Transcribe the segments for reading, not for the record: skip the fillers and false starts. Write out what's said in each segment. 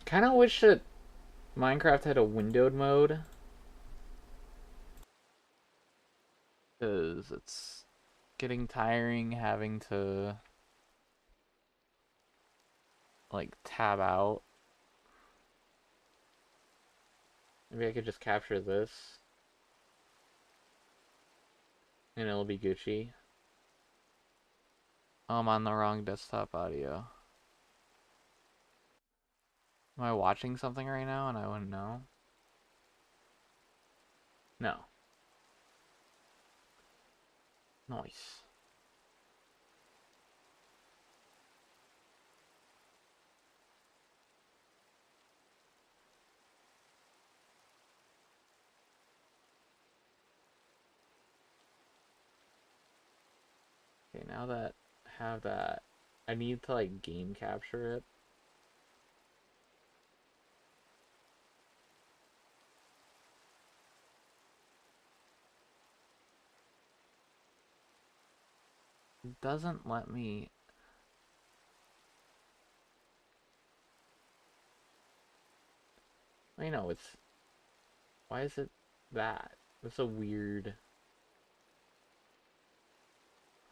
Kind of wish that Minecraft had a windowed mode, because it's getting tiring having to like tab out. Maybe I could just capture this and it'll be Gucci. Oh, I'm on the wrong desktop audio. Am I watching something right now and I wouldn't know? No. Nice. Okay, now that I have that, I need to like game capture it. It doesn't let me. I know it's. Why is it that? That's a weird.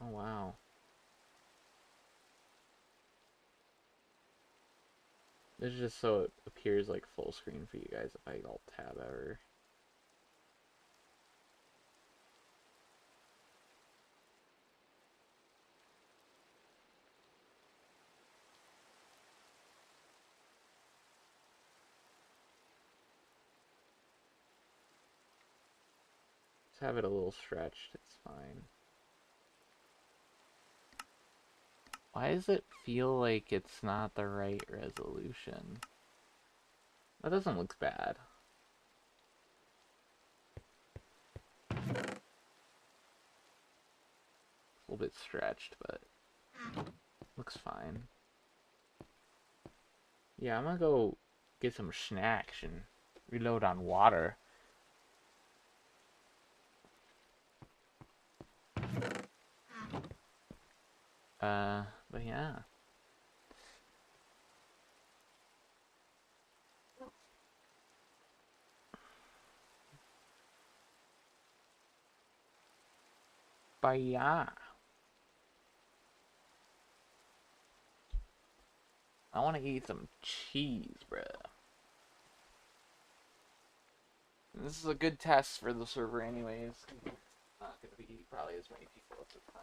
Oh wow. This is just so it appears like full screen for you guys if I alt tab ever. Just have it a little stretched, it's fine. Why does it feel like it's not the right resolution? That doesn't look bad. A little bit stretched, but looks fine. Yeah, I'm gonna go get some snacks and reload on water. But yeah. But yeah. I want to eat some cheese, bruh. This is a good test for the server anyways. Not gonna be probably as many people at the time.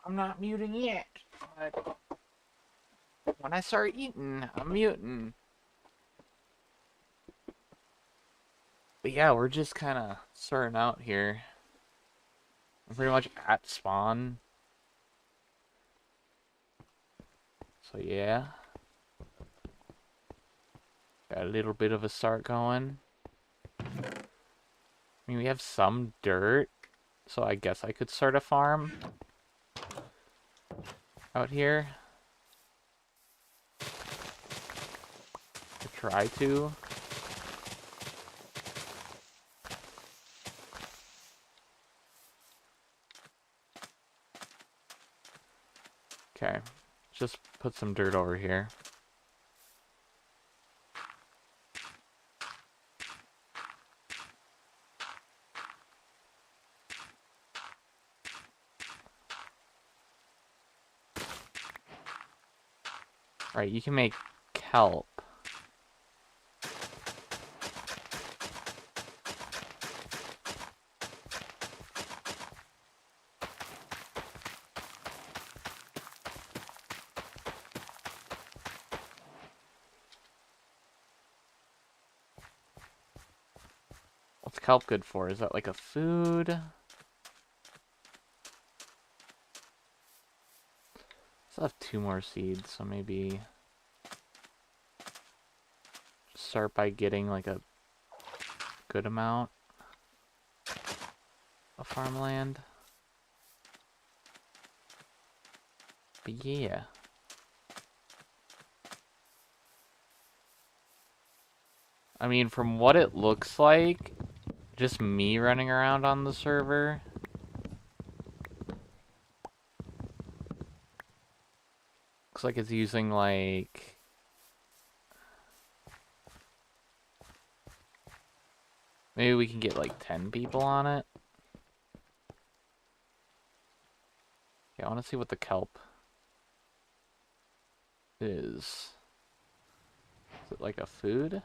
I'm not muting yet, but when I start eating, I'm muting. But yeah, we're just kind of starting out here. I'm pretty much at spawn. So yeah, got a little bit of a start going. I mean, we have some dirt, so I guess I could start a farm out here. Or try to. Okay, just put some dirt over here. Right, you can make kelp. What's kelp good for? Is that like a food? Still have 2 more seeds, so maybe just start by getting like a good amount of farmland. But yeah. I mean, from what it looks like, just me running around on the server, looks like it's using like maybe we can get like 10 people on it. Yeah, I want to see what the kelp is. Is it like a food?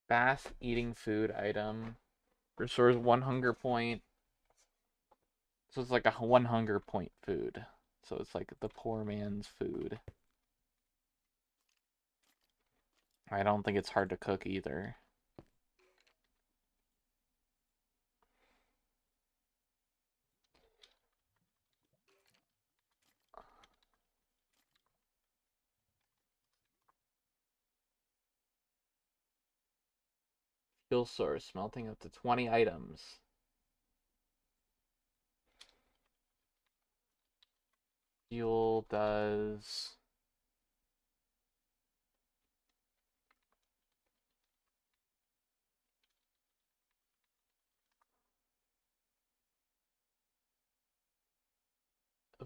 Fast eating food item. Restores 1 hunger point. So it's like a 1 hunger point food. So it's like the poor man's food. I don't think it's hard to cook either. Fuel source, smelting up to 20 items. Fuel does...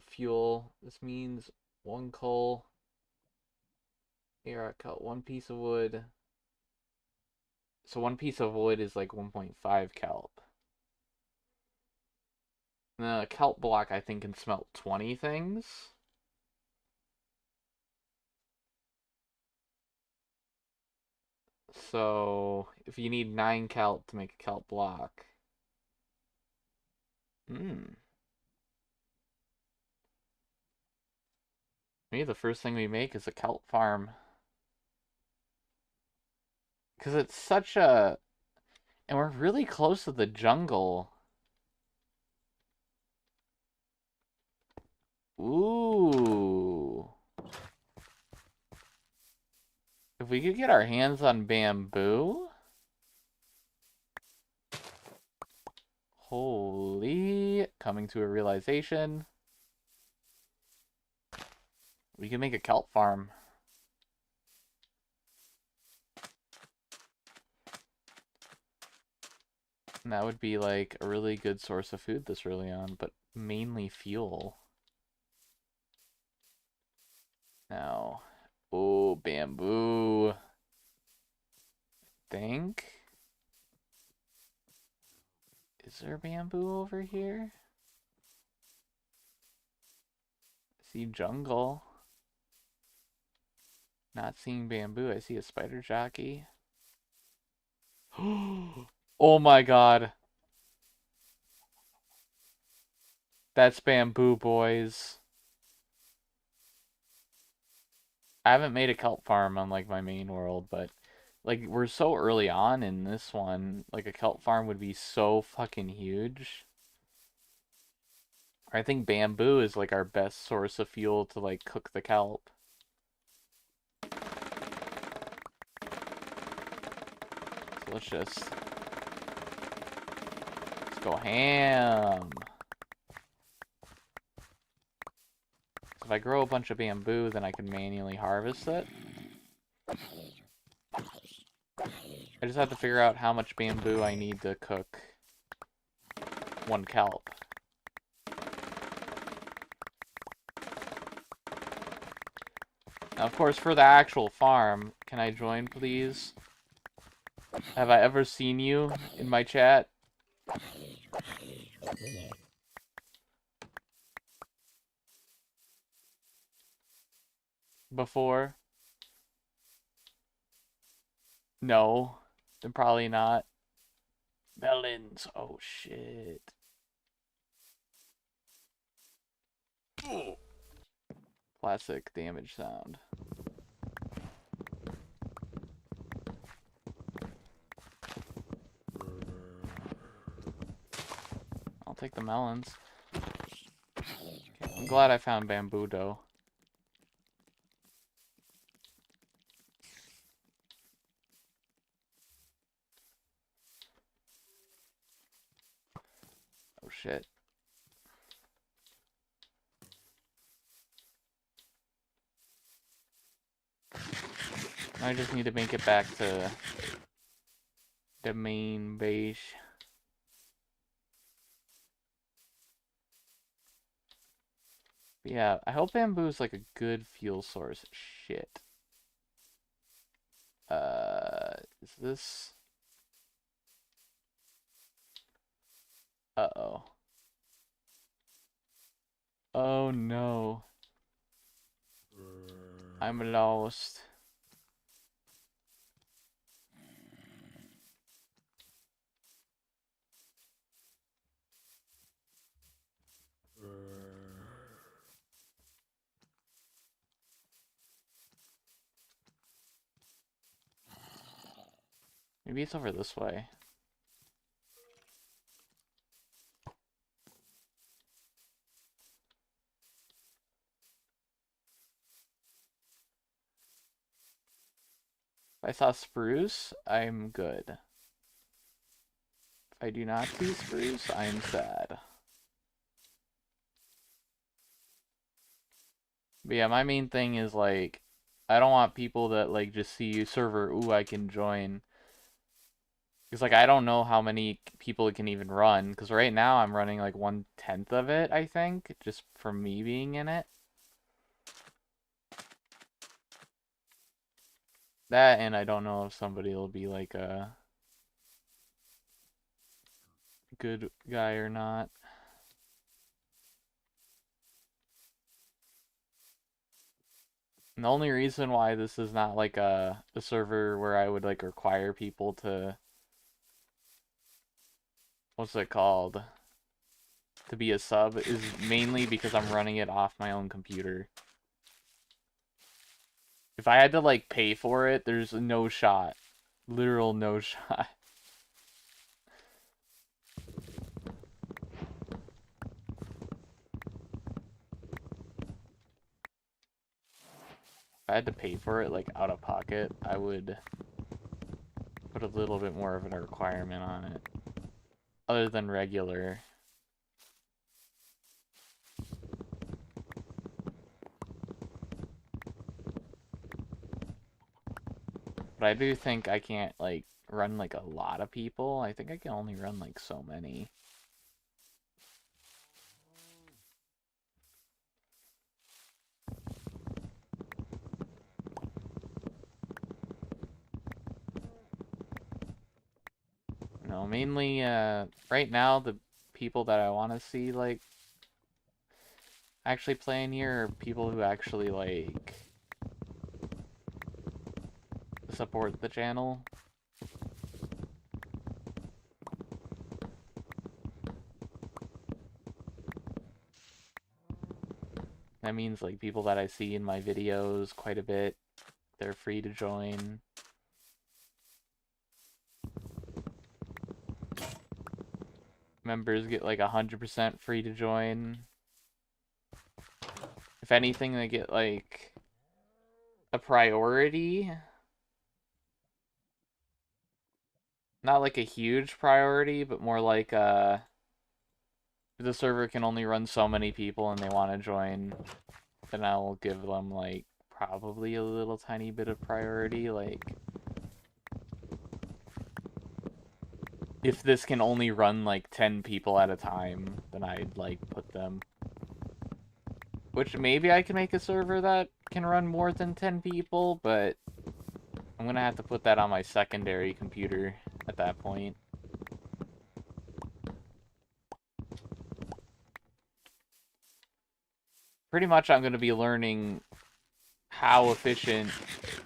fuel. This means 1 coal. Here I cut 1 piece of wood. So 1 piece of wood is like 1.5 kelp. The kelp block I think can smelt 20 things. So if you need 9 kelp to make a kelp block. Maybe the first thing we make is a kelp farm. Because it's such a... And we're really close to the jungle. Ooh. If we could get our hands on bamboo... Holy... Coming to a realization. We can make a kelp farm. And that would be like a really good source of food this early on, but mainly fuel. Now, oh, bamboo. Think. Is there bamboo over here? See jungle. Not seeing bamboo. I see a spider jockey. Oh my god. That's bamboo, boys. I haven't made a kelp farm on like my main world, but like we're so early on in this one, like a kelp farm would be so fucking huge. I think bamboo is like our best source of fuel to like cook the kelp. So let's go ham. So if I grow a bunch of bamboo, then I can manually harvest it. I just have to figure out how much bamboo I need to cook one kelp. Now, of course, for the actual farm, can I join, please? Have I ever seen you in my chat? Before? No. Then probably not. Melons. Oh, shit. Classic damage sound. I'll take the melons. Okay, I'm glad I found bamboo, though. Oh, shit. I just need to make it back to the main base. But yeah, I hope bamboo is like a good fuel source. Shit. Is this... Uh-oh. Oh no. I'm lost. Maybe it's over this way. If I saw spruce, I'm good. If I do not see spruce, I'm sad. But yeah, my main thing is like, I don't want people that like just see server, ooh, I can join. Because like I don't know how many people it can even run. Because right now I'm running like 1/10 of it, I think, just from me being in it. That, and I don't know if somebody will be like a good guy or not. And the only reason why this is not like a server where I would like require people to, what's it called, to be a sub is mainly because I'm running it off my own computer. If I had to like pay for it, there's no shot. Literal no shot. If I had to pay for it like out of pocket, I would put a little bit more of a requirement on it. Other than regular. But I do think I can't like run like a lot of people. I think I can only run like so many. No, mainly right now the people that I want to see, like, actually playing here are people who actually, like, support the channel. That means, like, people that I see in my videos quite a bit, they're free to join. Members get, like, 100% free to join. If anything, they get, like, a priority. Not, like, a huge priority, but more like, the server can only run so many people and they want to join, then I'll give them, like, probably a little tiny bit of priority, like, if this can only run, like, 10 people at a time, then I'd, like, put them. Which, maybe I can make a server that can run more than 10 people, but I'm gonna have to put that on my secondary computer at that point. Pretty much I'm gonna be learning how efficient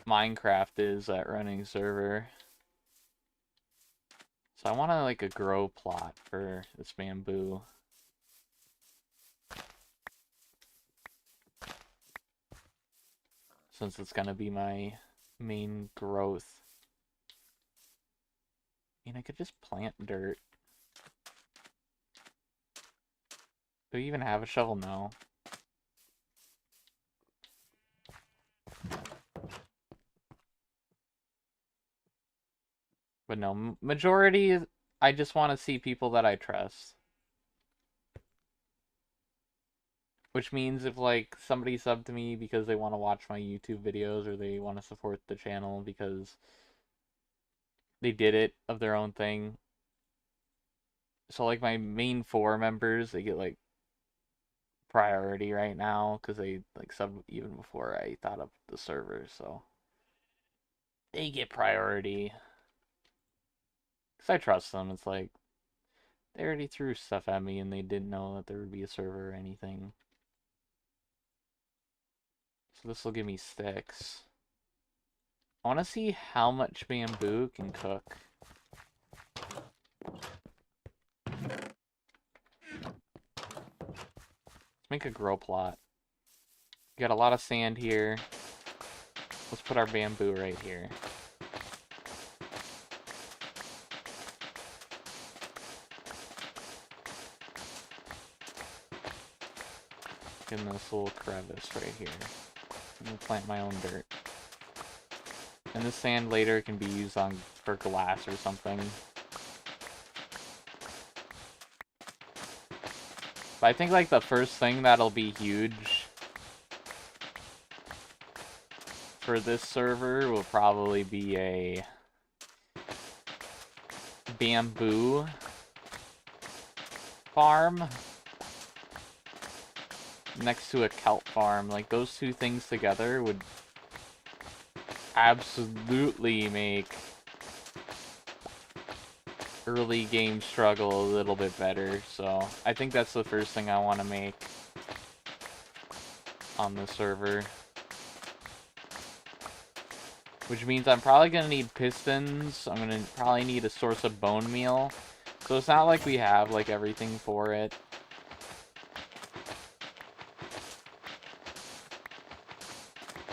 Minecraft is at running server. So I want to, like, a grow plot for this bamboo. Since it's gonna be my main growth. I mean, I could just plant dirt. Do we even have a shovel? No. But no, majority, I just want to see people that I trust. Which means if, like, somebody subbed to me because they want to watch my YouTube videos or they want to support the channel because they did it of their own thing. So, like, my main 4 members, they get, like, priority right now because they, like, subbed even before I thought of the server, so they get priority. Because I trust them. It's like, they already threw stuff at me and they didn't know that there would be a server or anything. So this will give me sticks. I want to see how much bamboo can cook. Let's make a grow plot. We got a lot of sand here. Let's put our bamboo right here. In this little crevice right here. I'm gonna plant my own dirt. And this sand later can be used for glass or something. But I think, like, the first thing that'll be huge for this server will probably be a bamboo farm next to a kelp farm. Like, those two things together would absolutely make early game struggle a little bit better. So I think that's the first thing I want to make on the server. Which means I'm probably going to need pistons. I'm going to probably need a source of bone meal. So it's not like we have, like, everything for it.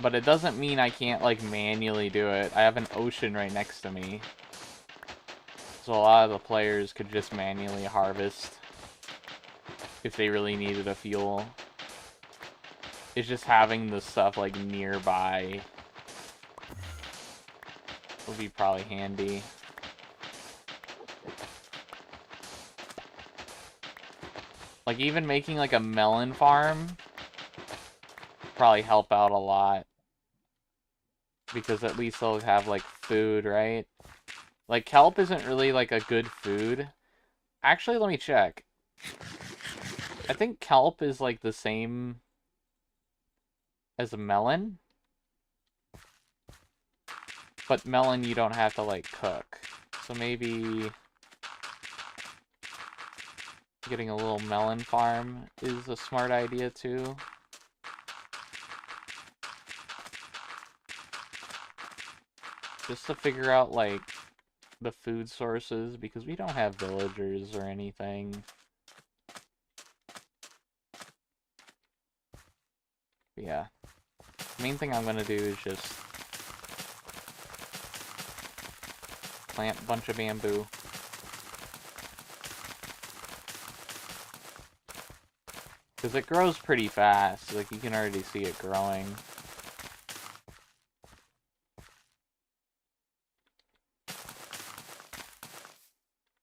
But it doesn't mean I can't, like, manually do it. I have an ocean right next to me. So a lot of the players could just manually harvest if they really needed a fuel. It's just having the stuff, like, nearby would be probably handy. Like, even making, like, a melon farm probably help out a lot. Because at least they'll have, like, food, right? Like, kelp isn't really, like, a good food. Actually, let me check. I think kelp is, like, the same as a melon. But melon you don't have to, like, cook. So maybe Getting a little melon farm is a smart idea too. Just to figure out like the food sources, because we don't have villagers or anything. But yeah. The main thing I'm gonna do is just plant a bunch of bamboo. Because it grows pretty fast, like you can already see it growing.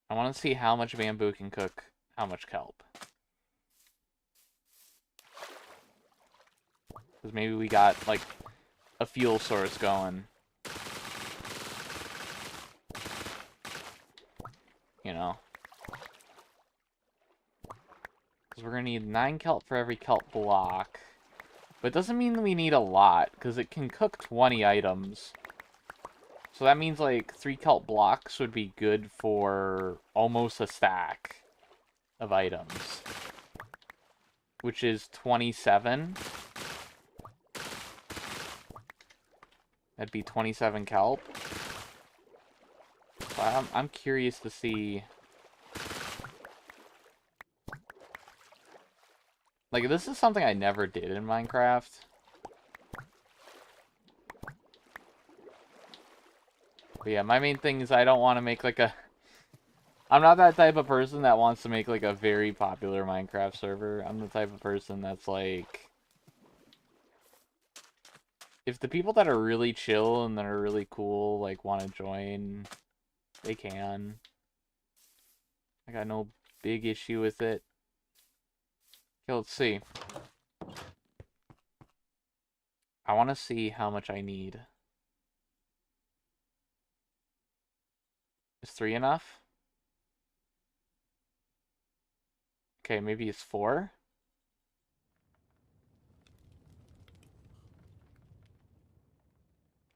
I want to see how much bamboo can cook how much kelp. Because maybe we got, like, a fuel source going. You know. Because we're going to need 9 kelp for every kelp block. But it doesn't mean we need a lot, because it can cook 20 items. So that means, like, 3 kelp blocks would be good for almost a stack of items. Which is 27. That'd be 27 kelp. So I'm curious to see... Like, this is something I never did in Minecraft. But yeah, my main thing is I don't want to make, like, a... I'm not that type of person that wants to make, like, a very popular Minecraft server. I'm the type of person that's, like... If the people that are really chill and that are really cool, like, want to join, they can. I got no big issue with it. Okay, let's see. I want to see how much I need. Is 3 enough? Okay, maybe it's 4.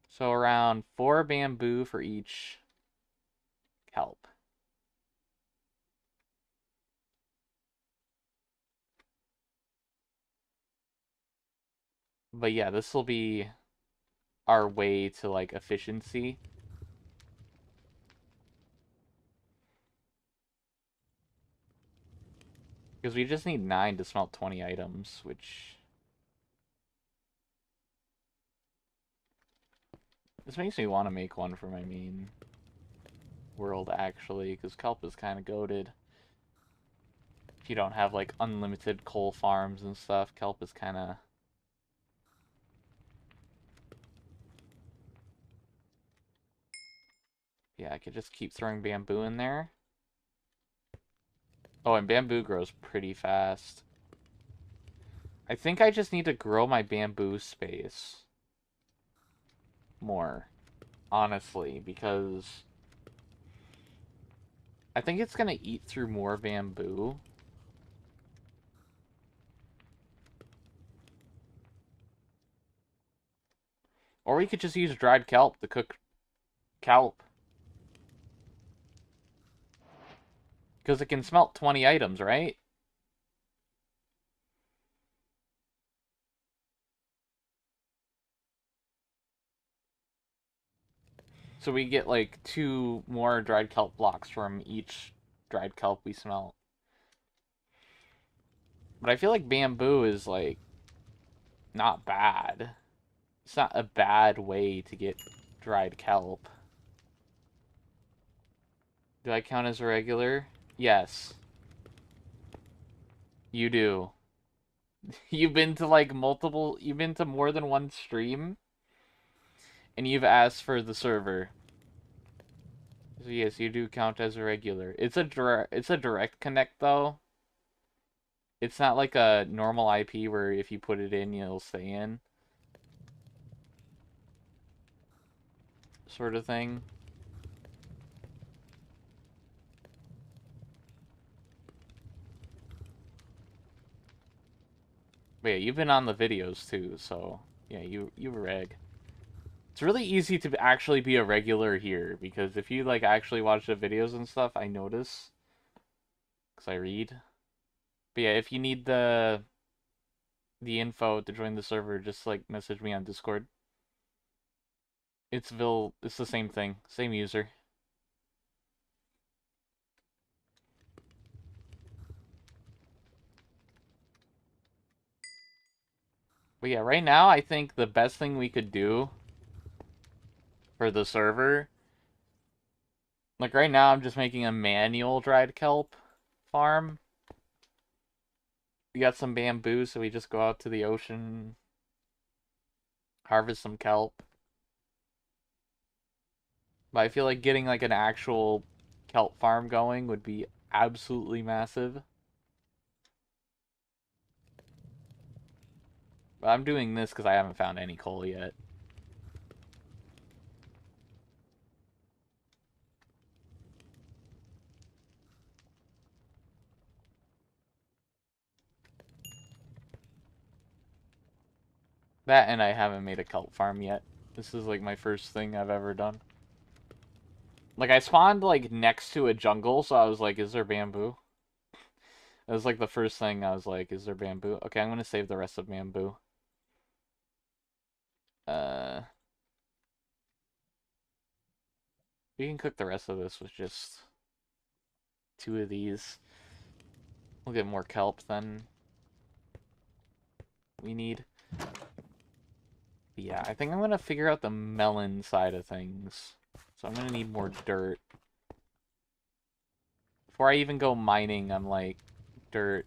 So around 4 bamboo for each kelp. But yeah, this will be our way to, like, efficiency. Because we just need 9 to smelt 20 items, which... This makes me want to make one for my main world, actually, because kelp is kind of goated. If you don't have, like, unlimited coal farms and stuff, kelp is kind of... Yeah, I could just keep throwing bamboo in there. Oh, and bamboo grows pretty fast. I think I just need to grow my bamboo space more, honestly, because I think it's gonna eat through more bamboo. Or we could just use dried kelp to cook kelp. Because it can smelt 20 items, right? So we get like 2 more dried kelp blocks from each dried kelp we smelt. But I feel like bamboo is like not bad. It's not a bad way to get dried kelp. Do I count as a regular? Yes. You do. You've been to like you've been to more than one stream, and you've asked for the server. So yes, you do count as a regular. It's a direct connect though. It's not like a normal IP where if you put it in, you'll stay in. Sort of thing. But yeah, you've been on the videos too, so yeah, you reg. It's really easy to actually be a regular here, because if you like actually watch the videos and stuff, I notice, because I read. But yeah, if you need the info to join the server, just like message me on Discord. It's the same thing, same user. But yeah, right now I think the best thing we could do for the server, like right now I'm just making a manual dried kelp farm. We got some bamboo, so we just go out to the ocean, harvest some kelp. But I feel like getting like an actual kelp farm going would be absolutely massive. But I'm doing this because I haven't found any coal yet. That and I haven't made a kelp farm yet. This is like my first thing I've ever done. Like I spawned like next to a jungle, so I was like, is there bamboo? That was like the first thing I was like, is there bamboo? Okay, I'm gonna save the rest of bamboo. Uh, we can cook the rest of this with just 2 of these. We'll get more kelp than we need. But yeah, I think I'm gonna figure out the melon side of things. So I'm gonna need more dirt. Before I even go mining, I'm like, dirt.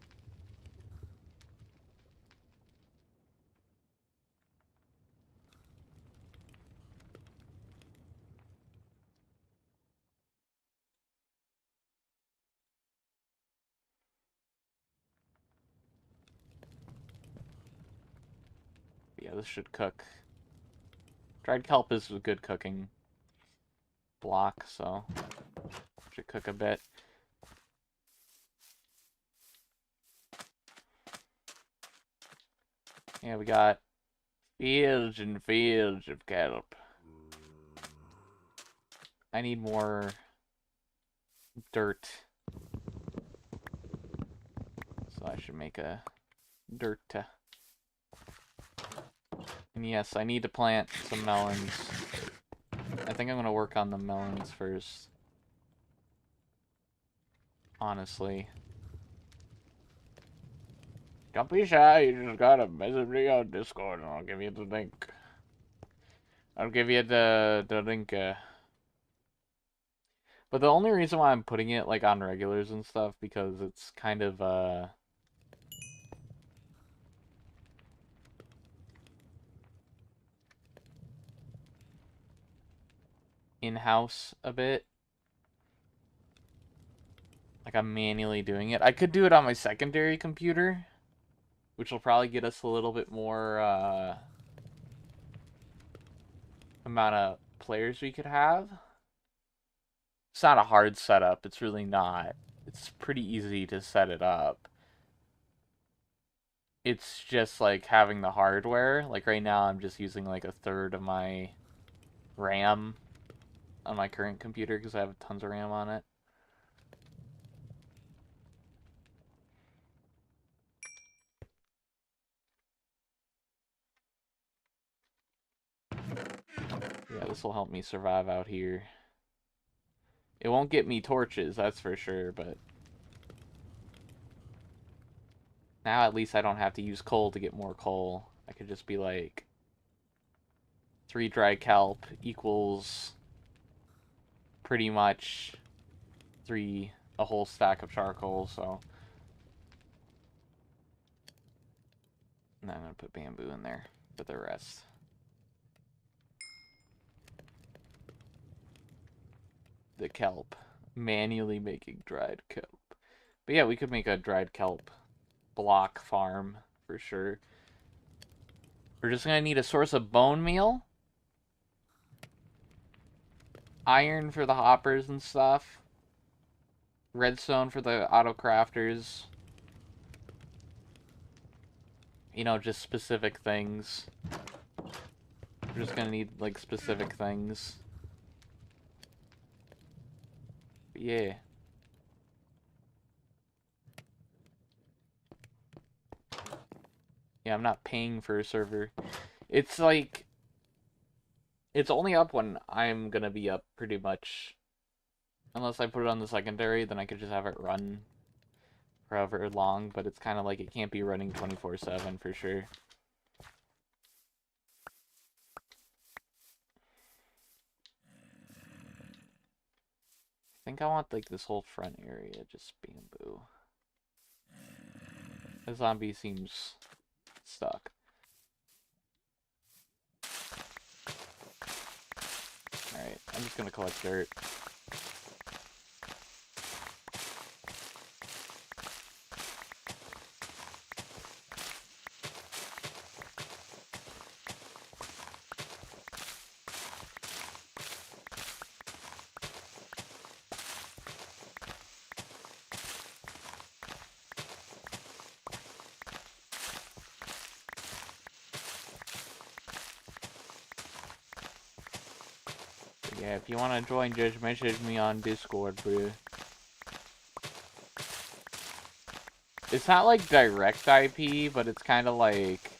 But yeah, this should cook. Dried kelp is a good cooking block, so should cook a bit. Yeah, we got fields and fields of kelp. I need more dirt. So I should make a dirt. And yes, I need to plant some melons. I think I'm going to work on the melons first. Honestly. Don't be shy, you just gotta message me on Discord and I'll give you the link. I'll give you the link. But the only reason why I'm putting it like on regulars and stuff because it's kind of in-house a bit. Like I'm manually doing it. I could do it on my secondary computer, which will probably get us a little bit more amount of players we could have. It's not a hard setup. It's really not. It's pretty easy to set it up. It's just like having the hardware. Like right now I'm just using like a third of my RAM on my current computer because I have tons of RAM on it. Yeah, this will help me survive out here. It won't get me torches, that's for sure, but now at least I don't have to use coal to get more coal. I could just be like 3 dry kelp equals pretty much a whole stack of charcoal, so now I'm gonna put bamboo in there for the rest. The kelp. Manually making dried kelp. But yeah, we could make a dried kelp block farm for sure. We're just gonna need a source of bone meal, iron for the hoppers and stuff, redstone for the auto crafters. You know, just specific things. We're just gonna need like specific things. But yeah. Yeah, I'm not paying for a server. It's like, it's only up when I'm gonna be up, pretty much. Unless I put it on the secondary, then I could just have it run forever long, but it's kind of like it can't be running 24/7 for sure. I think I want like this whole front area just bamboo. The zombie seems stuck. Alright, I'm just gonna collect dirt. Yeah, if you want to join, just message me on Discord, bro. It's not like direct IP, but it's kind of like...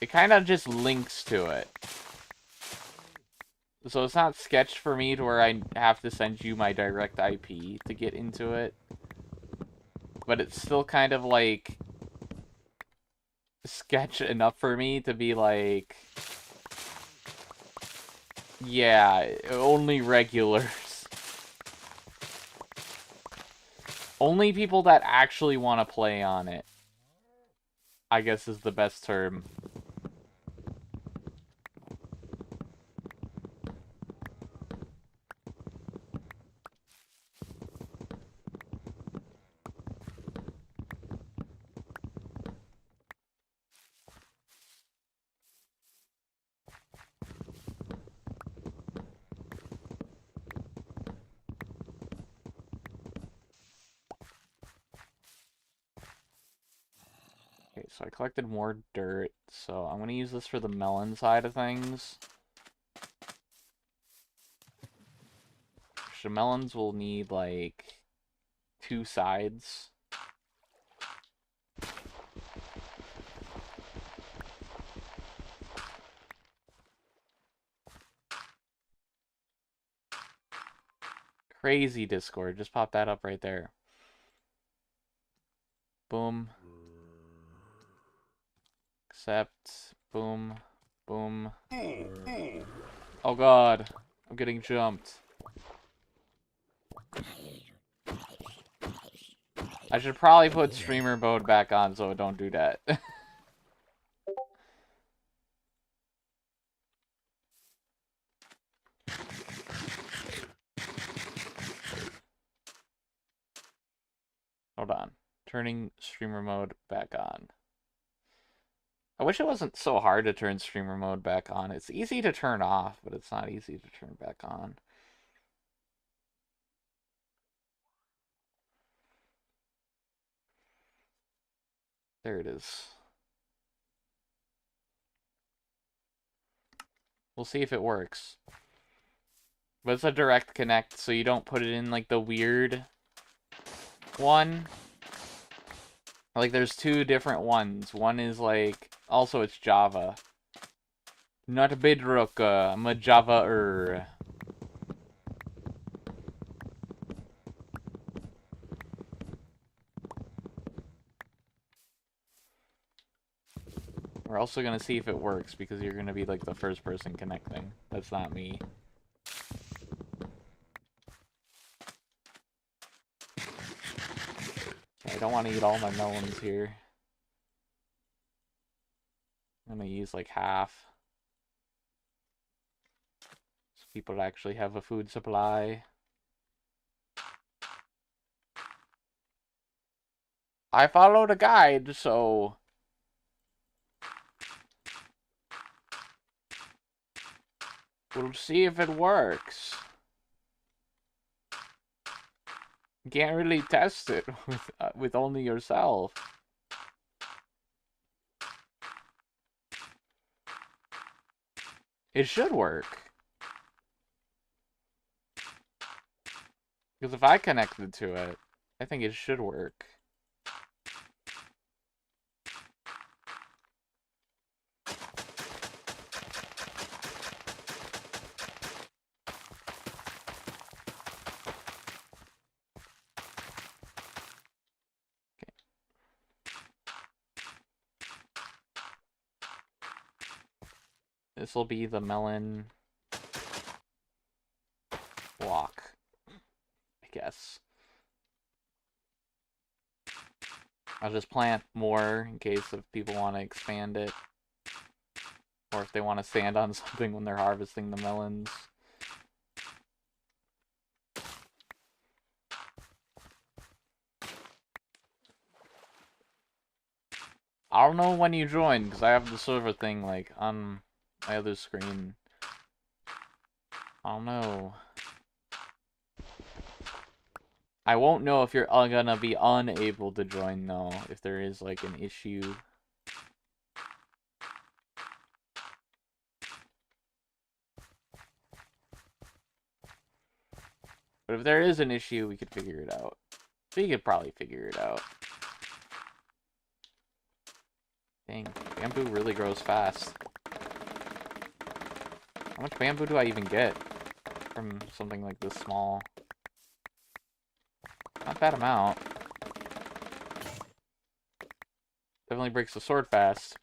It kind of just links to it. So it's not sketched for me to where I have to send you my direct IP to get into it. But it's still kind of like... sketch enough for me to be like... Yeah, only regulars. Only people that actually want to play on it, I guess, is the best term. Okay, so I collected more dirt, so I'm going to use this for the melon side of things. The melons will need, like, 2 sides. Crazy Discord. Just pop that up right there. Boom. Accept. Boom. Boom. Oh god. I'm getting jumped. I should probably put streamer mode back on so it don't do that. Hold on. Turning streamer mode back on. I wish it wasn't so hard to turn streamer mode back on. It's easy to turn off, but it's not easy to turn back on. There it is. We'll see if it works. But it's a direct connect, so you don't put it in like the weird one. Like there's 2 different ones. One is like, also it's Java. Not Bedrock, I'm a Java-er. We're also gonna see if it works because you're gonna be like the first person connecting. That's not me. I don't want to eat all my melons here. I'm gonna use like half. So people actually have a food supply. I followed a guide, so... We'll see if it works. You can't really test it with only yourself. It should work. Because if I connected to it, I think it should work. This will be the melon block, I guess. I'll just plant more in case if people want to expand it. Or if they want to stand on something when they're harvesting the melons. I don't know when you join, because I have the server thing, like, on my other screen. I don't know. I won't know if you're gonna be unable to join, though, if there is, like, an issue. But if there is an issue, we could figure it out. We could probably figure it out. Dang, bamboo really grows fast. How much bamboo do I even get from something like this small? Not that amount. Definitely breaks the sword fast.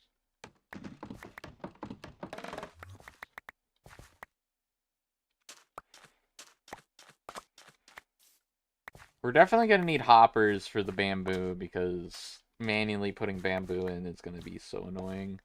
We're definitely going to need hoppers for the bamboo because manually putting bamboo in is going to be so annoying.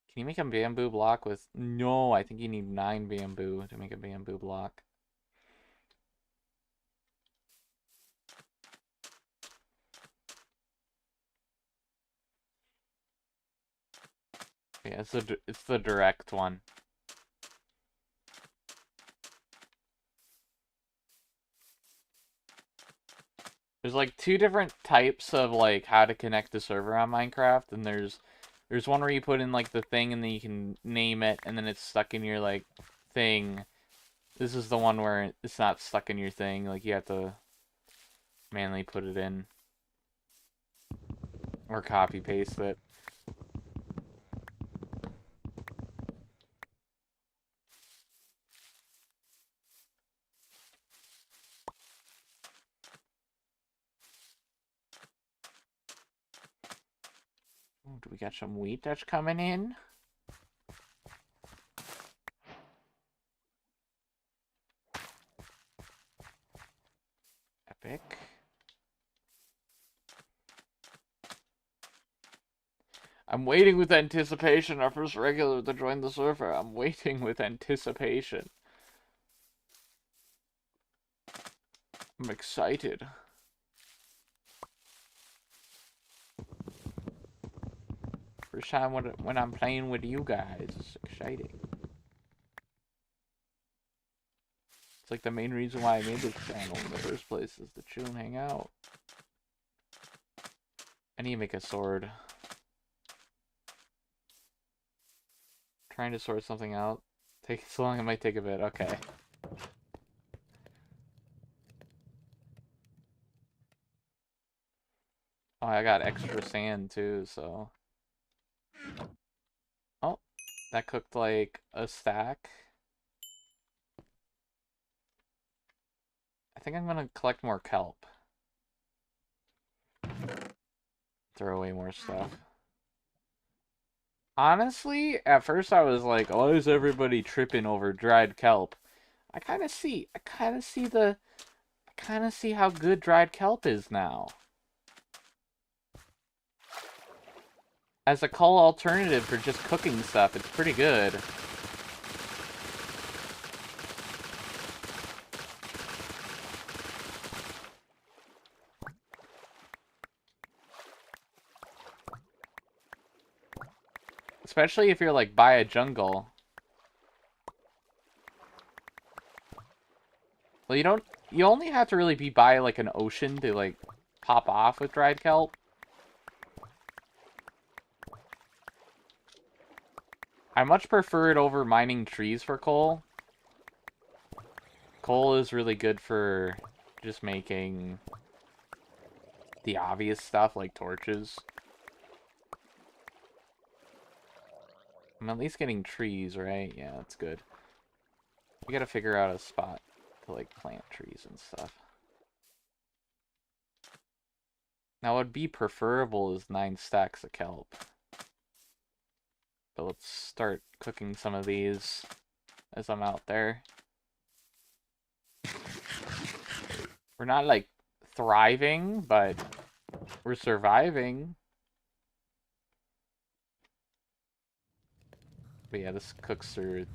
Can you make a bamboo block with... No, I think you need 9 bamboo to make a bamboo block. Yeah, it's the direct one. There's like 2 different types of like how to connect the server on Minecraft, and there's one where you put in like the thing and then you can name it and then it's stuck in your like thing. This is the one where it's not stuck in your thing, like you have to manually put it in or copy paste it. Ooh, do we got some wheat that's coming in? Epic. I'm waiting with anticipation. Our first regular to join the server. I'm waiting with anticipation. I'm excited. First time when I'm playing with you guys. It's exciting. It's like the main reason why I made this channel in the first place is to chill and hang out. I need to make a sword. Trying to sort something out. Takes so long, it might take a bit. Okay. Oh, I got extra sand too, so. Oh, that cooked like a stack. I think I'm gonna collect more kelp. Throw away more stuff. Honestly, at first I was like, why is everybody tripping over dried kelp? I kind of see how good dried kelp is now. As a cold alternative for just cooking stuff, it's pretty good. Especially if you're like by a jungle. Well, you only have to really be by like an ocean to like pop off with dried kelp. I much prefer it over mining trees for coal. Coal is really good for just making the obvious stuff like torches. I'm at least getting trees, right? Yeah, that's good. We gotta figure out a spot to like plant trees and stuff. Now what would be preferable is 9 stacks of kelp. But let's start cooking some of these as I'm out there. We're not like thriving, but we're surviving. But yeah, this cooks through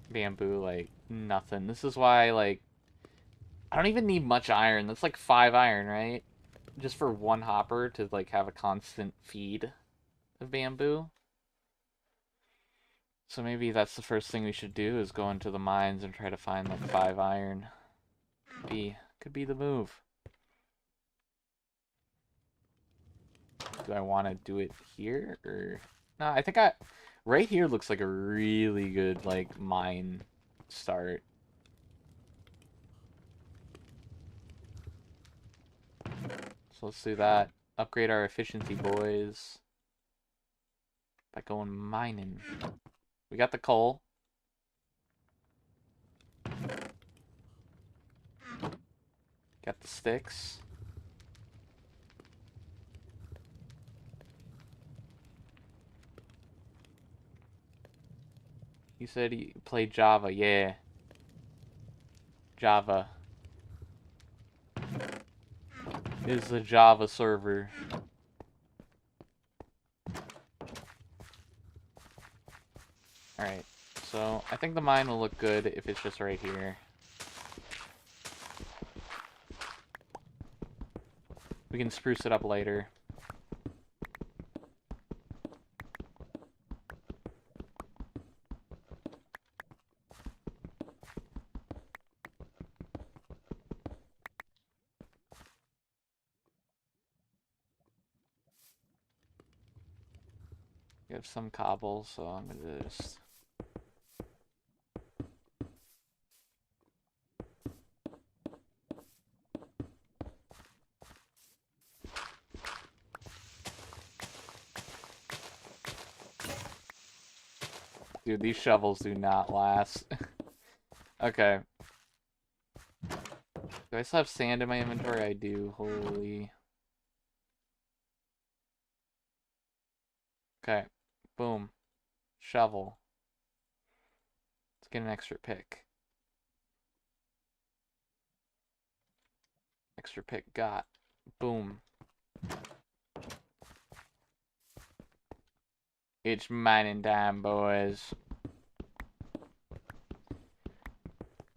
bamboo like nothing. This is why, like, I don't even need much iron. That's like 5 iron, right? Just for one hopper to like have a constant feed of bamboo. So maybe that's the first thing we should do is go into the mines and try to find like 5 iron. Could be the move. Do I want to do it here or no? I think right here looks like a really good like mine start. So let's do that. Upgrade our efficiency, boys. By going mining. We got the coal. Got the sticks. You said you played Java, yeah. Java. Is the Java server. Alright, so I think the mine will look good if it's just right here. We can spruce it up later. We have some cobble, so I'm gonna just... Dude, these shovels do not last. Okay. Do I still have sand in my inventory? I do. Holy. Okay. Boom. Shovel. Let's get an extra pick. Extra pick got. Boom. It's mining time, boys.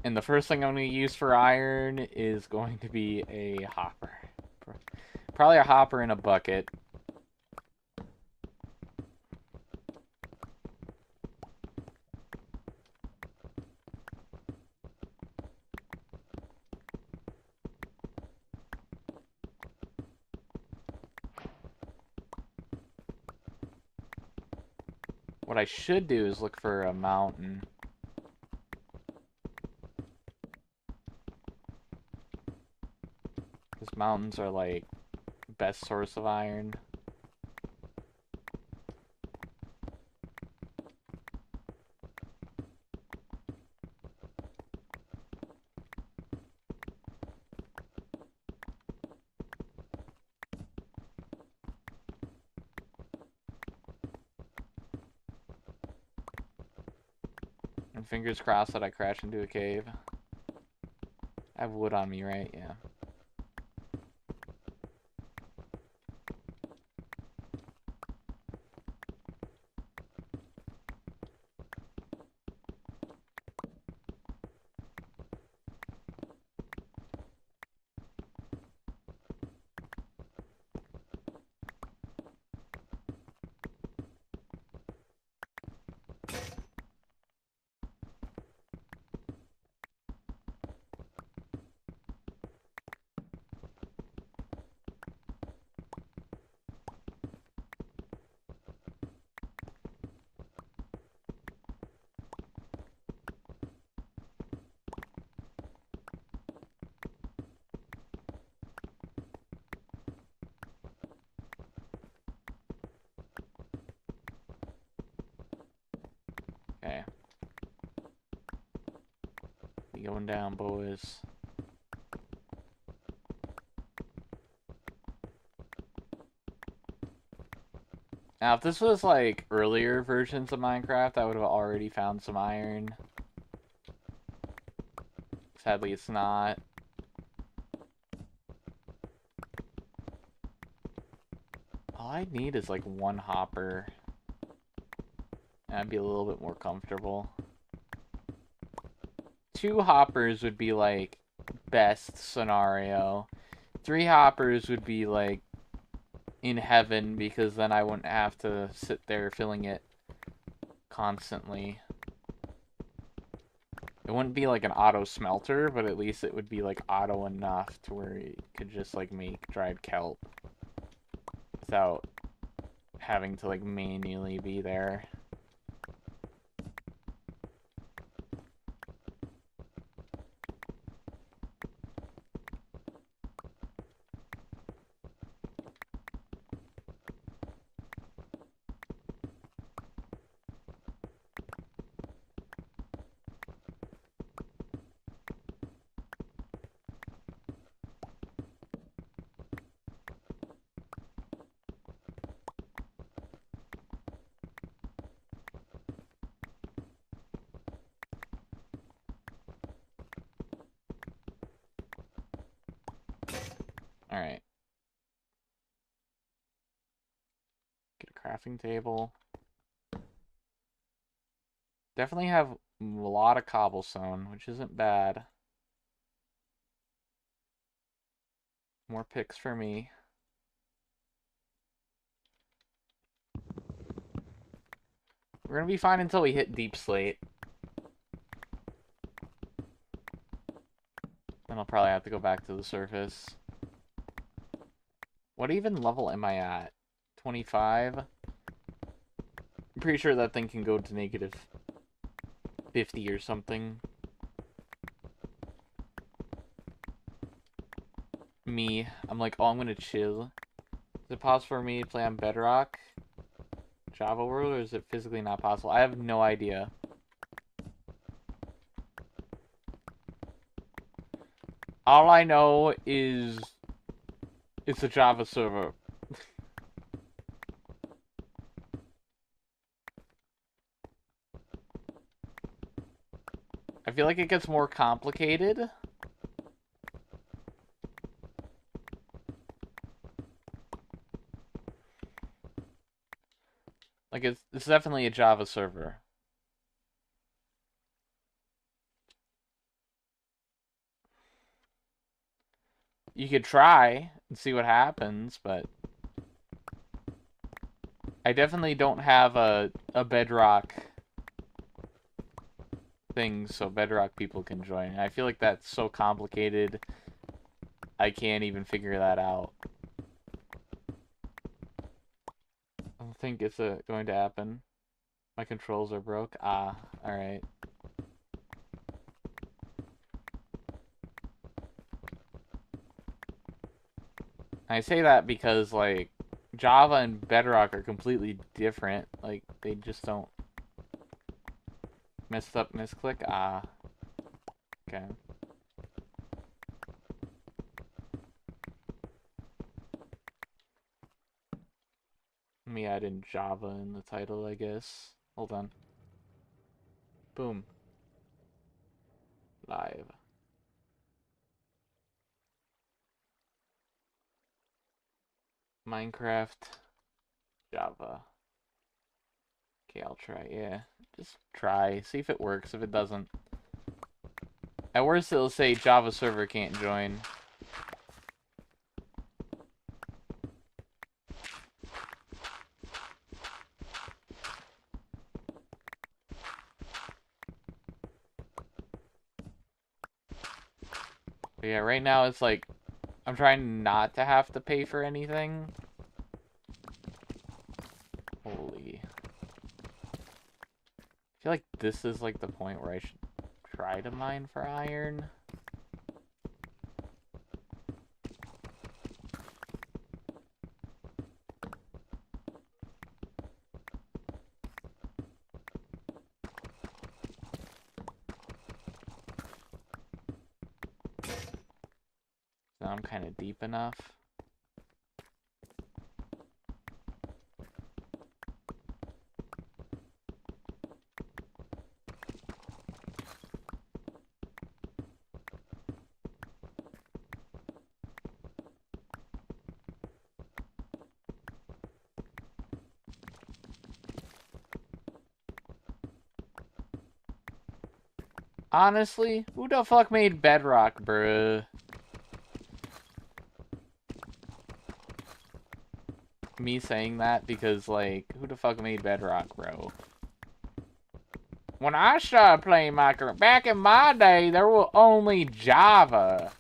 And the first thing I'm going to use for iron is going to be a hopper. Probably a hopper and a bucket. What I should do is look for a mountain. Because mountains are like best source of iron. And fingers crossed that I crash into a cave. I have wood on me, right? Yeah. Going down, boys. Now, if this was like earlier versions of Minecraft, I would have already found some iron. Sadly, it's not. All I need is like one hopper. I'd be a little bit more comfortable. 2 hoppers would be like best scenario. 3 hoppers would be like in heaven, because then I wouldn't have to sit there filling it constantly. It wouldn't be like an auto smelter, but at least it would be like auto enough to where you could just like make dried kelp without having to like manually be there. Alright. Get a crafting table. Definitely have a lot of cobblestone, which isn't bad. More picks for me. We're gonna be fine until we hit deep slate. Then I'll probably have to go back to the surface. What even level am I at? 25? I'm pretty sure that thing can go to negative 50 or something. Me, I'm like, oh, I'm gonna chill. Is it possible for me to play on Bedrock, Java World, or is it physically not possible? I have no idea. All I know is it's a Java server. I feel like it gets more complicated. Like, it's definitely a Java server. You could try and see what happens, but I definitely don't have a Bedrock thing so Bedrock people can join. I feel like that's so complicated, I can't even figure that out. I don't think it's going to happen. My controls are broke. Ah, alright. I say that because, like, Java and Bedrock are completely different. Like, they just don't... Messed up, misclick? Ah. Okay. Let me add in Java in the title, I guess. Hold on. Boom. Live. Minecraft. Java. Okay, I'll try, yeah. Just try. See if it works. If it doesn't. At worst, it'll say Java server can't join. But yeah, right now it's like, I'm trying not to have to pay for anything. Holy. I feel like this is like the point where I should try to mine for iron. I'm kind of deep enough. Honestly, who the fuck made Bedrock, bruh? Me saying that because, like, who the fuck made Bedrock, bro? When I started playing Minecraft, back in my day, there was only Java.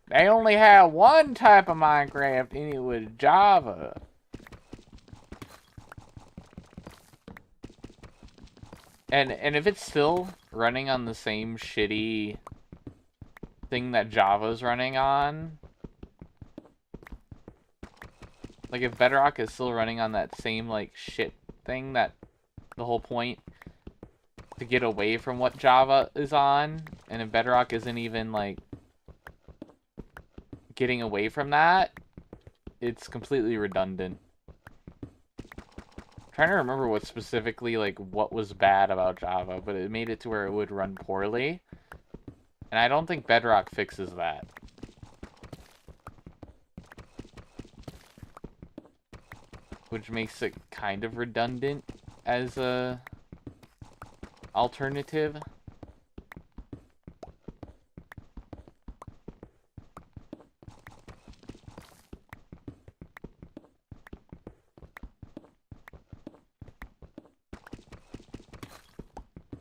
They only had one type of Minecraft, and it was Java. And if it's still running on the same shitty thing that Java's running on, like if Bedrock is still running on that same like shit thing, that the whole point to get away from what Java is on, and if Bedrock isn't even like getting away from that, it's completely redundant. Trying to remember what specifically, like, what was bad about Java, but it made it to where it would run poorly. And I don't think Bedrock fixes that. Which makes it kind of redundant as a alternative.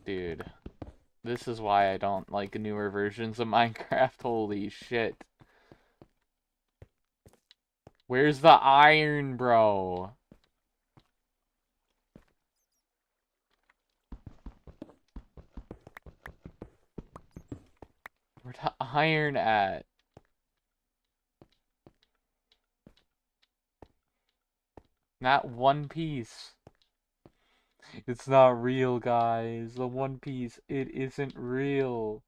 Dude, this is why I don't like newer versions of Minecraft. Holy shit. Where's the iron, bro? Where's the iron at? Not one piece. It's not real, guys. The One Piece, it isn't real.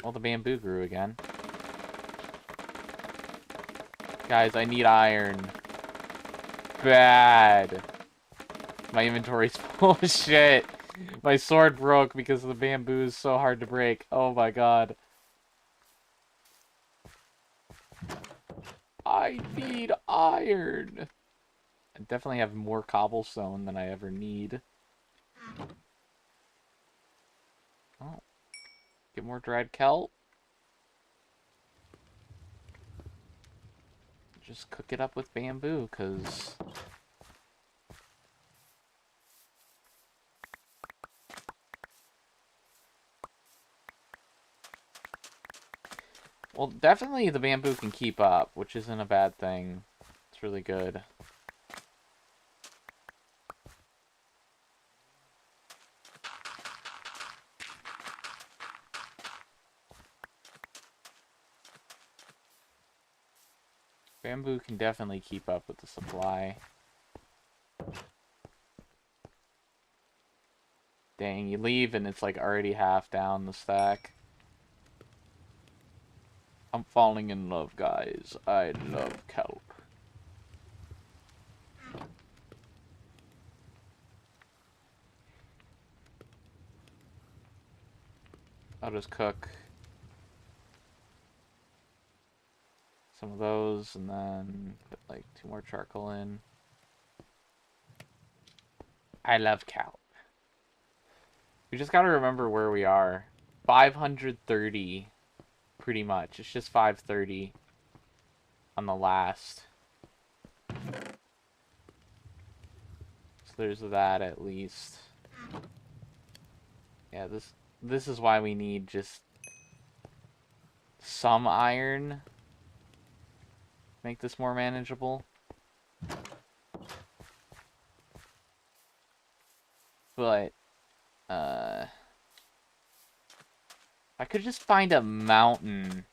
Well, the bamboo grew again. Guys, I need iron. Bad. My inventory's full of shit. My sword broke because the bamboo is so hard to break. Oh my god. I need iron. I definitely have more cobblestone than I ever need. Oh. Get more dried kelp. Just cook it up with bamboo, because... Well, definitely the bamboo can keep up, which isn't a bad thing. It's really good. Bamboo can definitely keep up with the supply. Dang, you leave and it's like already half down the stack. I'm falling in love, guys. I love kelp. I'll just cook some of those and then put like 2 more charcoal in. I love kelp. We just gotta remember where we are. 530, pretty much. It's just 530 on the last. So there's that at least. Yeah, this is why we need just some iron. Make this more manageable. But, I could just find a mountain.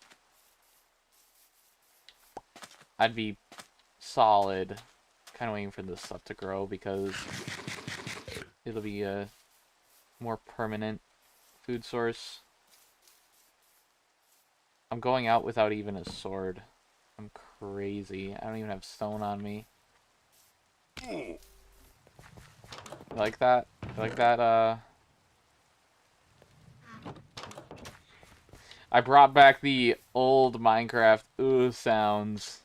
I'd be solid. Kind of waiting for this stuff to grow because it'll be a more permanent food source. I'm going out without even a sword. I'm crazy. I don't even have stone on me. You like that? You like that, I brought back the old Minecraft sounds.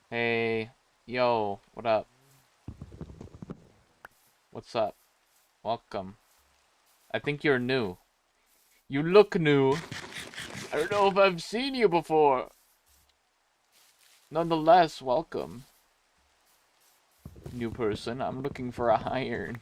Hey, yo, what up? What's up? Welcome. I think you're new. You look new. I don't know if I've seen you before. Nonetheless, welcome. New person, I'm looking for a iron.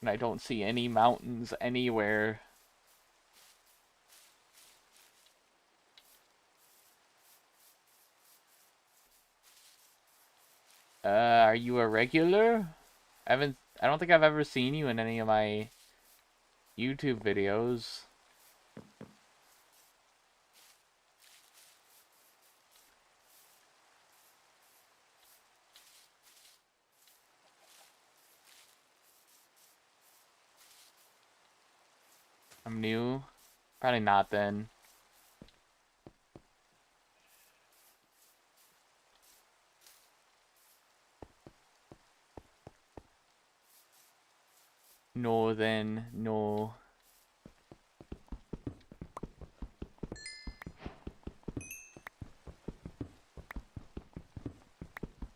And I don't see any mountains anywhere. Are you a regular? I don't think I've ever seen you in any of my YouTube videos. I'm new. Probably not then. No then, no.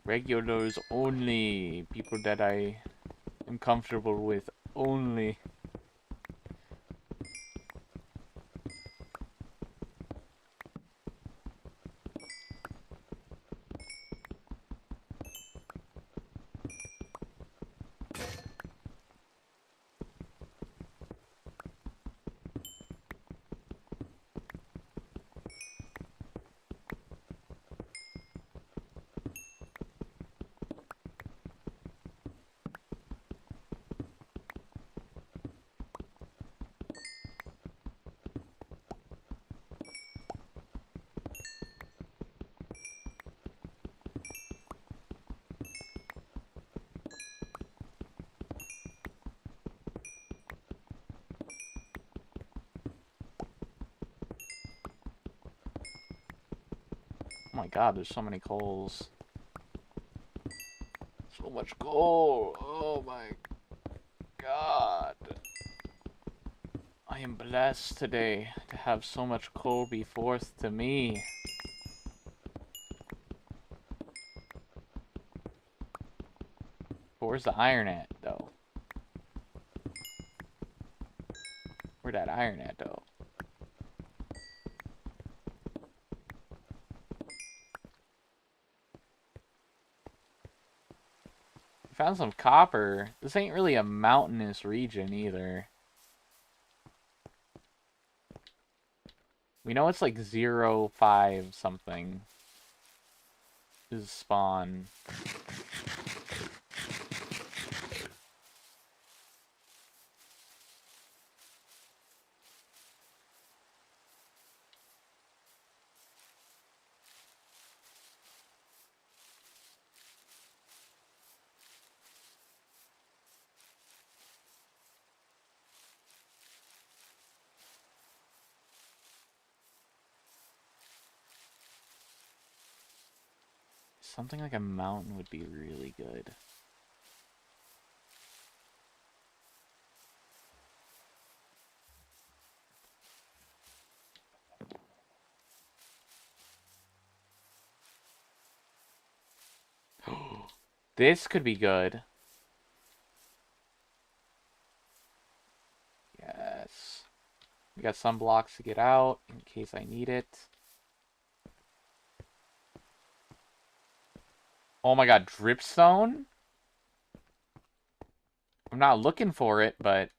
Regulars only. People that I am comfortable with only. Oh my god, there's so many coals. So much coal. Oh my god. I am blessed today to have so much coal be forth to me. But where's the iron at, though? Where'd that iron at, though? Found some copper. This ain't really a mountainous region either. We know it's like 0.5 something is spawn. Something like a mountain would be really good. This could be good. Yes. We got some blocks to get out in case I need it. Oh my god, dripstone? I'm not looking for it, but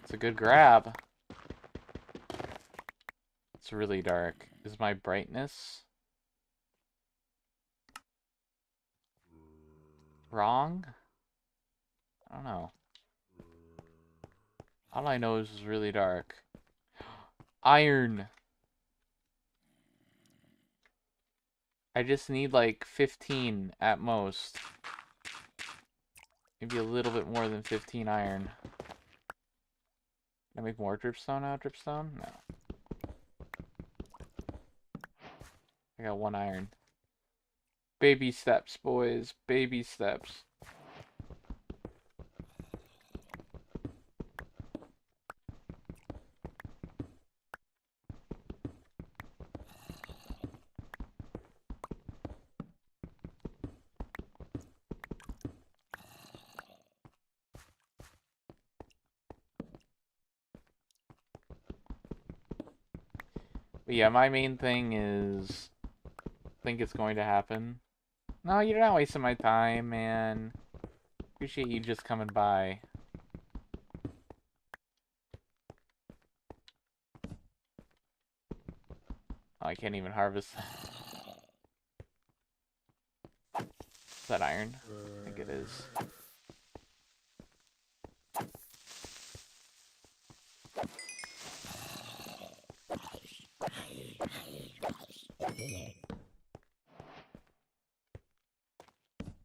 it's a good grab. It's really dark. Is my brightness wrong? I don't know. All I know is it's really dark. Iron. I just need like 15 at most. Maybe a little bit more than 15 iron. Can I make more dripstone out of dripstone? No. I got 1 iron. Baby steps, boys. Baby steps. But yeah, my main thing is... I think it's going to happen. No, you're not wasting my time, man. Appreciate you just coming by. Oh, I can't even harvest. Is that iron? I think it is.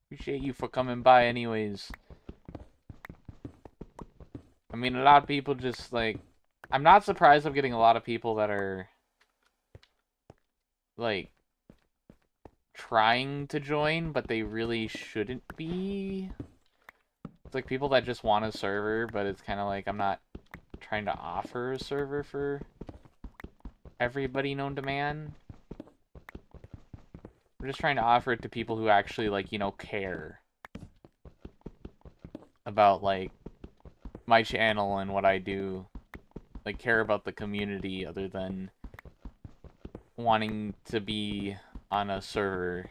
Appreciate you for coming by anyways. I mean, a lot of people just, like... I'm not surprised I'm getting a lot of people that are... like... trying to join, but they really shouldn't be. It's like people that just want a server, but it's kind of like I'm not trying to offer a server for everybody known to man. I'm just trying to offer it to people who actually, like, you know, care about, like, my channel and what I do. Like, care about the community other than wanting to be on a server.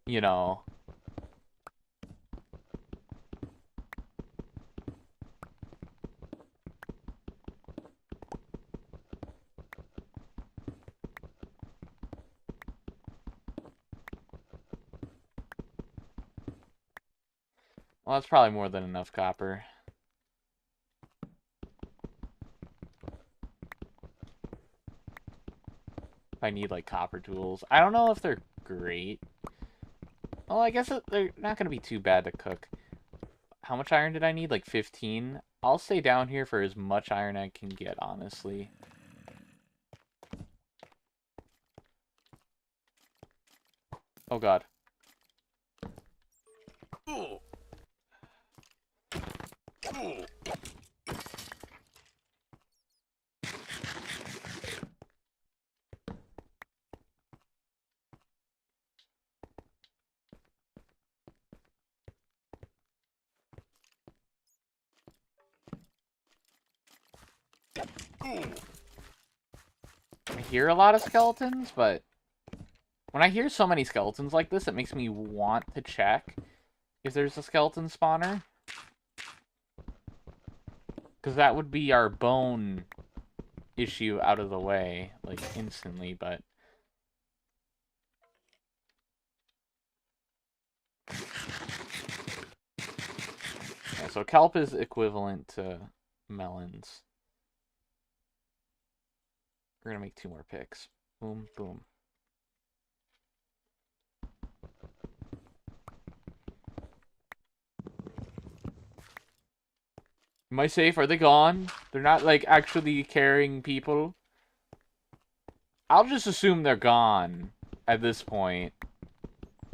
You know. Well, that's probably more than enough copper. If I need, like, copper tools. I don't know if they're great. Well, I guess they're not going to be too bad to cook. How much iron did I need? Like 15? I'll stay down here for as much iron I can get, honestly. Oh, God. I hear a lot of skeletons, but when I hear so many skeletons like this, it makes me want to check if there's a skeleton spawner. Because that would be our bone issue out of the way, like, instantly, but... Yeah, so kelp is equivalent to melons. We're gonna make 2 more picks. Boom, boom. Am I safe? Are they gone? They're not, like, actually carrying people? I'll just assume they're gone at this point.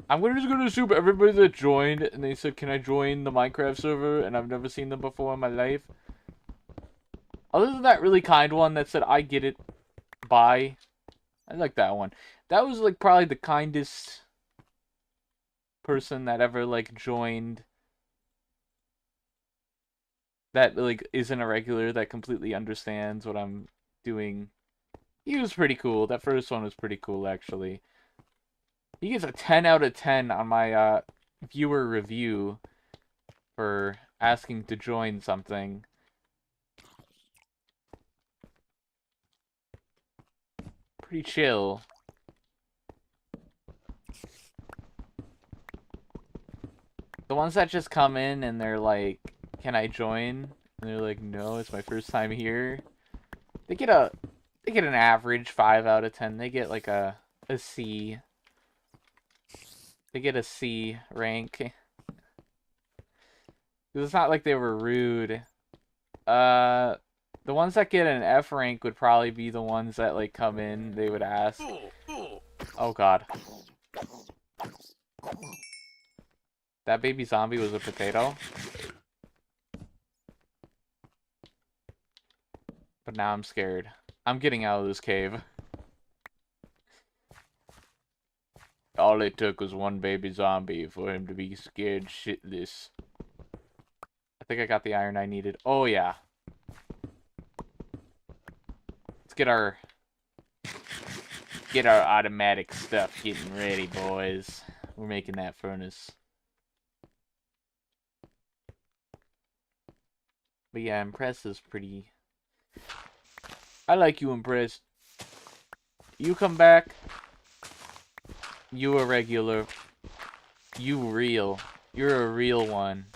I'm just gonna assume everybody that joined and they said, can I join the Minecraft server? And I've never seen them before in my life. Other than that really kind one that said, I get it. Bye. I like that one. That was, like, probably the kindest person that ever, like, joined that like isn't a regular that completely understands what I'm doing. He was pretty cool. That first one was pretty cool actually. He gets a 10 out of 10 on my viewer review for asking to join something. Pretty chill. The ones that just come in and they're like, "Can I join?" And they're like, "No, it's my first time here." They get a they get an average 5 out of 10. They get like a C. They get a C rank. It's not like they were rude. Uh the ones that get an F rank would probably be the ones that like come in, they would ask. Oh god. That baby zombie was a potato. But now I'm scared. I'm getting out of this cave. All it took was one baby zombie for him to be scared shitless. I think I got the iron I needed. Oh yeah. Let's get our automatic stuff getting ready, boys. We're making that furnace. But yeah, Impress is pretty... I like you, Impress. You come back. You a regular. You real. You're a real one.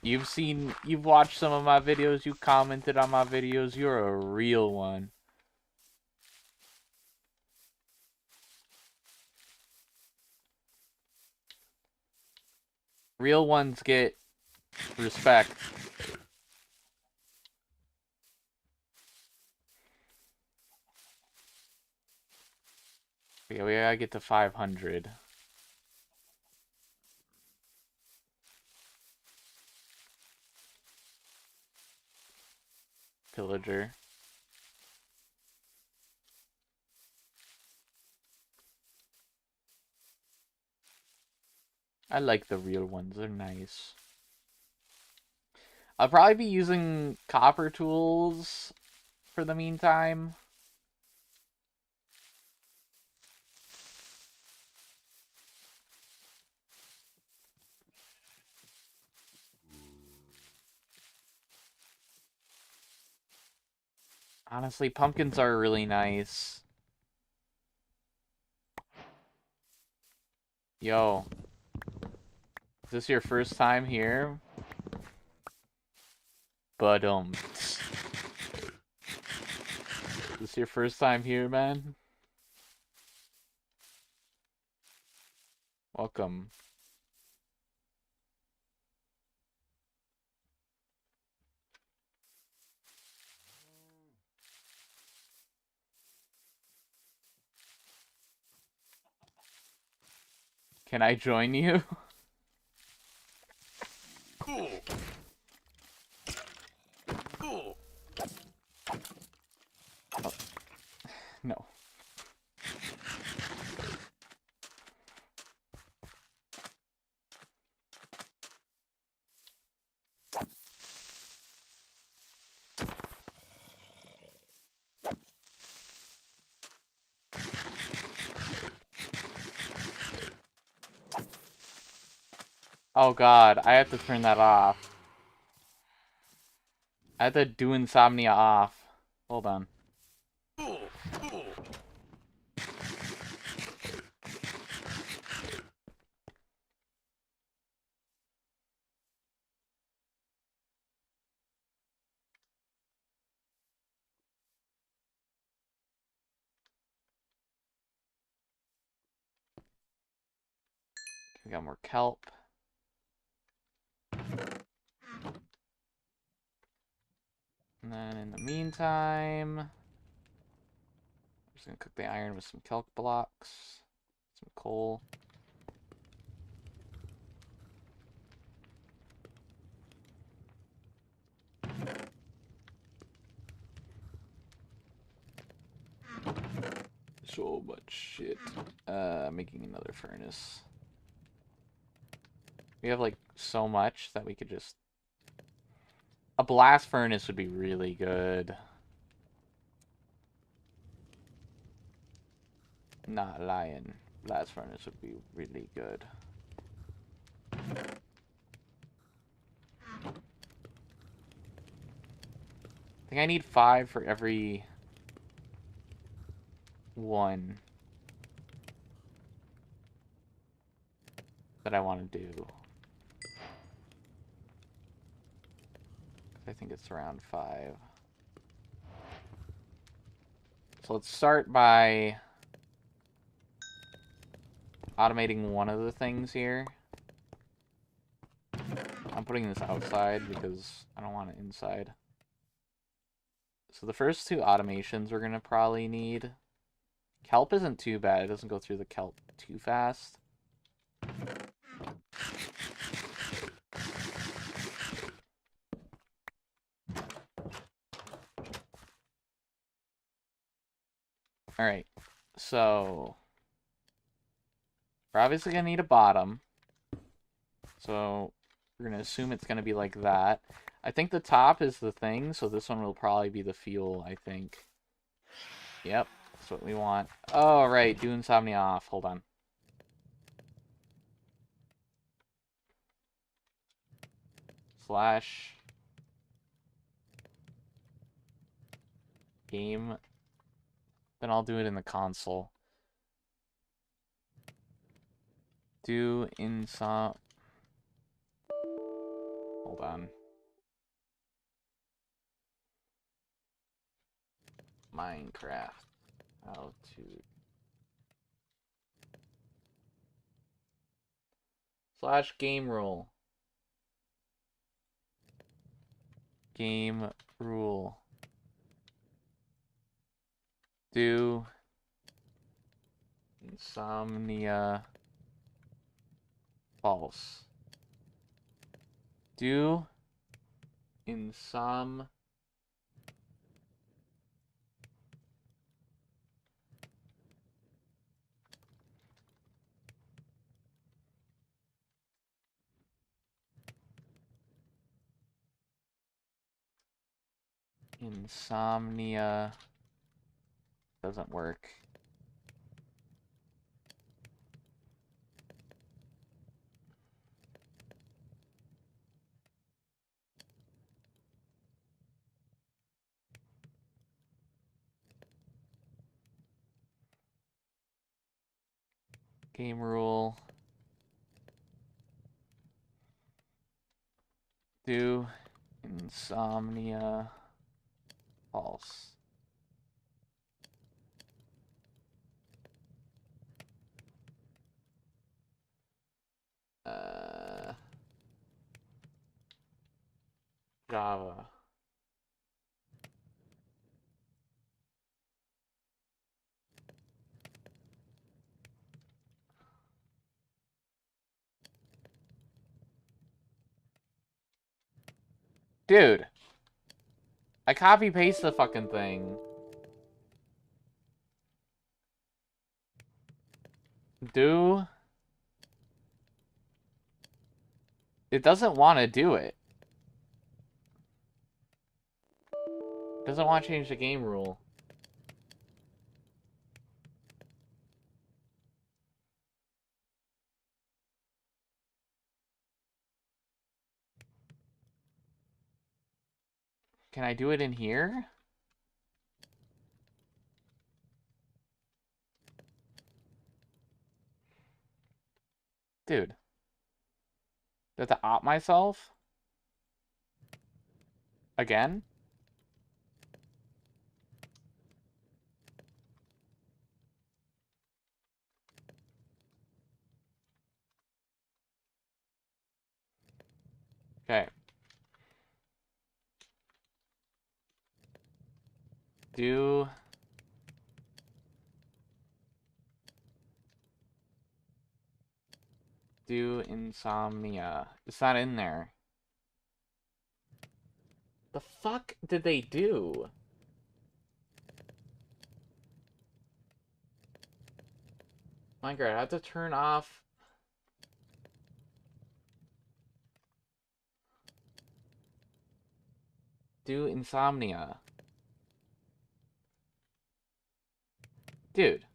You've watched some of my videos, you commented on my videos, you're a real one. Real ones get respect. Yeah, we gotta get to 500. Pillager. I like the real ones, they're nice. I'll probably be using copper tools for the meantime. Honestly, pumpkins are really nice. Yo. Is this your first time here? But Is this your first time here, man? Welcome. Can I join you? Oh, no. Oh god, I have to turn that off. I have to do insomnia off. Hold on. I got more kelp. And then in the meantime, I'm just gonna cook the iron with some kelp blocks, some coal. So much shit. Making another furnace. We have, like, so much that we could just... A blast furnace would be really good. Not lying. Blast furnace would be really good. I think I need 5 for every one that I want to do. I think it's around 5. So let's start by automating one of the things here. I'm putting this outside because I don't want it inside. So the first 2 automations we're going to probably need. Kelp isn't too bad. It doesn't go through the kelp too fast. Alright, so we're obviously going to need a bottom. So we're going to assume it's going to be like that. I think the top is the thing, so this one will probably be the fuel, I think. Yep, that's what we want. Oh, right, do insomnia off. Hold on. Slash game. Then I'll do it in the console. Do insom... Hold on. Minecraft. How to... Slash game rule. Game rule. Do insomnia false. Do insomnia insomnia doesn't work. Game rule. Do insomnia false. Java. Dude. I copy paste the fucking thing. Do. It doesn't want to do it. It doesn't want to change the game rule. Can I do it in here? Dude. Do I have to opt myself? Again? Okay. Do insomnia. It's not in there. The fuck did they do? Minecraft, I have to turn off. Do Insomnia. Dude.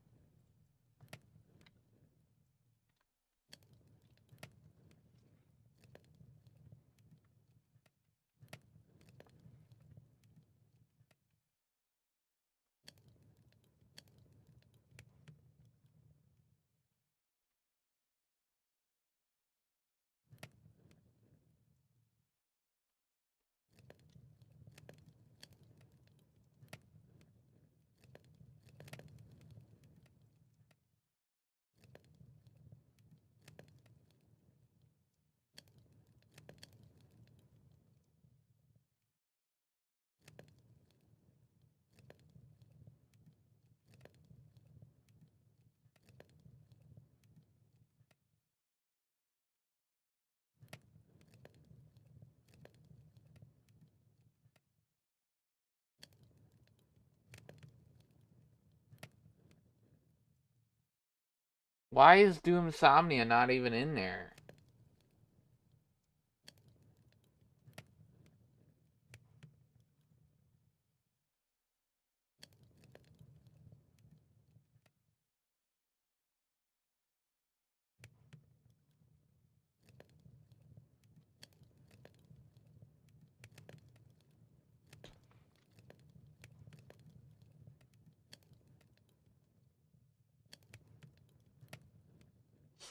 Why is Do Insomnia not even in there?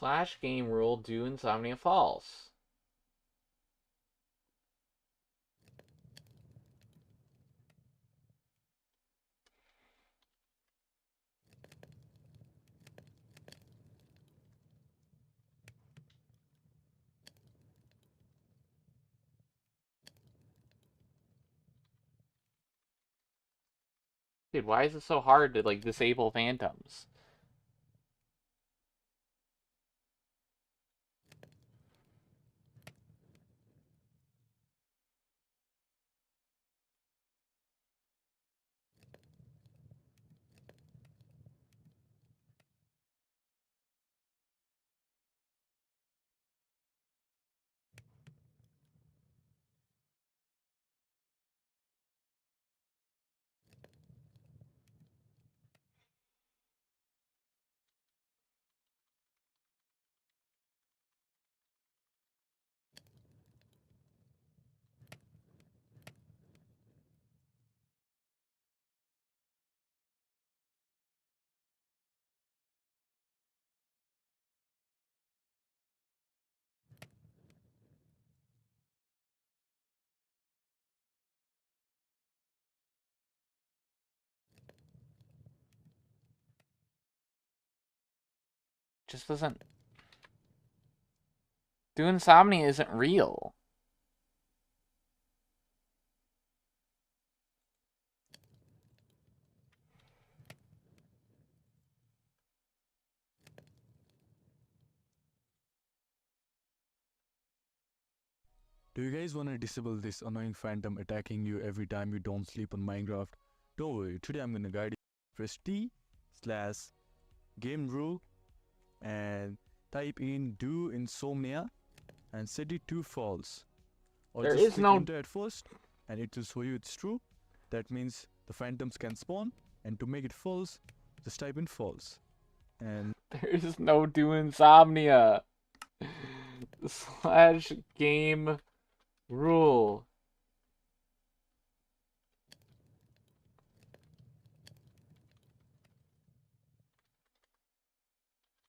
Slash game rule, Do Insomnia false. Dude, why is it so hard to like disable phantoms? Just doesn't. Do Insomnia isn't real. Do you guys want to disable this annoying phantom attacking you every time you don't sleep on Minecraft? Don't worry, today I'm gonna guide you. Press T slash game rule and type in do insomnia and set it to false. Or There just is click no. enter at first and it will show you it's true. That means the phantoms can spawn, and to make it false, just type in false. And There is no Do Insomnia. Slash game rule.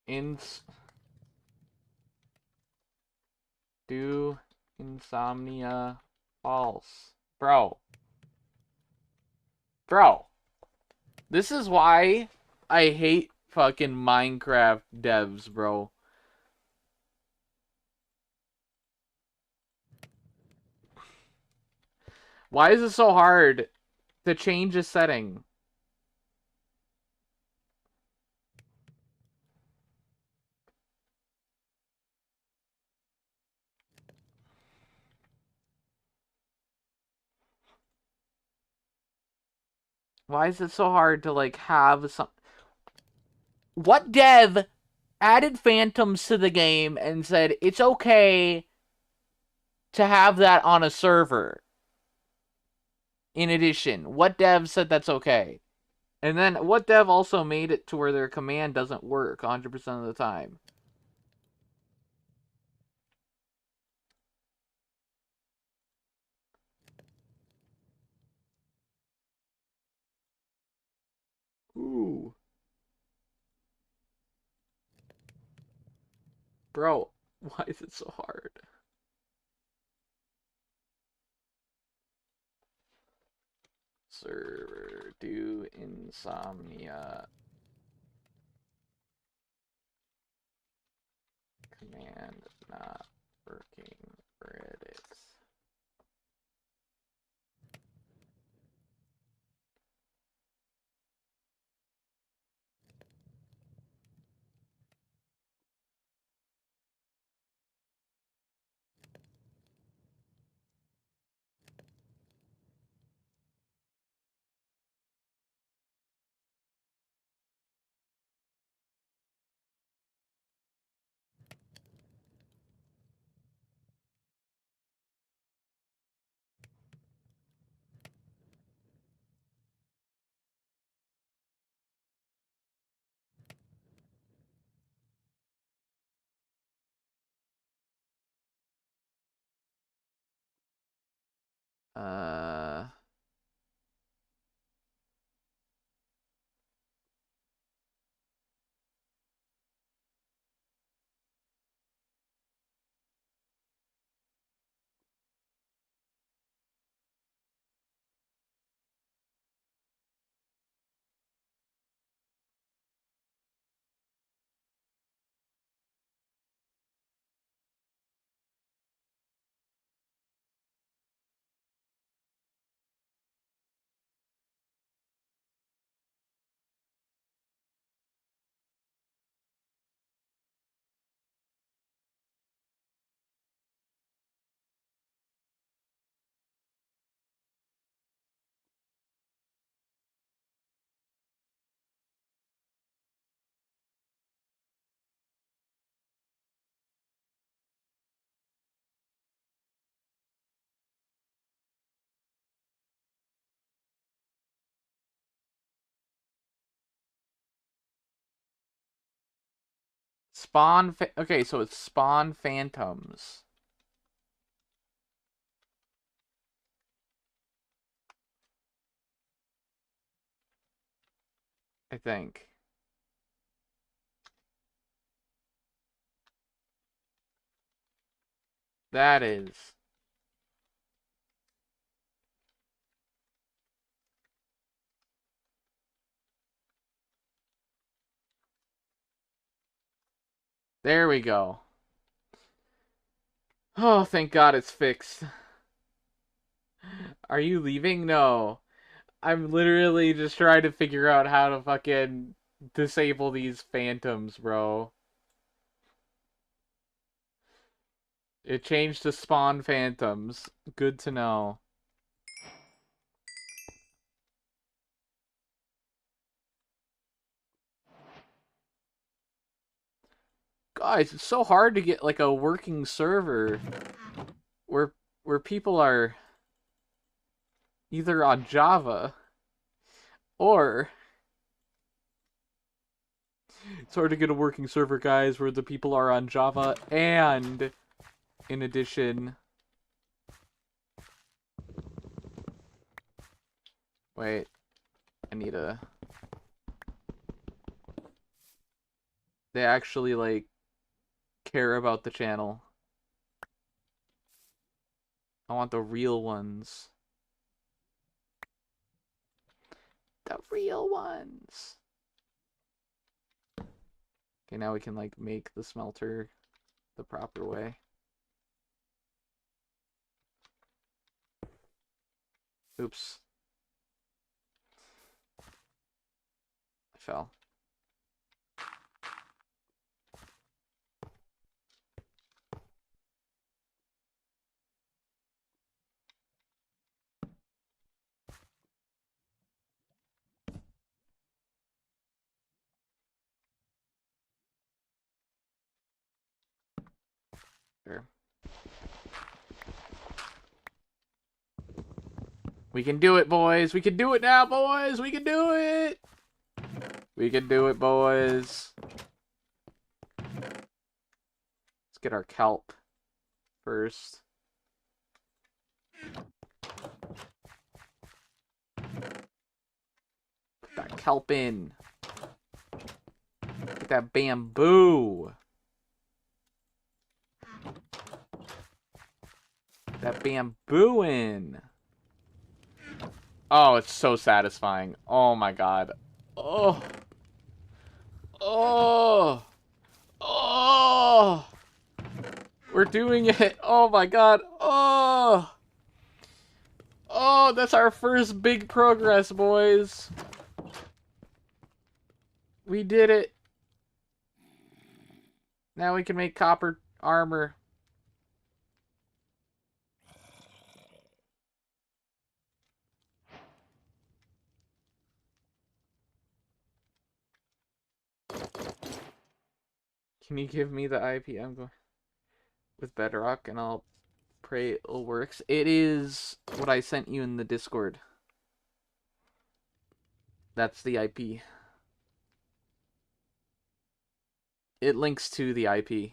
Ins. Do Insomnia false. Bro. Bro. This is why I hate fucking Minecraft devs, bro. Why is it so hard to change a setting? Why is it so hard to like have some? What dev added phantoms to the game and said it's okay to have that on a server? In addition, what dev said that's okay? And then what dev also made it to where their command doesn't work 100% of the time? Ooh. Bro, why is it so hard? Server do insomnia command not working Reddit. Uh okay, so it's spawn phantoms. I think. That is. There we go. Oh, thank God it's fixed. Are you leaving? No. I'm literally just trying to figure out how to fucking disable these phantoms, bro. It changed to spawn phantoms. Good to know. Guys, it's so hard to get like a working server where people are either on Java or it's hard to get a working server, guys, where the people are on Java and in addition, wait, I need a they actually like care about the channel. I want the real ones. The real ones. Okay, now we can like make the smelter the proper way. Oops. I fell. There. We can do it, boys. We can do it now, boys. We can do it. We can do it, boys. Let's get our kelp first. Put that kelp in. Get that bamboo. That bamboo in. Oh, it's so satisfying. Oh my god. Oh. Oh. Oh. We're doing it. Oh my god. Oh. Oh, that's our first big progress, boys. We did it. Now we can make copper armor. Can you give me the IP? I'm going with Bedrock and I'll pray it works. It is what I sent you in the Discord. That's the IP. It links to the IP.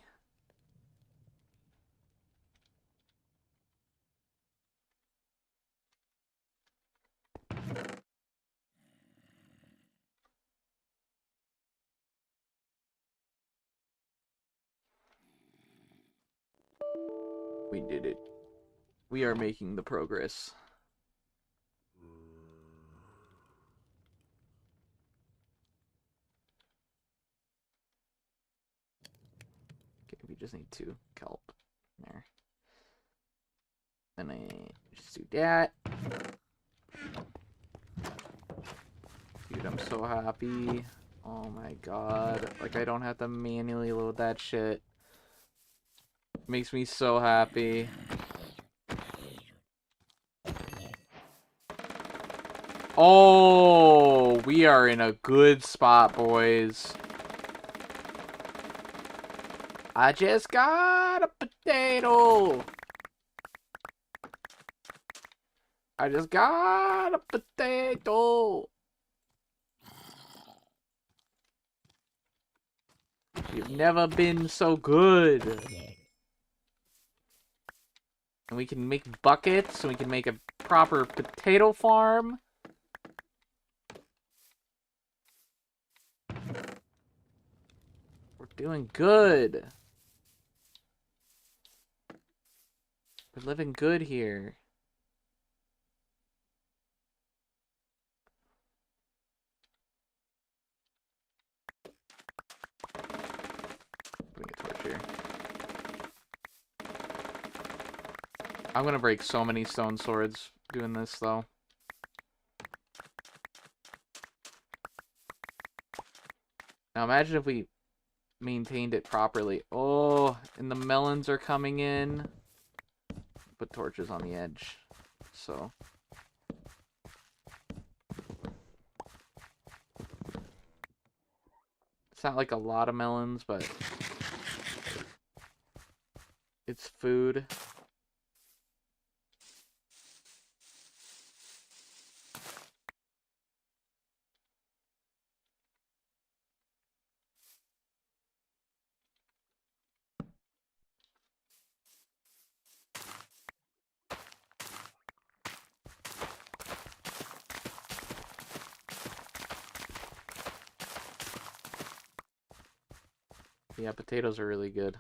We did it. We are making the progress. Okay, we just need 2 kelp. There. Then I just do that. Dude, I'm so happy. Oh my god. Like, I don't have to manually load that shit. Makes me so happy. Oh, we are in a good spot, boys. I just got a potato. I just got a potato. You've never been so good. And we can make buckets, and we can make a proper potato farm. We're doing good. We're living good here. Putting a torch here. I'm gonna break so many stone swords doing this, though. Now imagine if we maintained it properly. Oh, and the melons are coming in. Put torches on the edge. So. It's not like a lot of melons, but it's food. Yeah, potatoes are really good.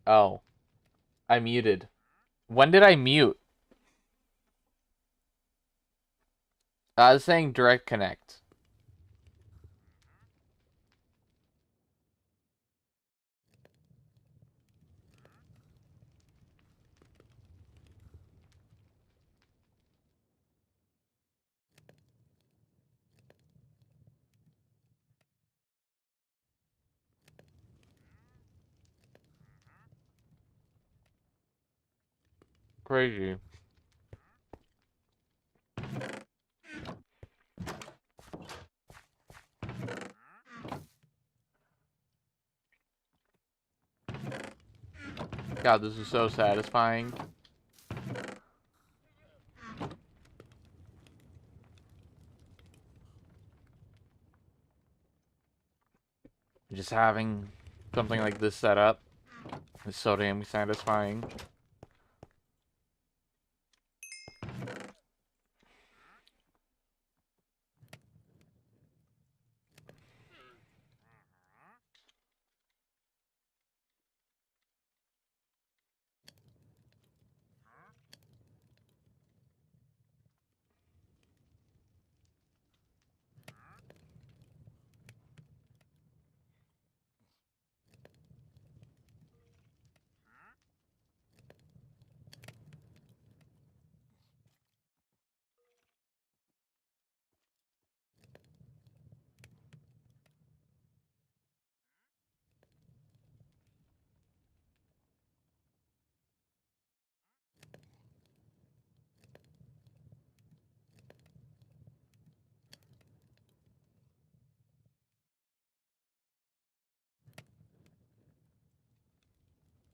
Oh, I muted. When did I mute? I was saying direct connect. Crazy. God, this is so satisfying. Just having something like this set up is so damn satisfying.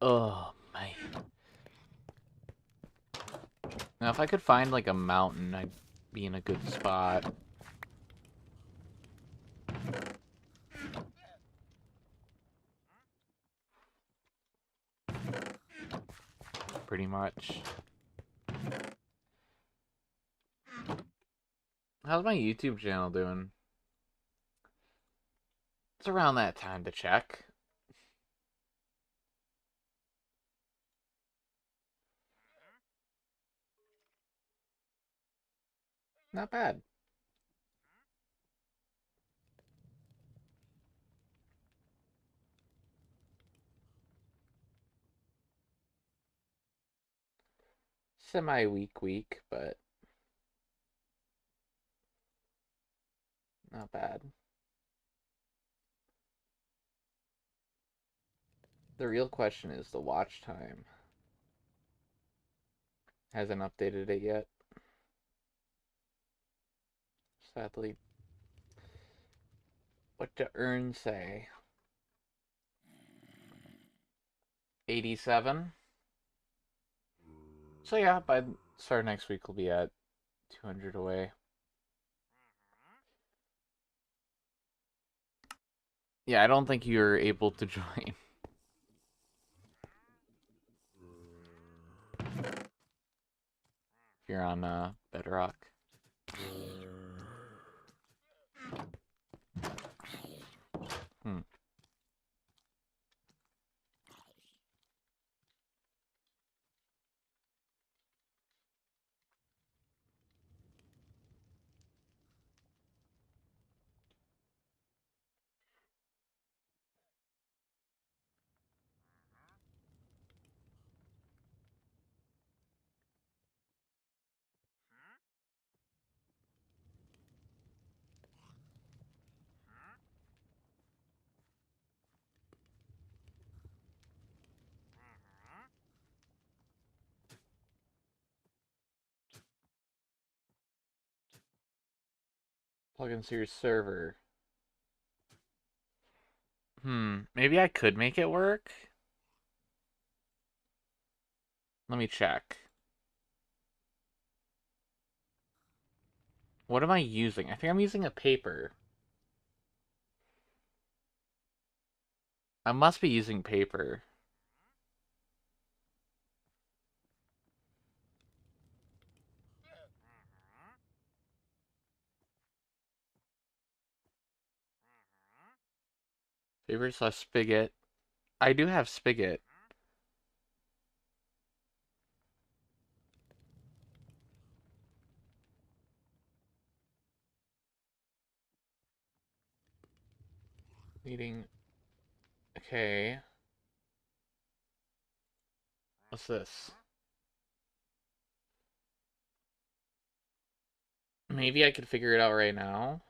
Oh, man. Now, if I could find, like, a mountain, I'd be in a good spot. Pretty much. How's my YouTube channel doing? It's around that time to check. Not bad. Semi-weak week, but not bad. The real question is the watch time. Hasn't updated it yet. Sadly. What do Earn say? 87? So yeah, by start next week we'll be at 200 away. Yeah, I don't think you're able to join. If you're on Bedrock. Plugins to your server. Maybe I could make it work. Let me check. What am I using? I think I'm using a paper. I must be using paper. Paper slash spigot. I do have spigot. Meeting. Okay. What's this? Maybe I could figure it out right now.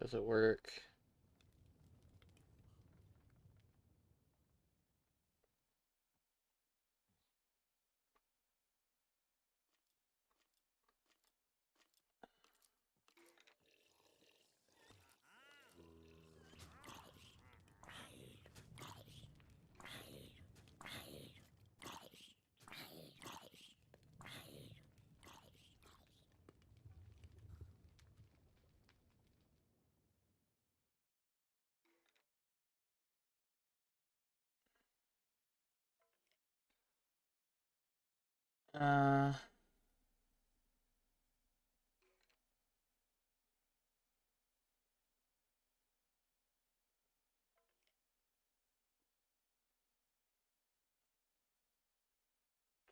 Does it work? Uh,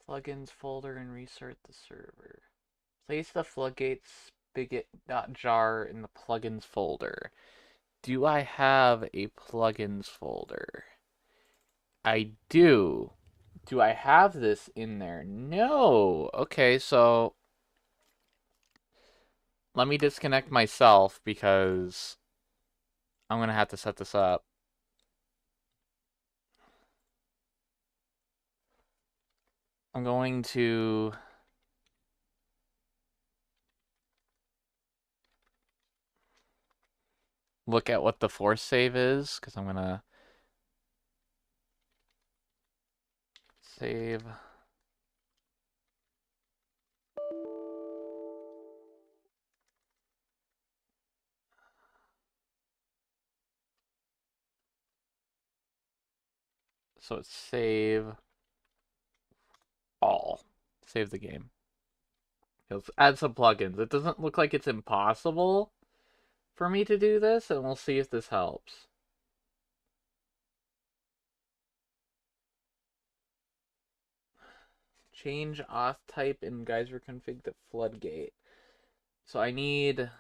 Plugins folder and restart the server. Place the floodgate spigot.jar in the plugins folder. Do I have a plugins folder? I do. Do I have this in there? No. Okay, so let me disconnect myself because I'm going to have to set this up. I'm going to look at what the force save is because I'm going to save. So it's save all. Save the game. Let's add some plugins. It doesn't look like it's impossible for me to do this, and we'll see if this helps. Change auth type in geyser config to floodgate. So I need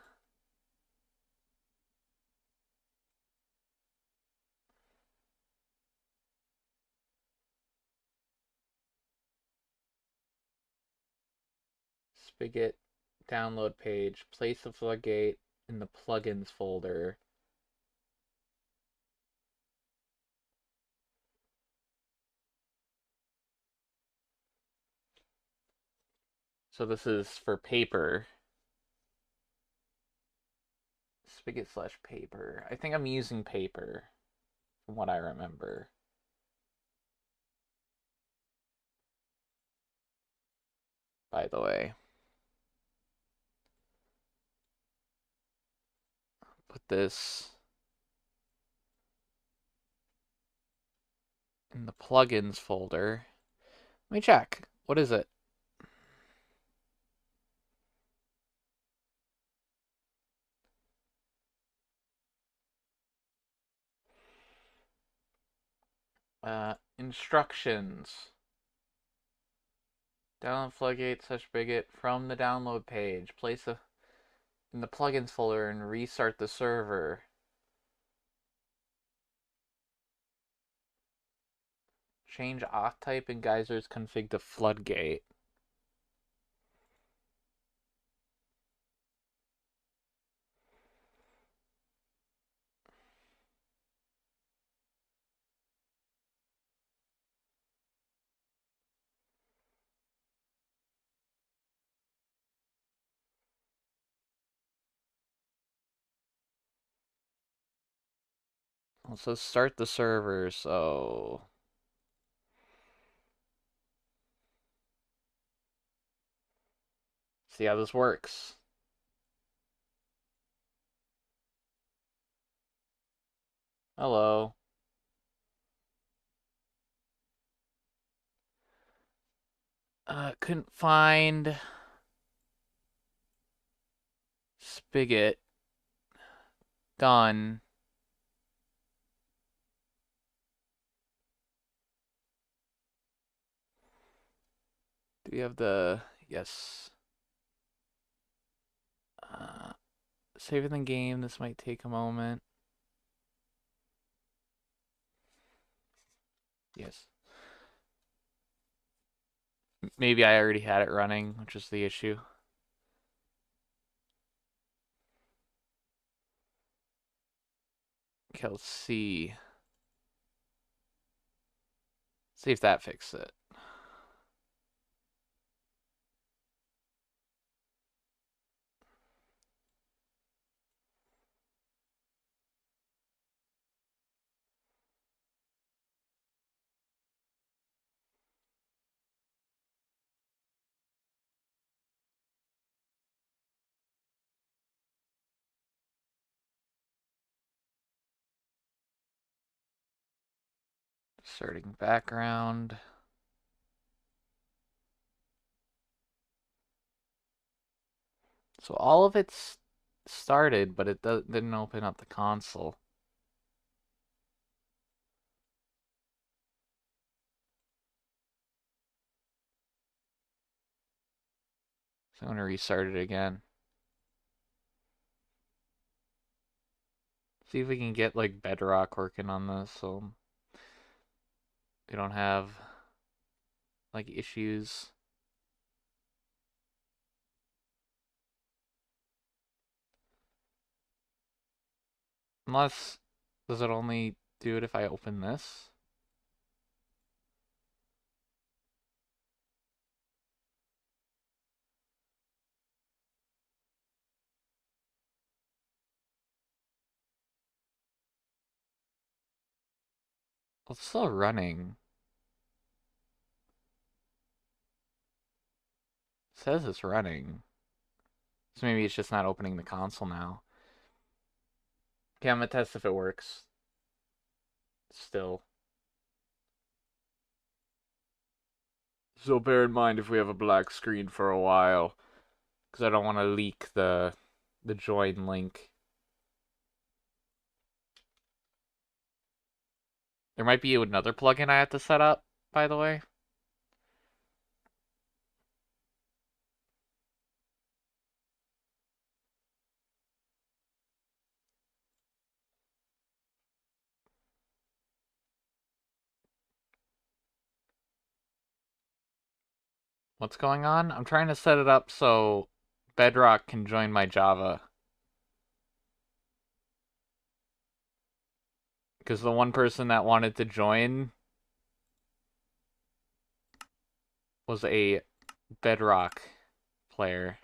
spigot download page, place the floodgate in the plugins folder. So this is for paper. Spigot slash paper. I think I'm using paper from what I remember. By the way, put this in the plugins folder. Let me check. What is it? Instructions. Download floodgate slash spigot from the download page. Place a in the plugins folder and restart the server. Change auth type in geysers config to floodgate. So start the server, so see how this works. Hello. Couldn't find spigot. Done. Do we have the yes? Save in the game. This might take a moment. Yes. Maybe I already had it running, which is the issue. Okay, let's see. See if that fixes it. Starting background. So all of it's started, but it didn't open up the console. So I'm gonna restart it again. See if we can get like Bedrock working on this so we don't have like issues. Unless, does it only do it if I open this? Well, it's still running. It says it's running. So maybe it's just not opening the console now. Okay, I'm gonna test if it works. Still. So bear in mind if we have a black screen for a while, because I don't want to leak the join link. There might be another plugin I have to set up, by the way. What's going on? I'm trying to set it up so Bedrock can join my Java. Because the one person that wanted to join was a Bedrock player.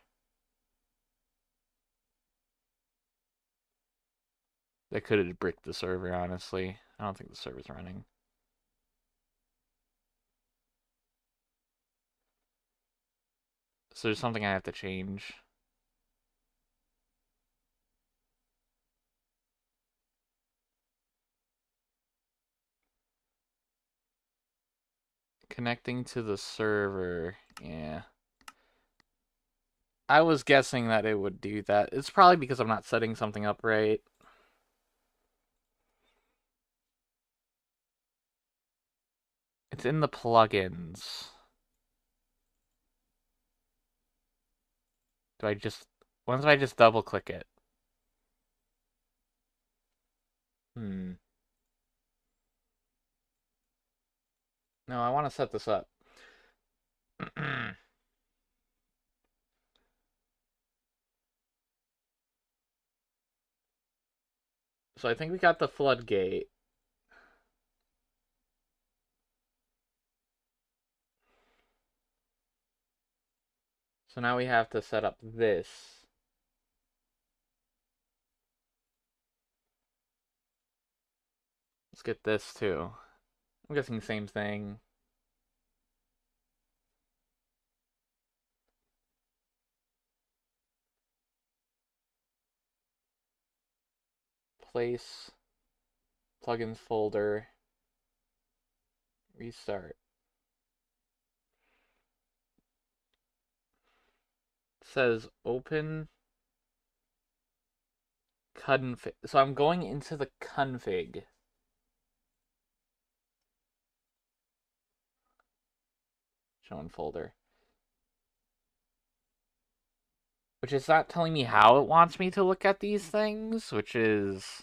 That could have bricked the server, honestly. I don't think the server's running. So there's something I have to change. Connecting to the server. Yeah. I was guessing that it would do that. It's probably because I'm not setting something up right. It's in the plugins. Do I just... Once I just double click it? Hmm. No, I want to set this up. So I think we got the floodgate. So now we have to set up this. Let's get this too. I'm guessing same thing. Place, plugins folder, restart. It says open config. So I'm going into the config. Showing folder. Which is not telling me how it wants me to look at these things, which is...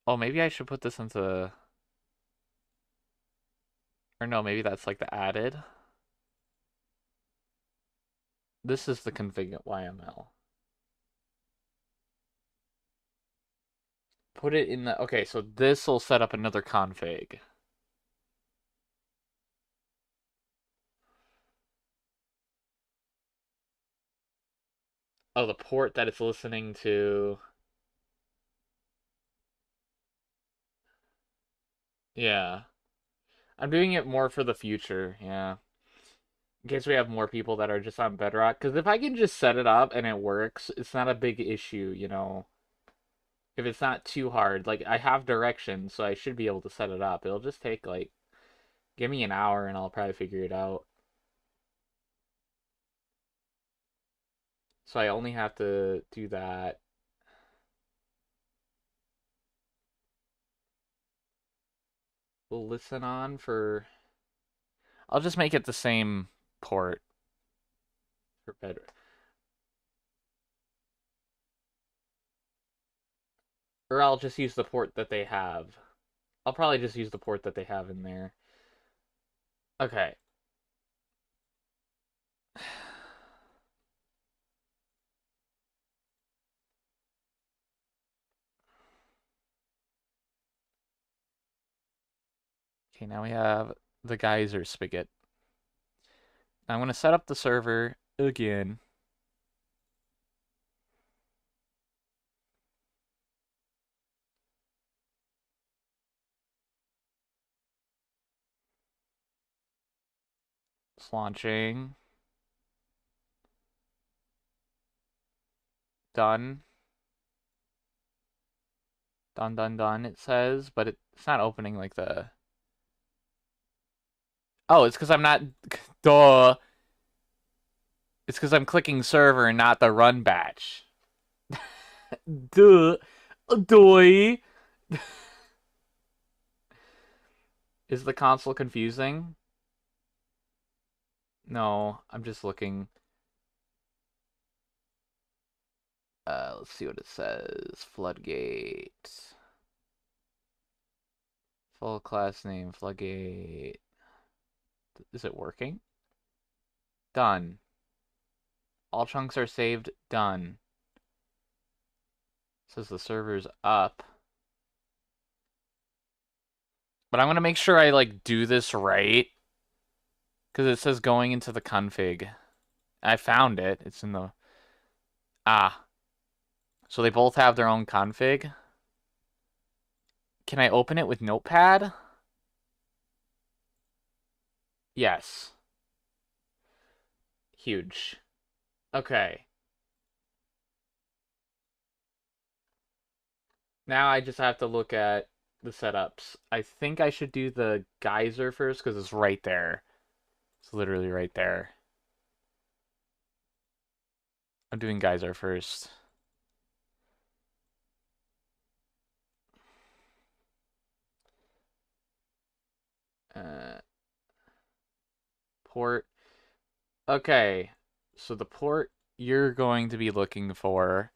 Oh, maybe I should put this into... Or no, maybe that's like the added. This is the config YML. Put it in the... Okay, so this will set up another config. Oh, the port that it's listening to. Yeah. I'm doing it more for the future, yeah. In case we have more people that are just on Bedrock. Because if I can just set it up and it works, it's not a big issue, you know. If it's not too hard. Like, I have directions, so I should be able to set it up. It'll just take, like, give me an hour and I'll probably figure it out. So I only have to do that. We'll listen on for... I'll just make it the same port for Bedrock. Or I'll just use the port that they have. I'll probably just use the port that they have in there. Okay. Okay, now we have the geyser spigot. Now I'm going to set up the server again. It's launching. Done. Done, done, done, it says, but it's not opening like the... Oh, it's because I'm not... Duh. It's because I'm clicking server and not the run batch. Duh. Doy. Is the console confusing? No, I'm just looking. Let's see what it says. Floodgate. Full class name, Floodgate. Is it working? Done. All chunks are saved. Done. It says the server's up. But I'm gonna make sure I like do this right. Because it says going into the config. I found it. It's in the... Ah. So they both have their own config. Can I open it with Notepad? Yes. Huge. Okay. Now I just have to look at the setups. I think I should do the geyser first because it's right there. It's literally right there. I'm doing geyser first. Uh, port. Okay. So the port you're going to be looking for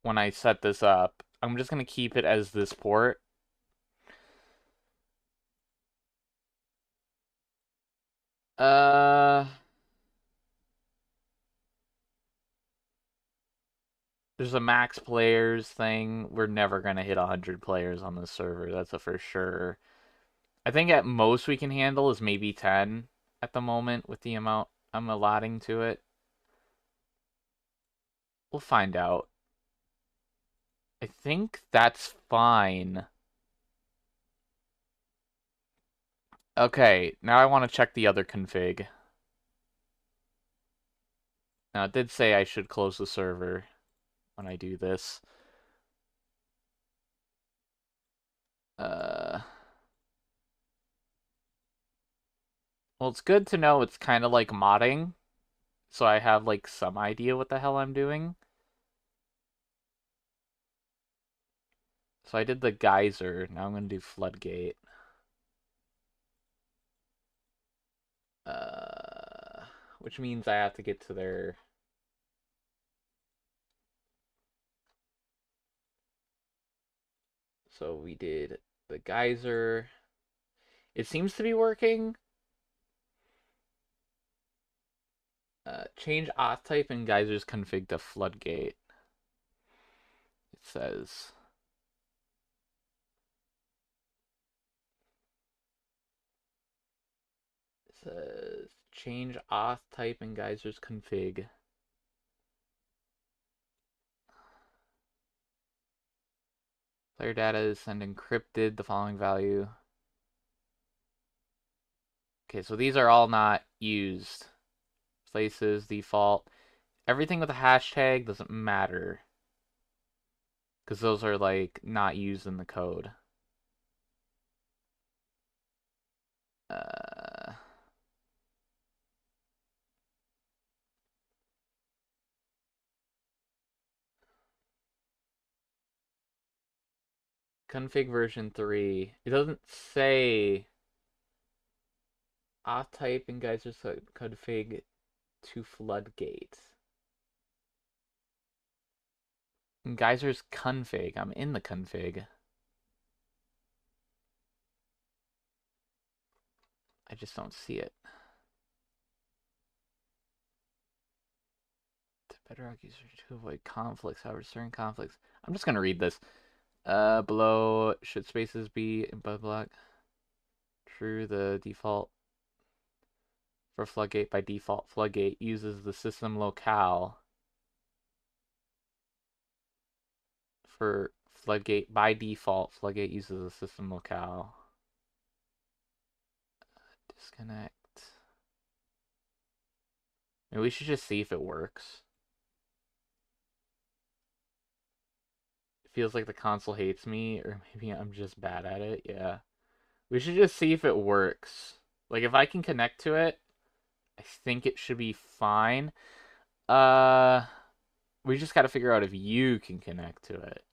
when I set this up I'm just gonna keep it as this port. Uh, there's a max players thing. We're never gonna hit 100 players on this server. That's a for sure. I think at most we can handle is maybe 10 at the moment with the amount I'm allotting to it. We'll find out. I think that's fine. Okay, now I want to check the other config. Now, it did say I should close the server when I do this. Uh, well, it's good to know it's kind of like modding, so I have like some idea what the hell I'm doing. So I did the geyser. Now I'm going to do floodgate. Uh, which means I have to get to their. So we did the geyser. It seems to be working. Change auth type in geysers config to floodgate. It says. It says change auth type in geysers config. Player data is send encrypted the following value. Okay, so these are all not used. Places, default. Everything with a hashtag doesn't matter. Because those are like not used in the code. Uh, config version 3. It doesn't say auth type in geysers config to floodgate. In geysers config. I'm in the config. I just don't see it. To Bedrock user to avoid conflicts, however, certain conflicts. I'm just gonna read this. Below should spaces be in bud block? True. The default for floodgate by default. Floodgate uses the system locale for floodgate by default. Floodgate uses the system locale. Disconnect. Maybe we should just see if it works. It feels like the console hates me, or maybe I'm just bad at it. Yeah. We should just see if it works. Like, if I can connect to it, I think it should be fine. Uh, we just got to figure out if you can connect to it.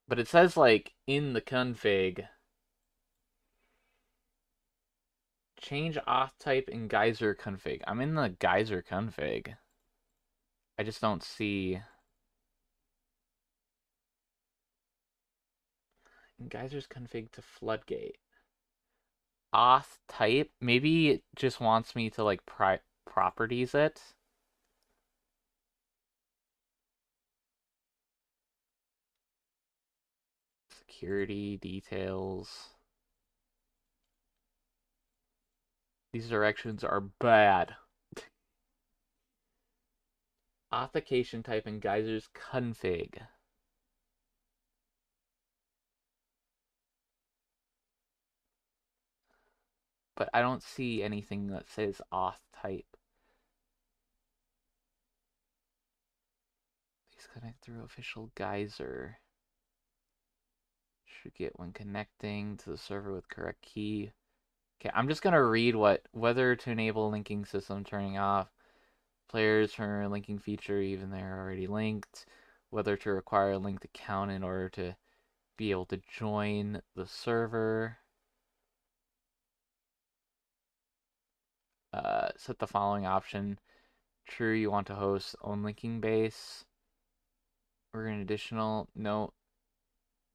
But it says, like, in the config, change auth type in geyser config. I'm in the geyser config. I just don't see in geyser's config to floodgate. Auth type, maybe it just wants me to, like, properties it. Security details. These directions are bad. Authentication type in geysers config. But I don't see anything that says auth type. Please connect through official geyser. Should get when connecting to the server with correct key. Okay, I'm just gonna read whether to enable linking system turning off. Players for linking feature even they're already linked. Whether to require a linked account in order to be able to join the server. Set the following option. True, you want to host own linking base. We're an additional note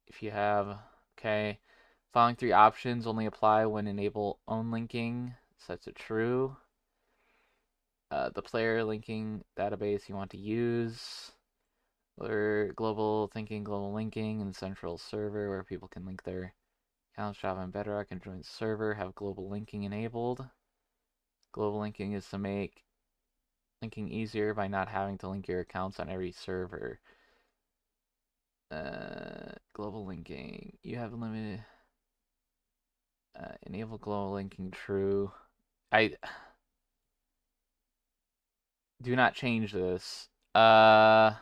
if you have. Okay. Following three options only apply when enable own linking. Sets it true. The player linking database you want to use. Or global thinking, global linking, and central server where people can link their accounts, Java and Bedrock, and join the server. Have global linking enabled. Global linking is to make linking easier by not having to link your accounts on every server. Global linking. You have limited. Enable global linking true. I do not change this. I'm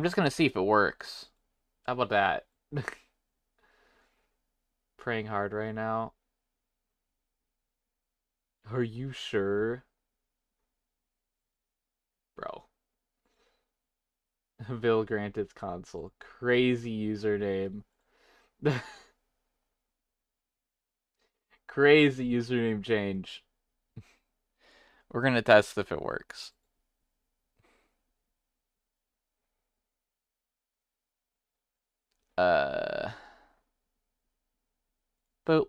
just gonna see if it works. How about that? Praying hard right now. Are you sure? Bro. Bill Granted's console. Crazy username. Crazy username change. We're gonna test if it works. Uh, boop.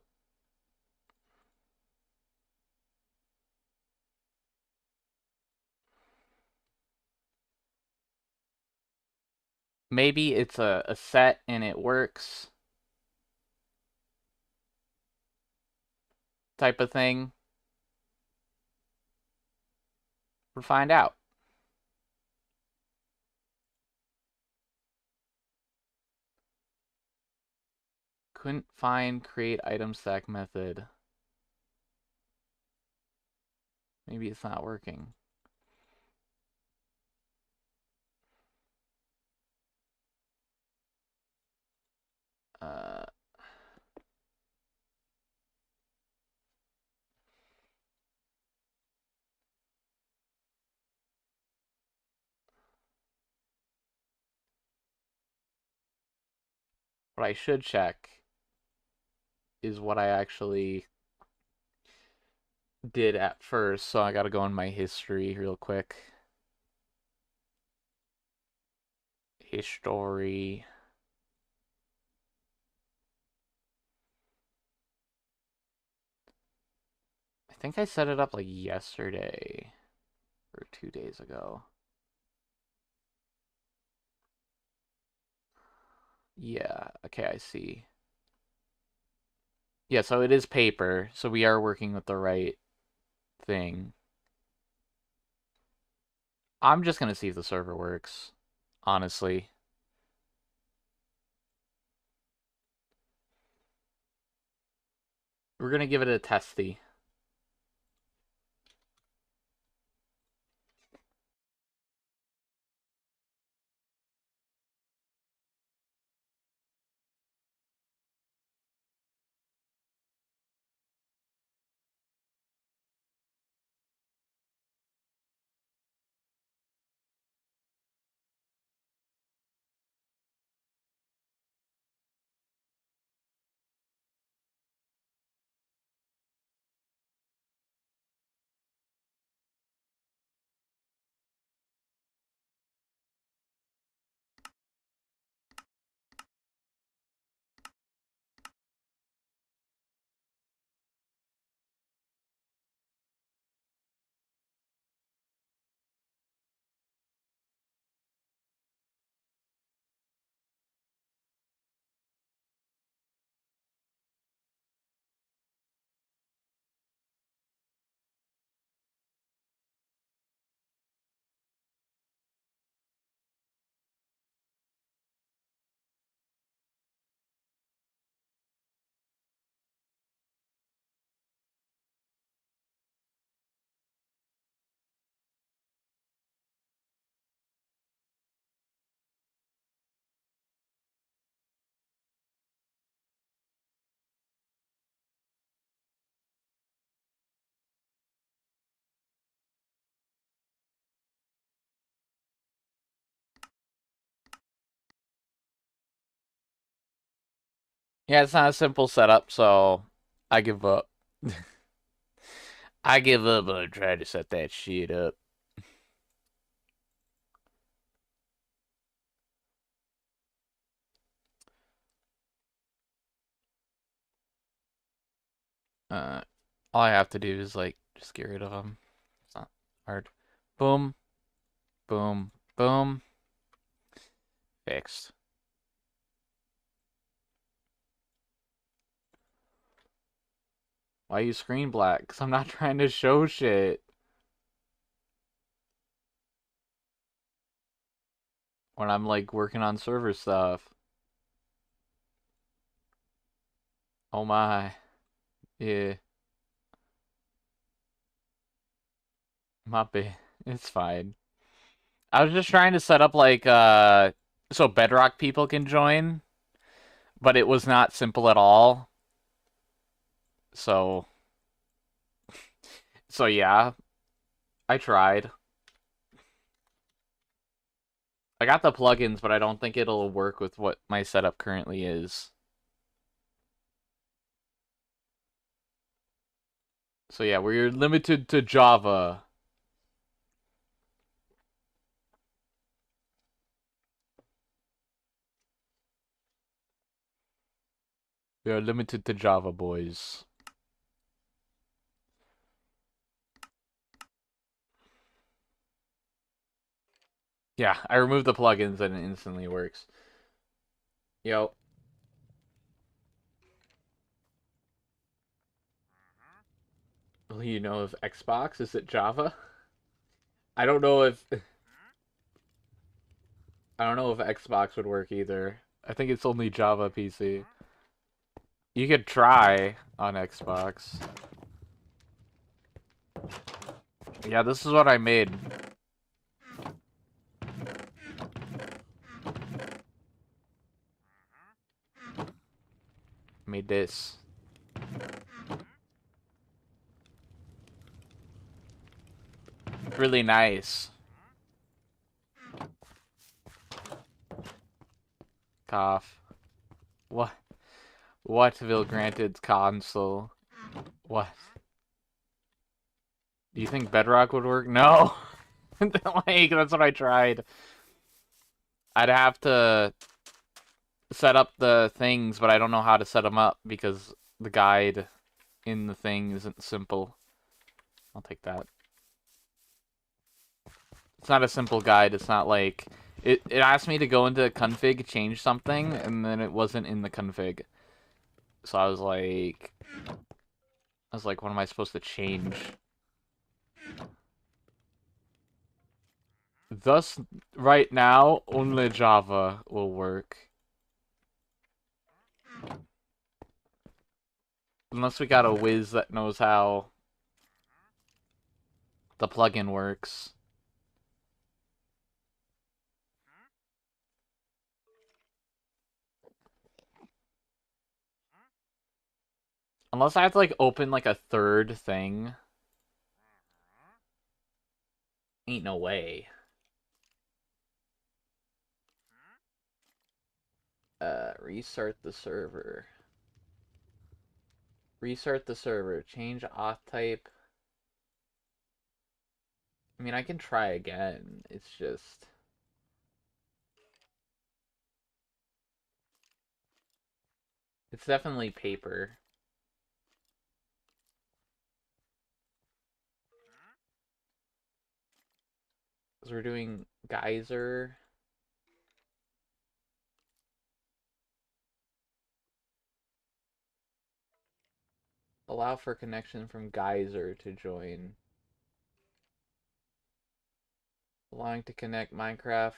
Maybe it's a set and it works type of thing. We'll find out. Couldn't find create item stack method. Maybe it's not working. Uh, what I should check is what I actually did at first, so I gotta go in my history real quick. History. I think I set it up like yesterday or 2 days ago. Yeah, okay, I see. Yeah, so it is paper, so we are working with the right thing. I'm just gonna see if the server works, honestly. We're gonna give it a testy. Yeah, it's not a simple setup, so I give up. I give up on trying to set that shit up. Uh, all I have to do is like just get rid of them. It's not hard. Boom, boom, boom. Fixed. Why you screen black? Because I'm not trying to show shit when I'm like working on server stuff. Oh my. Yeah. My bad. It's fine. I was just trying to set up like so Bedrock people can join, but it was not simple at all. So yeah, I tried. I got the plugins, but I don't think it'll work with what my setup currently is. So yeah, we're limited to Java. We are limited to Java, boys. Yeah, I removed the plugins and it instantly works. Yo, will you know if Xbox is it Java? I don't know if I don't know if Xbox would work either. I think it's only Java PC. You could try on Xbox. Yeah, this is what I made. Made this. Really nice. Cough. What? What will granted console? What? Do you think Bedrock would work? No. Like, that's what I tried. I'd have to set up the things, but I don't know how to set them up because the guide in the thing isn't simple. I'll take that. It's not a simple guide. It's not like it asked me to go into config, change something, and then it wasn't in the config. So I was like, what am I supposed to change? Thus, right now, only Java will work. Unless we got a whiz that knows how the plugin works. Unless I have to like open like a third thing. Ain't no way. Restart the server. Restart the server. Change auth type. I mean, I can try again. It's just... It's definitely paper. Because we're doing Geyser. Allow for connection from Geyser to join. Allowing to connect Minecraft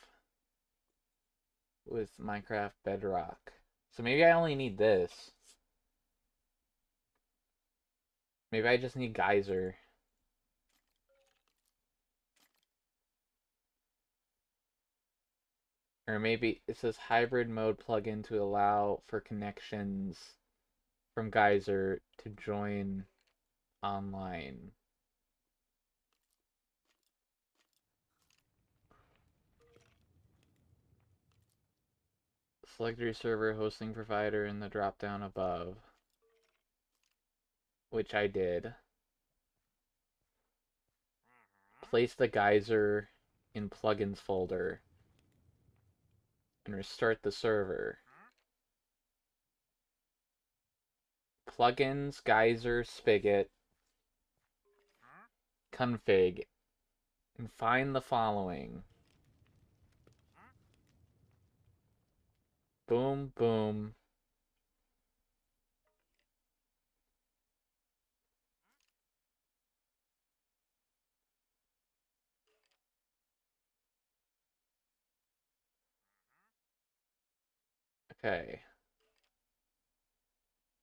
with Minecraft Bedrock. So maybe I only need this. Maybe I just need Geyser. Or maybe it says hybrid mode plugin to allow for connections from Geyser to join online. Select your server hosting provider in the drop down above, which I did. Place the Geyser in plugins folder and restart the server. plugins, geyser, spigot, config, and find the following. Boom, boom. Okay.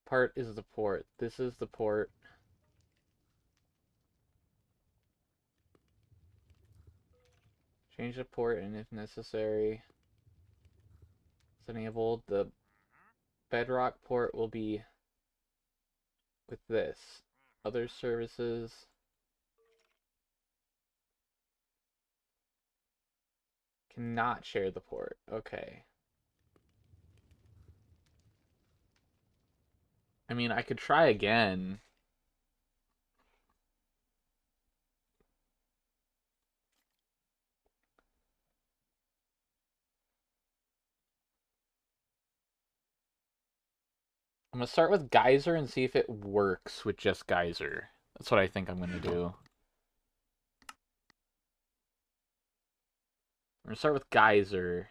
Part is the port. This is the port. Change the port, and if necessary, it's enabled. The bedrock port will be with this. Other services cannot share the port. Okay. I mean, I could try again. I'm gonna start with Geyser and see if it works with just Geyser. That's what I think I'm gonna do. I'm gonna start with Geyser.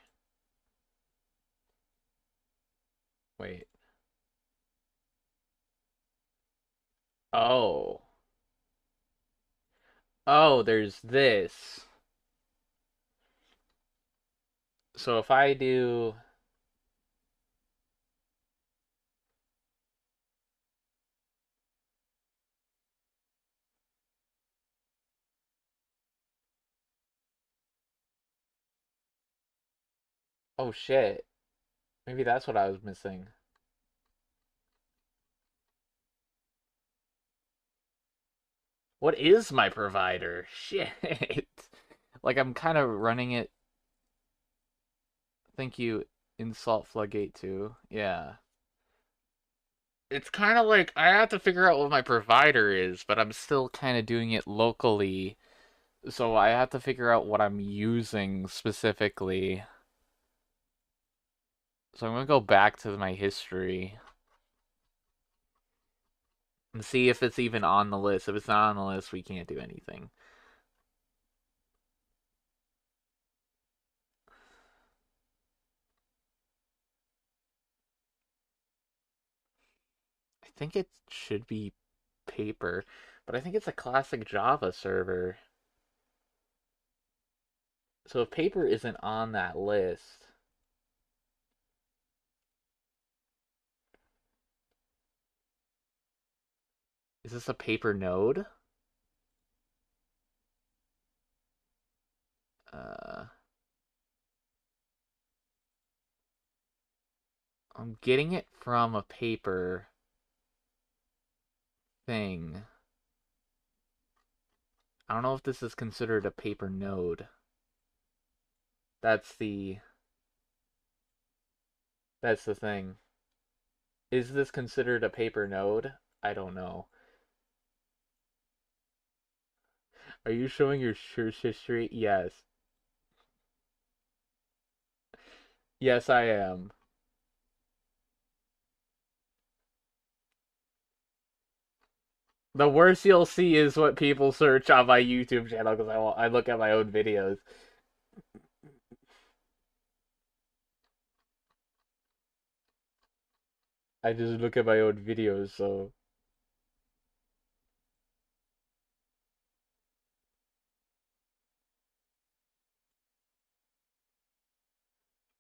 Wait. Oh. Oh, there's this. So if I do... Oh shit. Maybe that's what I was missing. What is my provider? Shit. Like I'm kind of running it. Thank you, Insult Floodgate 2. Yeah. It's kind of like I have to figure out what my provider is, but I'm still kind of doing it locally. So I have to figure out what I'm using specifically. So I'm gonna go back to my history and see if it's even on the list. If it's not on the list, we can't do anything. I think it should be paper, but I think it's a classic Java server. So if paper isn't on that list, is this a paper node? Uh, I'm getting it from a paper thing. I don't know if this is considered a paper node. That's the that's the thing. Is this considered a paper node? I don't know. Are you showing your search history? Yes. Yes, I am. The worst you'll see is what people search on my YouTube channel because I look at my own videos. I just look at my own videos, so.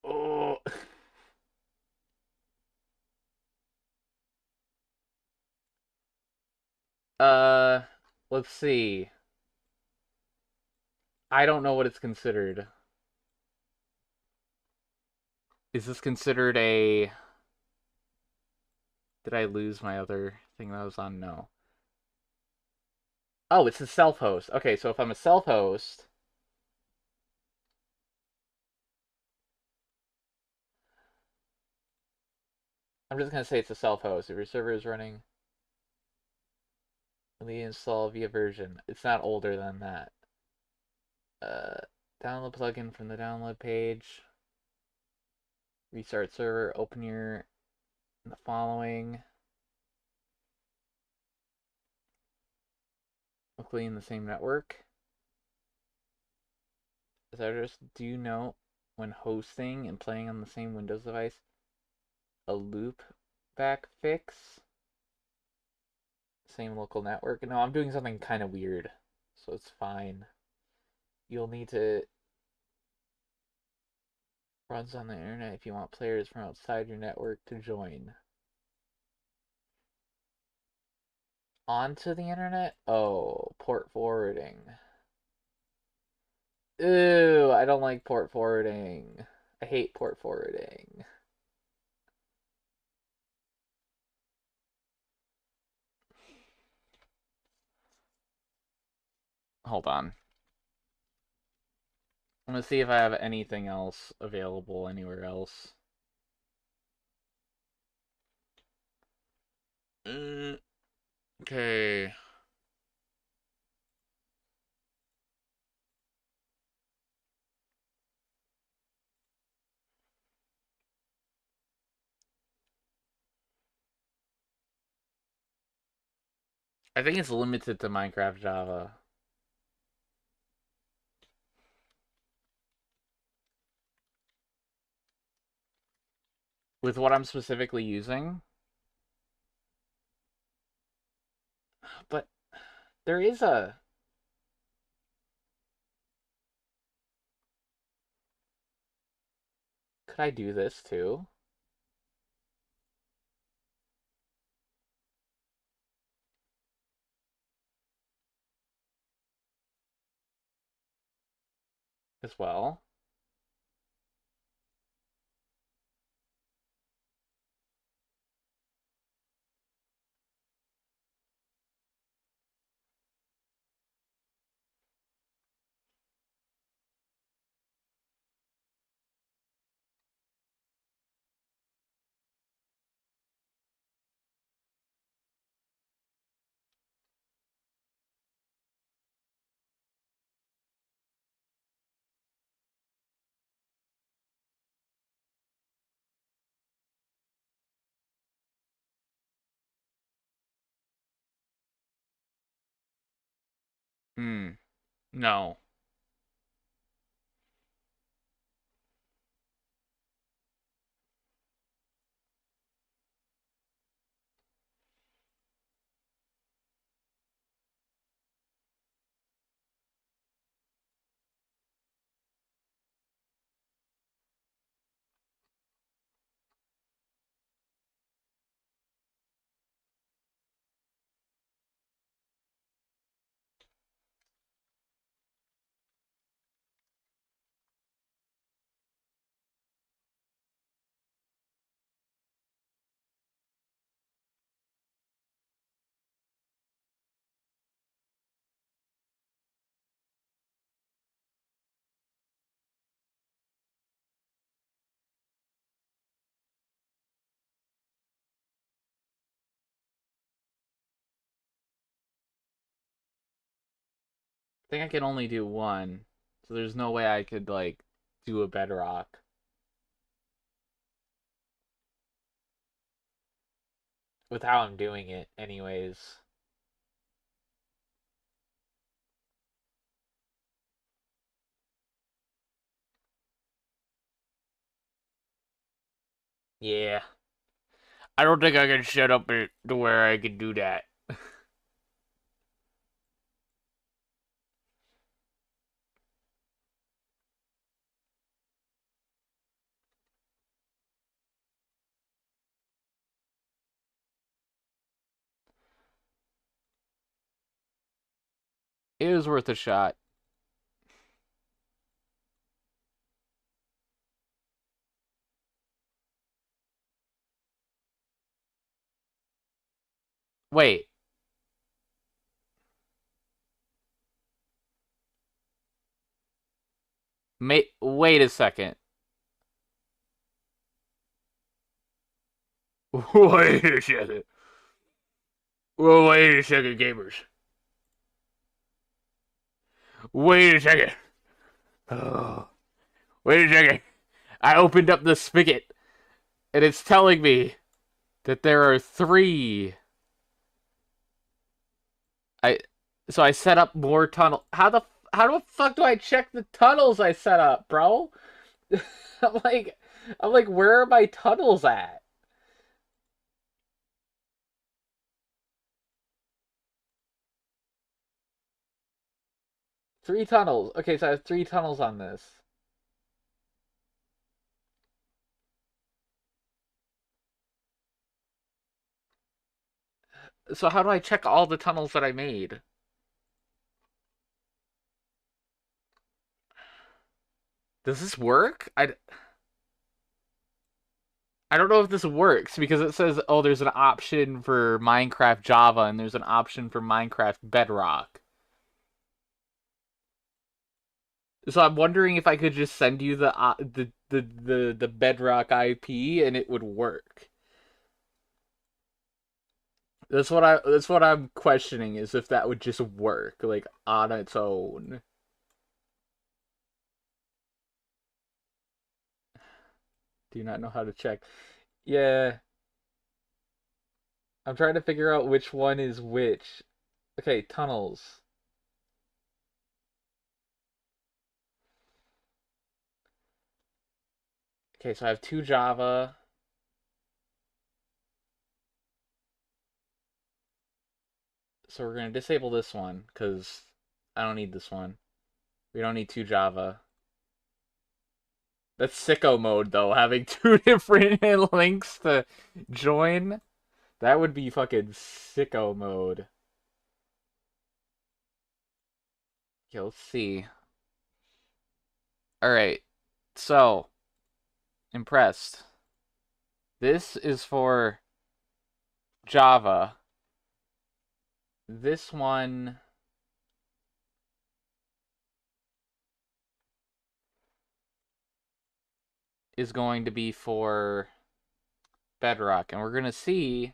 Oh. Uh, let's see. I don't know what it's considered. Is this considered a... Did I lose my other thing that I was on? No. Oh, it's a self-host. Okay, so if I'm a self-host... I'm just going to say it's a self-host. If your server is running... Really install via version. It's not older than that. Uh, download plugin from the download page. Restart server. Open your... The following... locally in the same network. Is that just, do you know when hosting and playing on the same Windows device, a loop back fix? Same local network? No, I'm doing something kind of weird, so it's fine. You'll need to runs on the internet if you want players from outside your network to join. Onto the internet? Oh, port forwarding. Ew, I don't like port forwarding. I hate port forwarding. Hold on. I'm gonna see if I have anything else available anywhere else. Okay. I think it's limited to Minecraft Java. With what I'm specifically using. But there is a... Could I do this too? As well? Hmm. No. I think I can only do one. So there's no way I could, like, do a bedrock. With how I'm doing it, anyways. Yeah. I don't think I can set up it to where I can do that. It was worth a shot. Wait. Wait a second. Wait a second. Well, wait a second, gamers. Wait a second. Oh, wait a second. I opened up the spigot, and it's telling me that there are three. I So I set up more tunnel. How the fuck do I check the tunnels I set up, bro? I'm like I'm like, where are my tunnels at? 3 tunnels. Okay, so I have 3 tunnels on this. So how do I check all the tunnels that I made? Does this work? I don't know if this works because it says, oh, there's an option for Minecraft Java and there's an option for Minecraft Bedrock. So I'm wondering if I could just send you the Bedrock IP and it would work. That's what I'm questioning is if that would just work like on its own. Do you not know how to check? Yeah, I'm trying to figure out which one is which. Okay, tunnels. Okay, so I have 2 Java. So we're gonna disable this one because I don't need this one. We don't need 2 Java. That's sicko mode though, having two different links to join. That would be fucking sicko mode. Okay, let's see. Alright, so, impressed. This is for Java. This one is going to be for Bedrock, and we're gonna see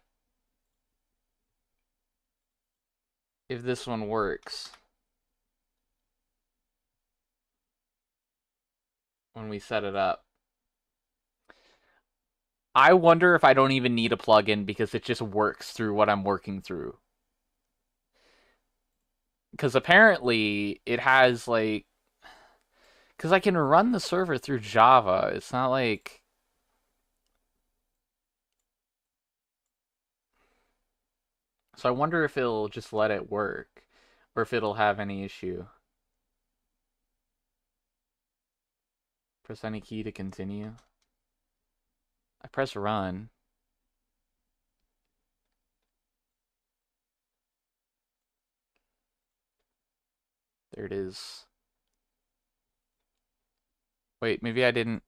if this one works when we set it up. I wonder if I don't even need a plugin because it just works through what I'm working through. Because apparently it has like, because I can run the server through Java. It's not like, so I wonder if it'll just let it work or if it'll have any issue. Press any key to continue. I press run. There it is. Wait, maybe I didn't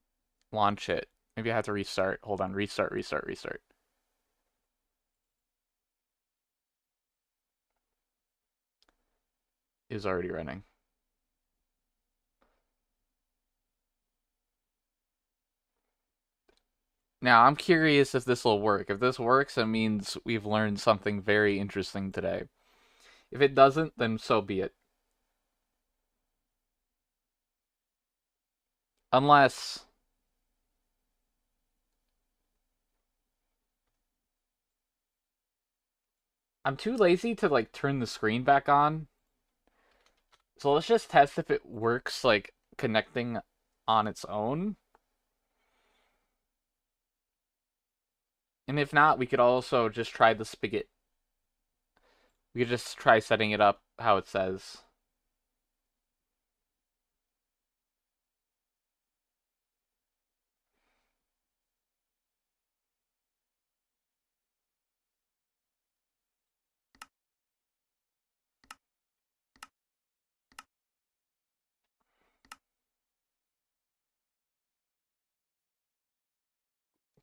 launch it. Maybe I have to restart. Hold on, restart, restart, restart. It was already running. Now, I'm curious if this will work. If this works, it means we've learned something very interesting today. If it doesn't, then so be it. Unless I'm too lazy to like turn the screen back on. So let's just test if it works like connecting on its own. And if not, we could also just try the spigot. We could just try setting it up how it says.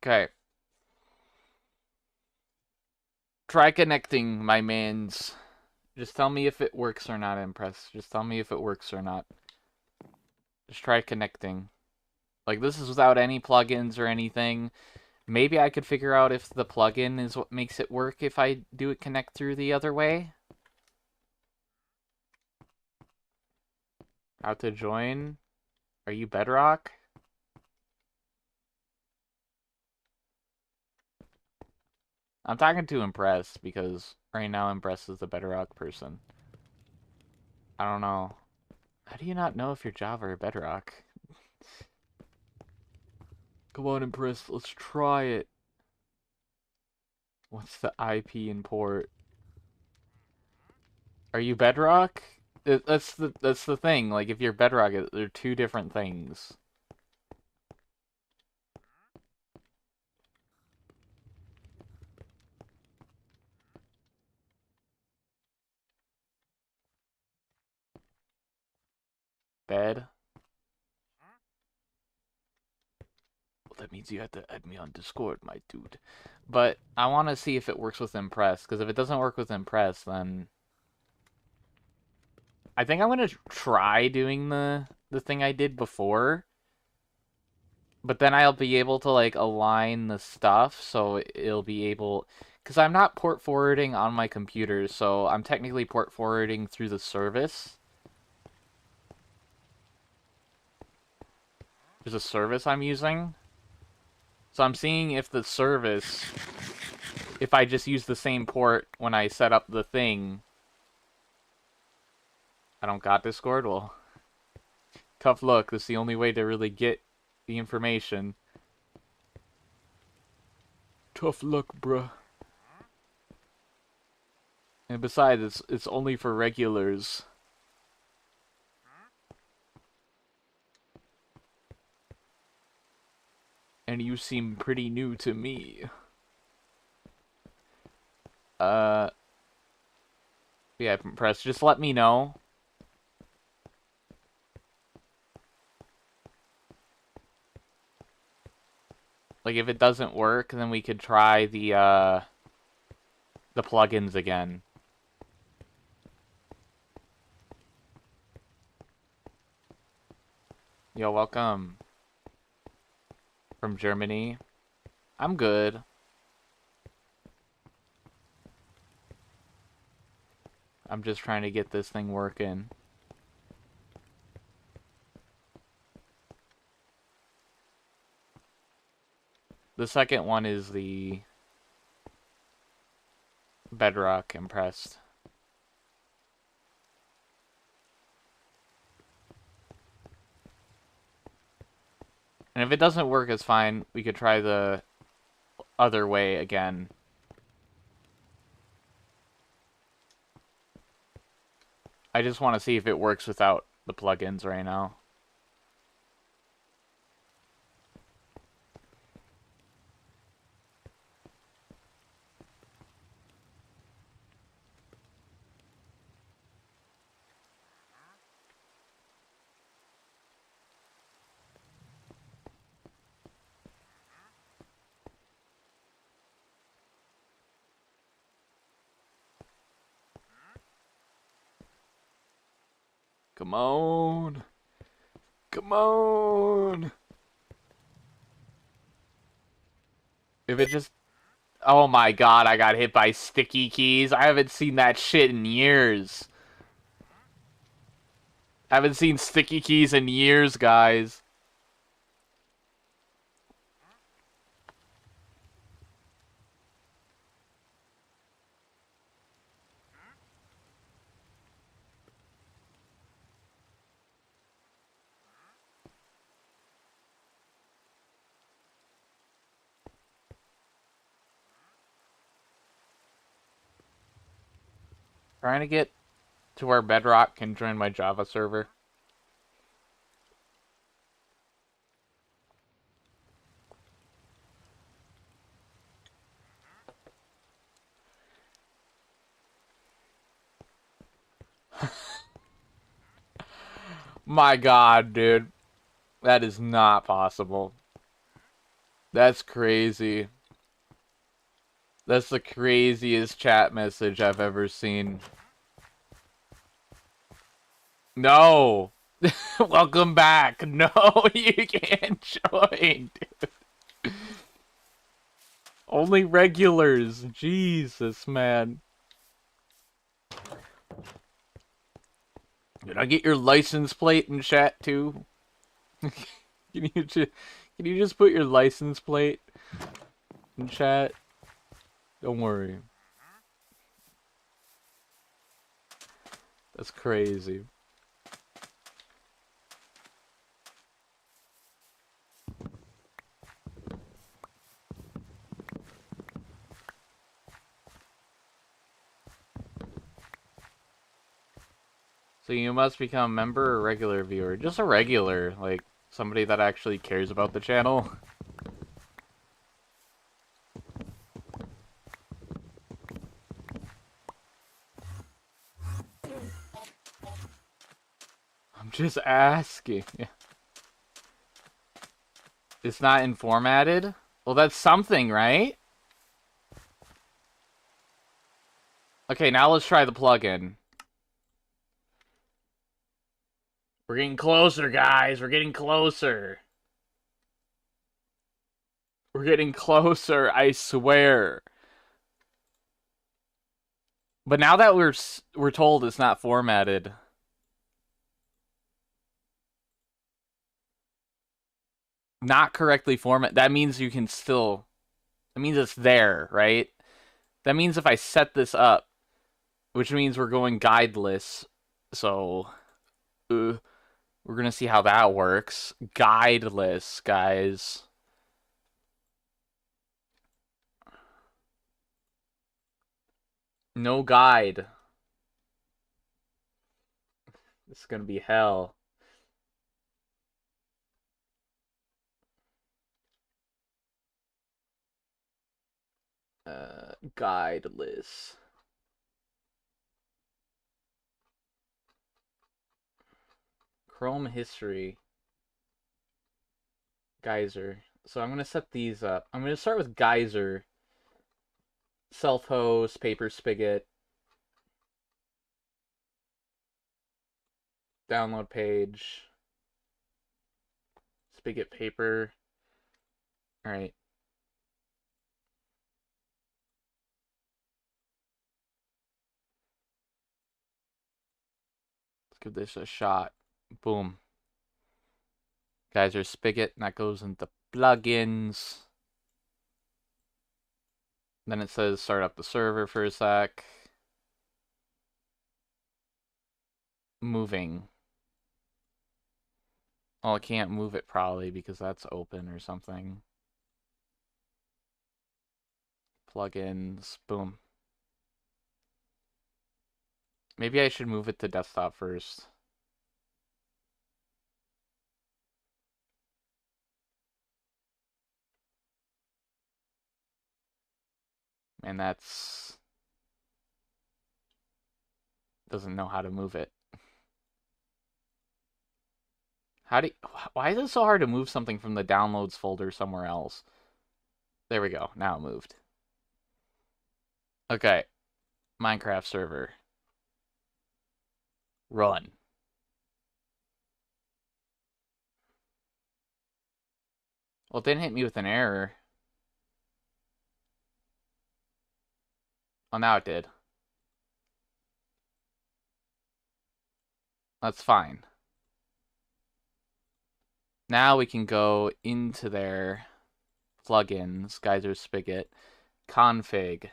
Okay. Try connecting, my mans. Just tell me if it works or not, Impress. Just tell me if it works or not. Just try connecting. Like, this is without any plugins or anything. Maybe I could figure out if the plugin is what makes it work if I do it connect through the other way. How to join? Are you Bedrock? I'm talking to Impress because right now Impress is the Bedrock person. I don't know. How do you not know if you're Java or Bedrock? Come on, Impress. Let's try it. What's the IP and port? Are you Bedrock? That's the thing. Like, if you're Bedrock, they're two different things. Bed. Well, that means you have to add me on Discord, my dude. But I want to see if it works with Impress, because if it doesn't work with Impress, then I think I'm gonna try doing the thing I did before, but then I'll be able to like align the stuff so it'll be able, because I'm not port forwarding on my computer, so I'm technically port forwarding through the service. There's a service I'm using. So I'm seeing if the service, if I just use the same port when I set up the thing. I don't got Discord? Well, tough luck. That's the only way to really get the information. Tough luck, bruh. And besides, it's only for regulars. And you seem pretty new to me. Uh, yeah, press. Just let me know. Like, if it doesn't work, then we could try the plugins again. Yo, welcome. From Germany. I'm good. I'm just trying to get this thing working. The second one is the Bedrock Impressed. And if it doesn't work, it's fine. We could try the other way again. I just want to see if it works without the plugins right now. Come on. Come on. If it just... Oh my god, I got hit by sticky keys. I haven't seen that shit in years. I haven't seen sticky keys in years, guys. Trying to get to where Bedrock can join my Java server. My god, dude. That is not possible. That's crazy. That's the craziest chat message I've ever seen. No! Welcome back! No, you can't join, dude. Only regulars. Jesus, man. Did I get your license plate in chat, too? Can you just put your license plate in chat? Don't worry. That's crazy. So you must become a member or regular viewer? Just a regular, like somebody that actually cares about the channel. I'm just asking. It's not informatted? Well, that's something, right? Okay, now let's try the plugin. We're getting closer, guys. We're getting closer. We're getting closer, I swear. But now that we're told it's not formatted, not correctly format, that means you can still, that means it's there, right? That means if I set this up, which means we're going guideless, so we're gonna see how that works. Guideless, guys. No guide. This is gonna be hell. Guideless. Chrome history. Geyser. So I'm gonna set these up. I'm gonna start with Geyser. Self-host, paper spigot, download page, spigot paper. Alright, let's give this a shot. Boom. Geyser spigot, and that goes into plugins. Then it says start up the server for a sec. Moving. Oh, I can't move it probably because that's open or something. Plugins. Boom. Maybe I should move it to desktop first. And that's... doesn't know how to move it. How do you... Why is it so hard to move something from the downloads folder somewhere else? There we go. Now it moved. Okay. Minecraft server. Run. Well, it didn't hit me with an error. Oh, now it did. That's fine. Now we can go into their plugins, Geyser Spigot, config.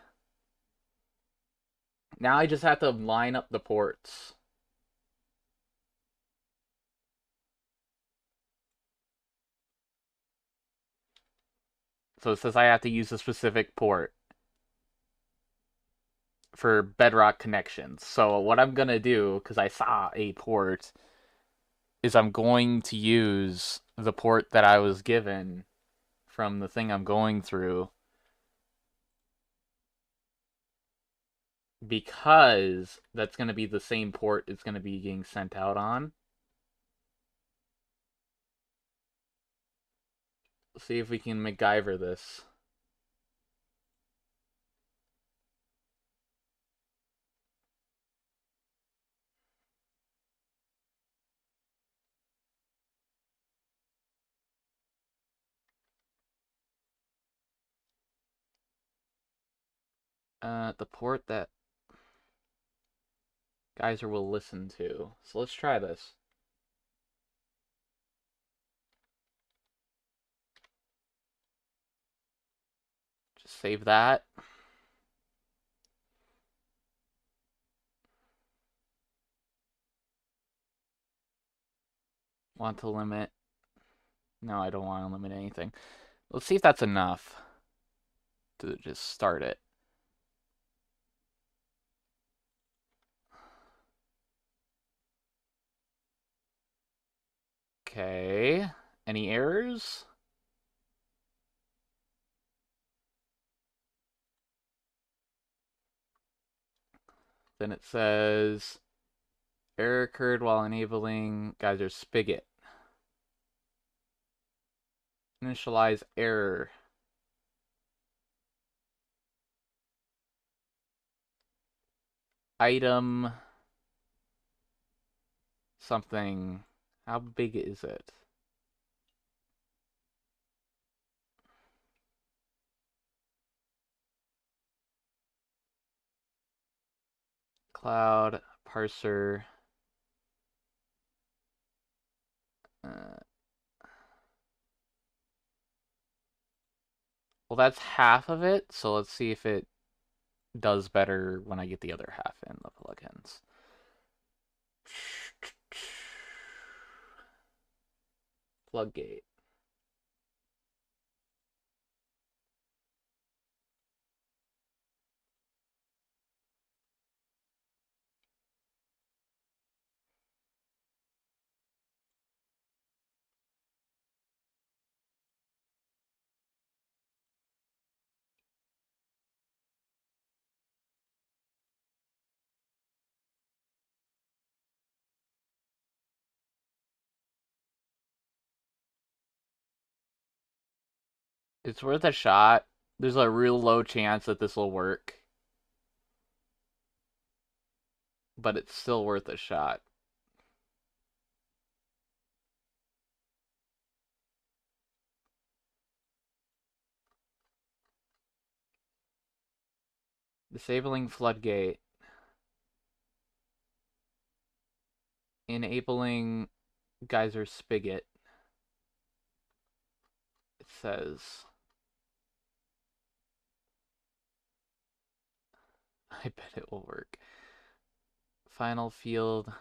Now I just have to line up the ports. So it says I have to use a specific port for Bedrock connections. So what I'm going to do, because I saw a port, is I'm going to use the port that I was given from the thing I'm going through, because that's going to be the same port it's going to be getting sent out on. See if we can MacGyver this. The port that Geyser will listen to. So let's try this. Just save that. Want to limit? No, I don't want to limit anything. Let's see if that's enough to just start it. Okay. Any errors? Then it says error occurred while enabling geyser spigot. Initialize error. Item something. How big is it? Cloud parser. Uh, well, that's half of it, so let's see if it does better when I get the other half in the plugins. Plug It's worth a shot. There's a real low chance that this will work, but it's still worth a shot. Disabling floodgate. Enabling geyser spigot. It says. I bet it will work. Final field.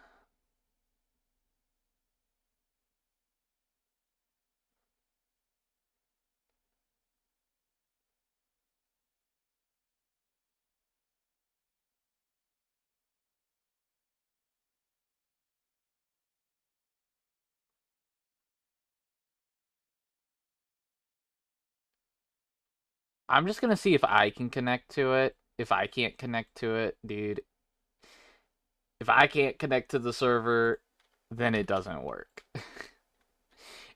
I'm just gonna see if I can connect to it. If I can't connect to it, dude. If I can't connect to the server, then it doesn't work.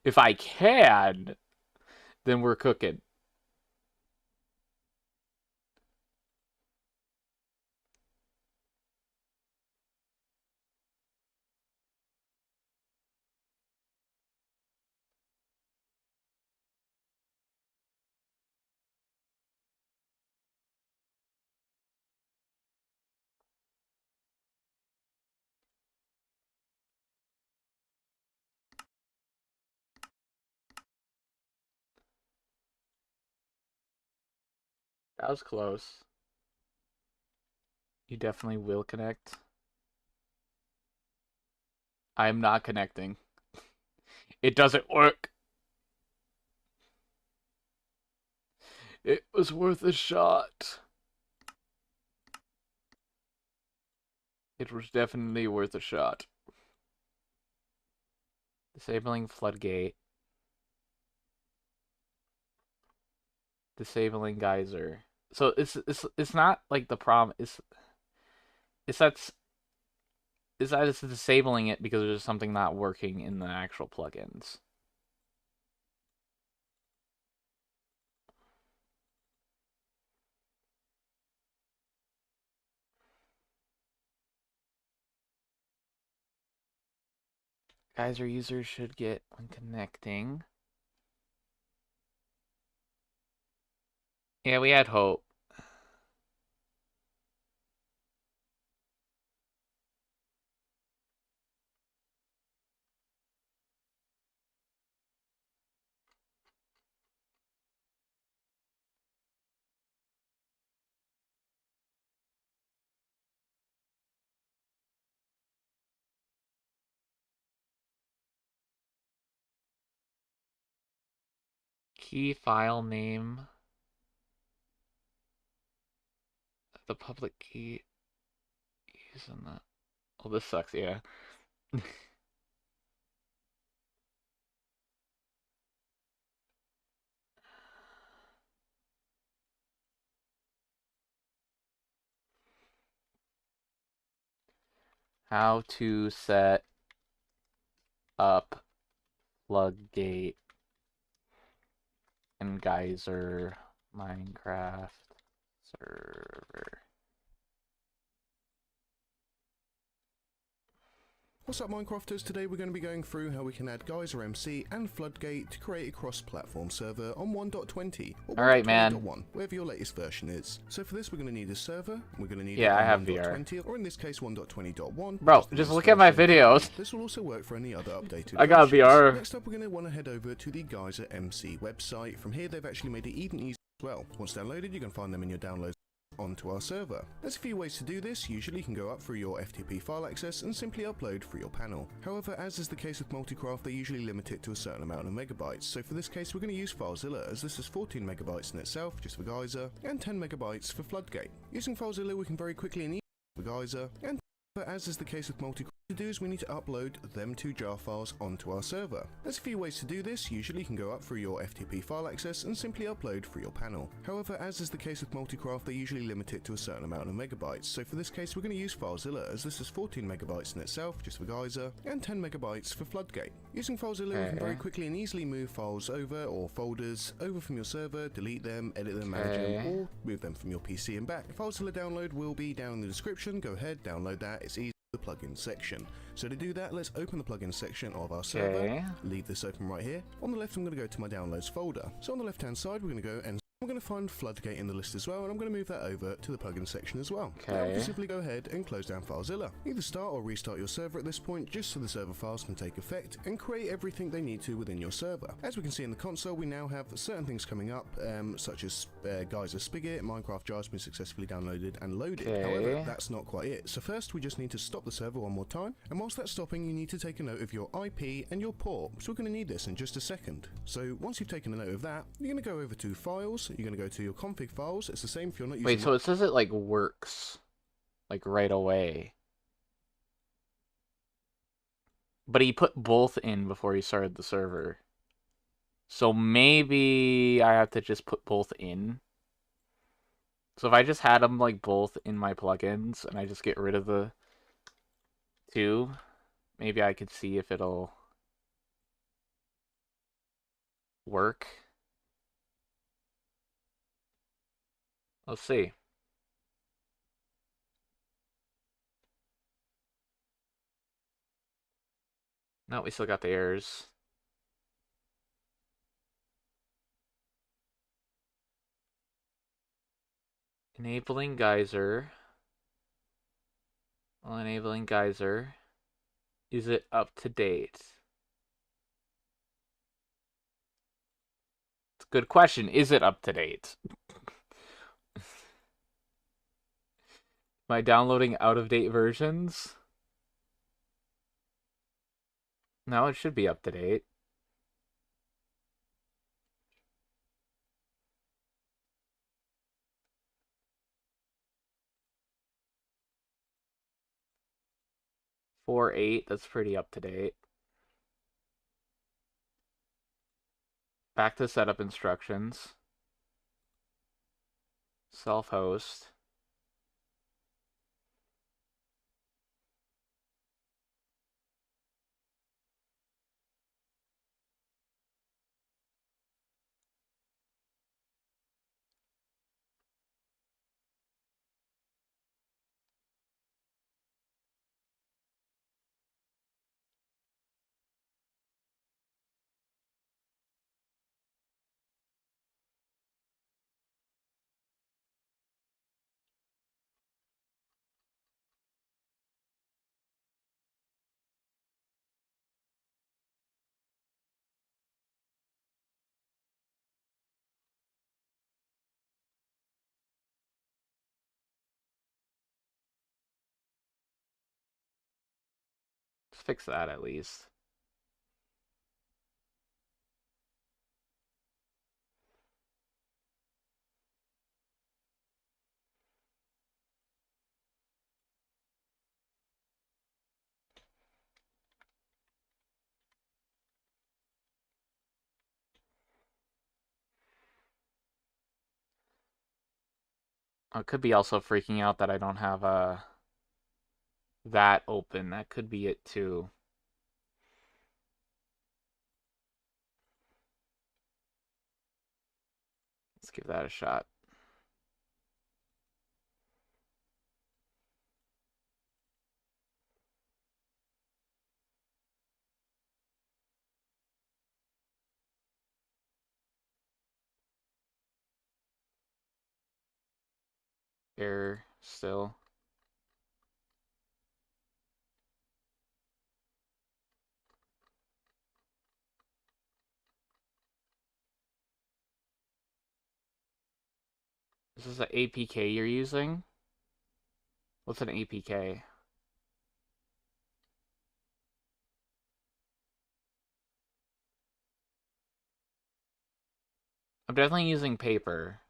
If I can, then we're cooking. That was close. You definitely will connect. I am not connecting. It doesn't work. It was worth a shot. It was definitely worth a shot. Disabling floodgate. Disabling geyser. So it's not like the problem. It's that's is that it's disabling it because there's something not working in the actual plugins. Geyser users should get when connecting. Yeah, we had hope. Key file name. The public key using that. Oh, this sucks, yeah. How to set up floodgate and geyser Minecraft server. What's up, Minecrafters? Today we're going to be going through how we can add Geyser MC and Floodgate to create a cross-platform server on 1.20 or Alright, man. 1.20.1, whatever your latest version is. So for this we're going to need a server, we're going to need Yeah, it I have on VR. 1.20, or in this case 1.20.1. Bro, just look at my videos. This will also work for any other updated I got versions. VR. Next up we're going to want to head over to the Geyser MC website. From here they've actually made it even easier as well. Once downloaded you can find them in your downloads onto our server. There's a few ways to do this. Usually you can go up through your FTP file access and simply upload through your panel. However, as is the case with Multicraft, they usually limit it to a certain amount of megabytes. So for this case we're going to use FileZilla, as this is 14 megabytes in itself just for Geyser and 10 megabytes for Floodgate. Using FileZilla we can very quickly and easily for Geyser, and as is the case with Multicraft, to do is we need to upload them two jar files onto our server. There's a few ways to do this. Usually you can go up through your FTP file access and simply upload through your panel. However, as is the case with Multicraft, they usually limit it to a certain amount of megabytes. So for this case we're going to use FileZilla, as this is 14 megabytes in itself just for Geyser and 10 megabytes for Floodgate. Using FileZilla we can very quickly and easily move files over, or folders over, from your server, delete them, edit them, manage them, or move them from your PC and back. FileZilla download will be down in the description. Go ahead, download that. It's easy. The plugin section. So to do that, let's open the plugin section of our server. Leave this open right here. On the left I'm going to go to my downloads folder. So on the left hand side we're going to go and I'm going to find Floodgate in the list as well, and I'm going to move that over to the plugin section as well. Now we can simply go ahead and close down FileZilla. Either start or restart your server at this point, just so the server files can take effect and create everything they need to within your server. As we can see in the console, we now have certain things coming up, such as Geyser Spigot, Minecraft jar has been successfully downloaded and loaded. However, that's not quite it. So first we just need to stop the server one more time, and whilst that's stopping you need to take a note of your IP and your port. So we're going to need this in just a second. So once you've taken a note of that, you're going to go over to Files, you're going to go to your config files. It's the same if you're not using... Wait, so it says it like works like right away. But he put both in before he started the server. So maybe I have to just put both in. So if I just had them like both in my plugins and I just get rid of the two, maybe I could see if it'll work. Let's see. No, we still got the errors. Enabling geyser. Well, enabling geyser. Is it up to date? It's a good question. Is it up to date? Am I downloading out of date versions? No, it should be up to date. Four eight, that's pretty up to date. Back to setup instructions. Self-host. Let's fix that at least. I could be also freaking out that I don't have that open. That could be it too. Let's give that a shot. Error still. Is this an APK you're using? What's an APK? I'm definitely using paper.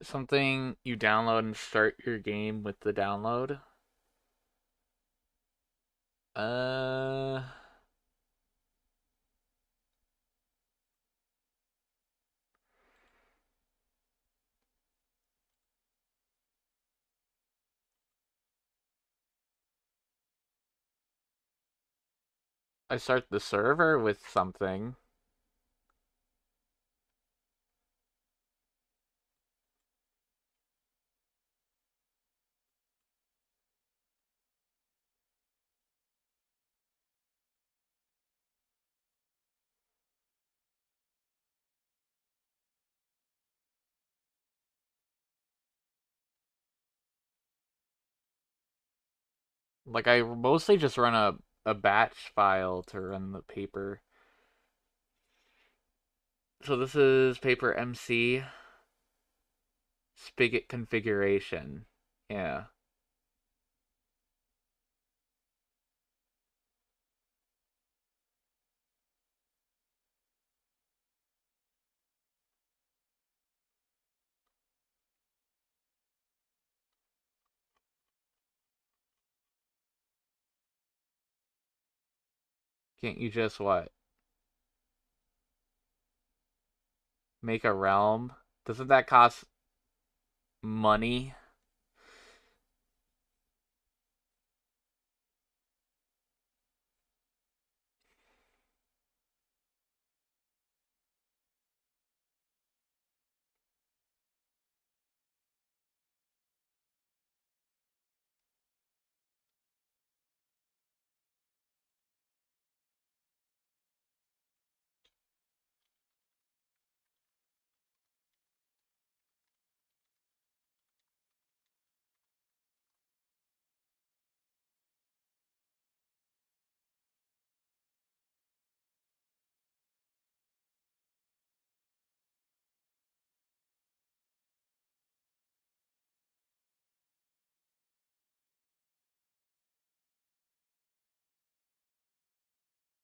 Something you download and start your game with the download. Uh, I start the server with something. Like I mostly just run a batch file to run the paper. So this is paper MC spigot configuration. Yeah. Can't you just what? Make a realm? Doesn't that cost money?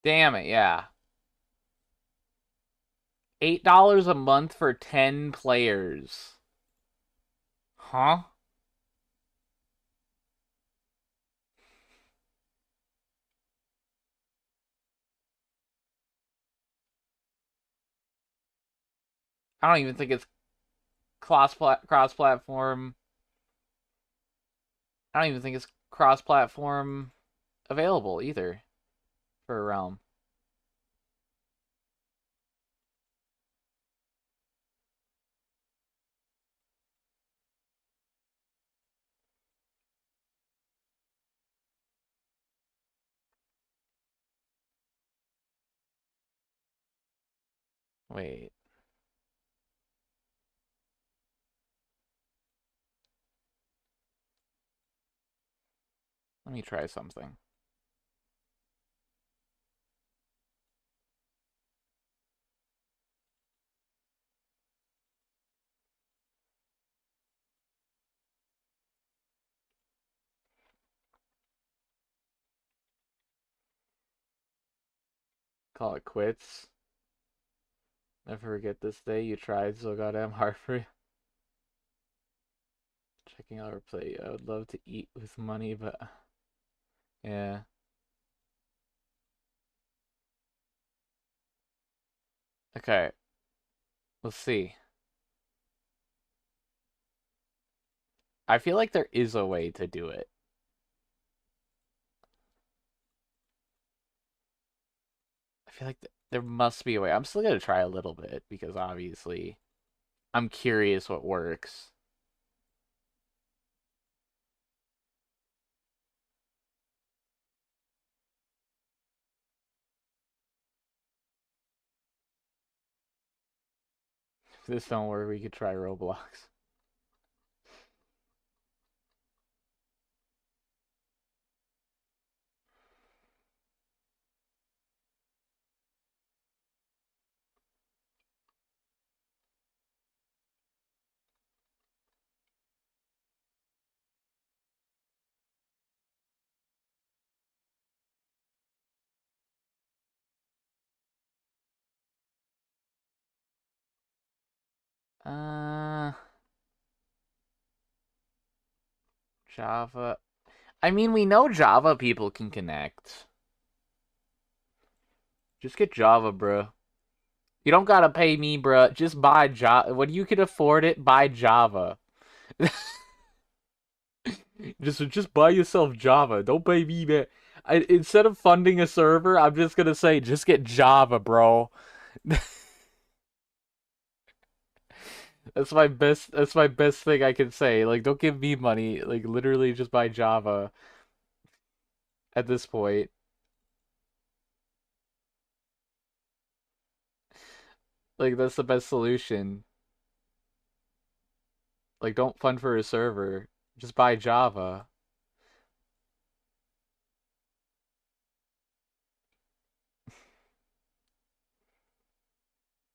Damn it, yeah. $8 a month for 10 players. Huh? I don't even think it's cross platform. I don't even think it's cross platform available either for a realm. Wait. Let me try something. Call it quits. Never forget this day you tried so goddamn hard for you. Checking out our plate. I would love to eat with money, but yeah. Okay, let's see. I feel like there is a way to do it. I feel like there must be a way. I'm still gonna try a little bit because obviously I'm curious what works. If this don't work, we could try Roblox. Uh, Java. I mean, we know Java people can connect. Just get Java, bro. You don't gotta pay me, bro. Just buy Java. When you can afford it, buy Java. just buy yourself Java. Don't pay me, man. Instead of funding a server, I'm just gonna say just get Java, bro. That's my best thing I can say. Like, don't give me money. Like, literally just buy Java at this point. Like, that's the best solution. Like, don't fund for a server. Just buy Java.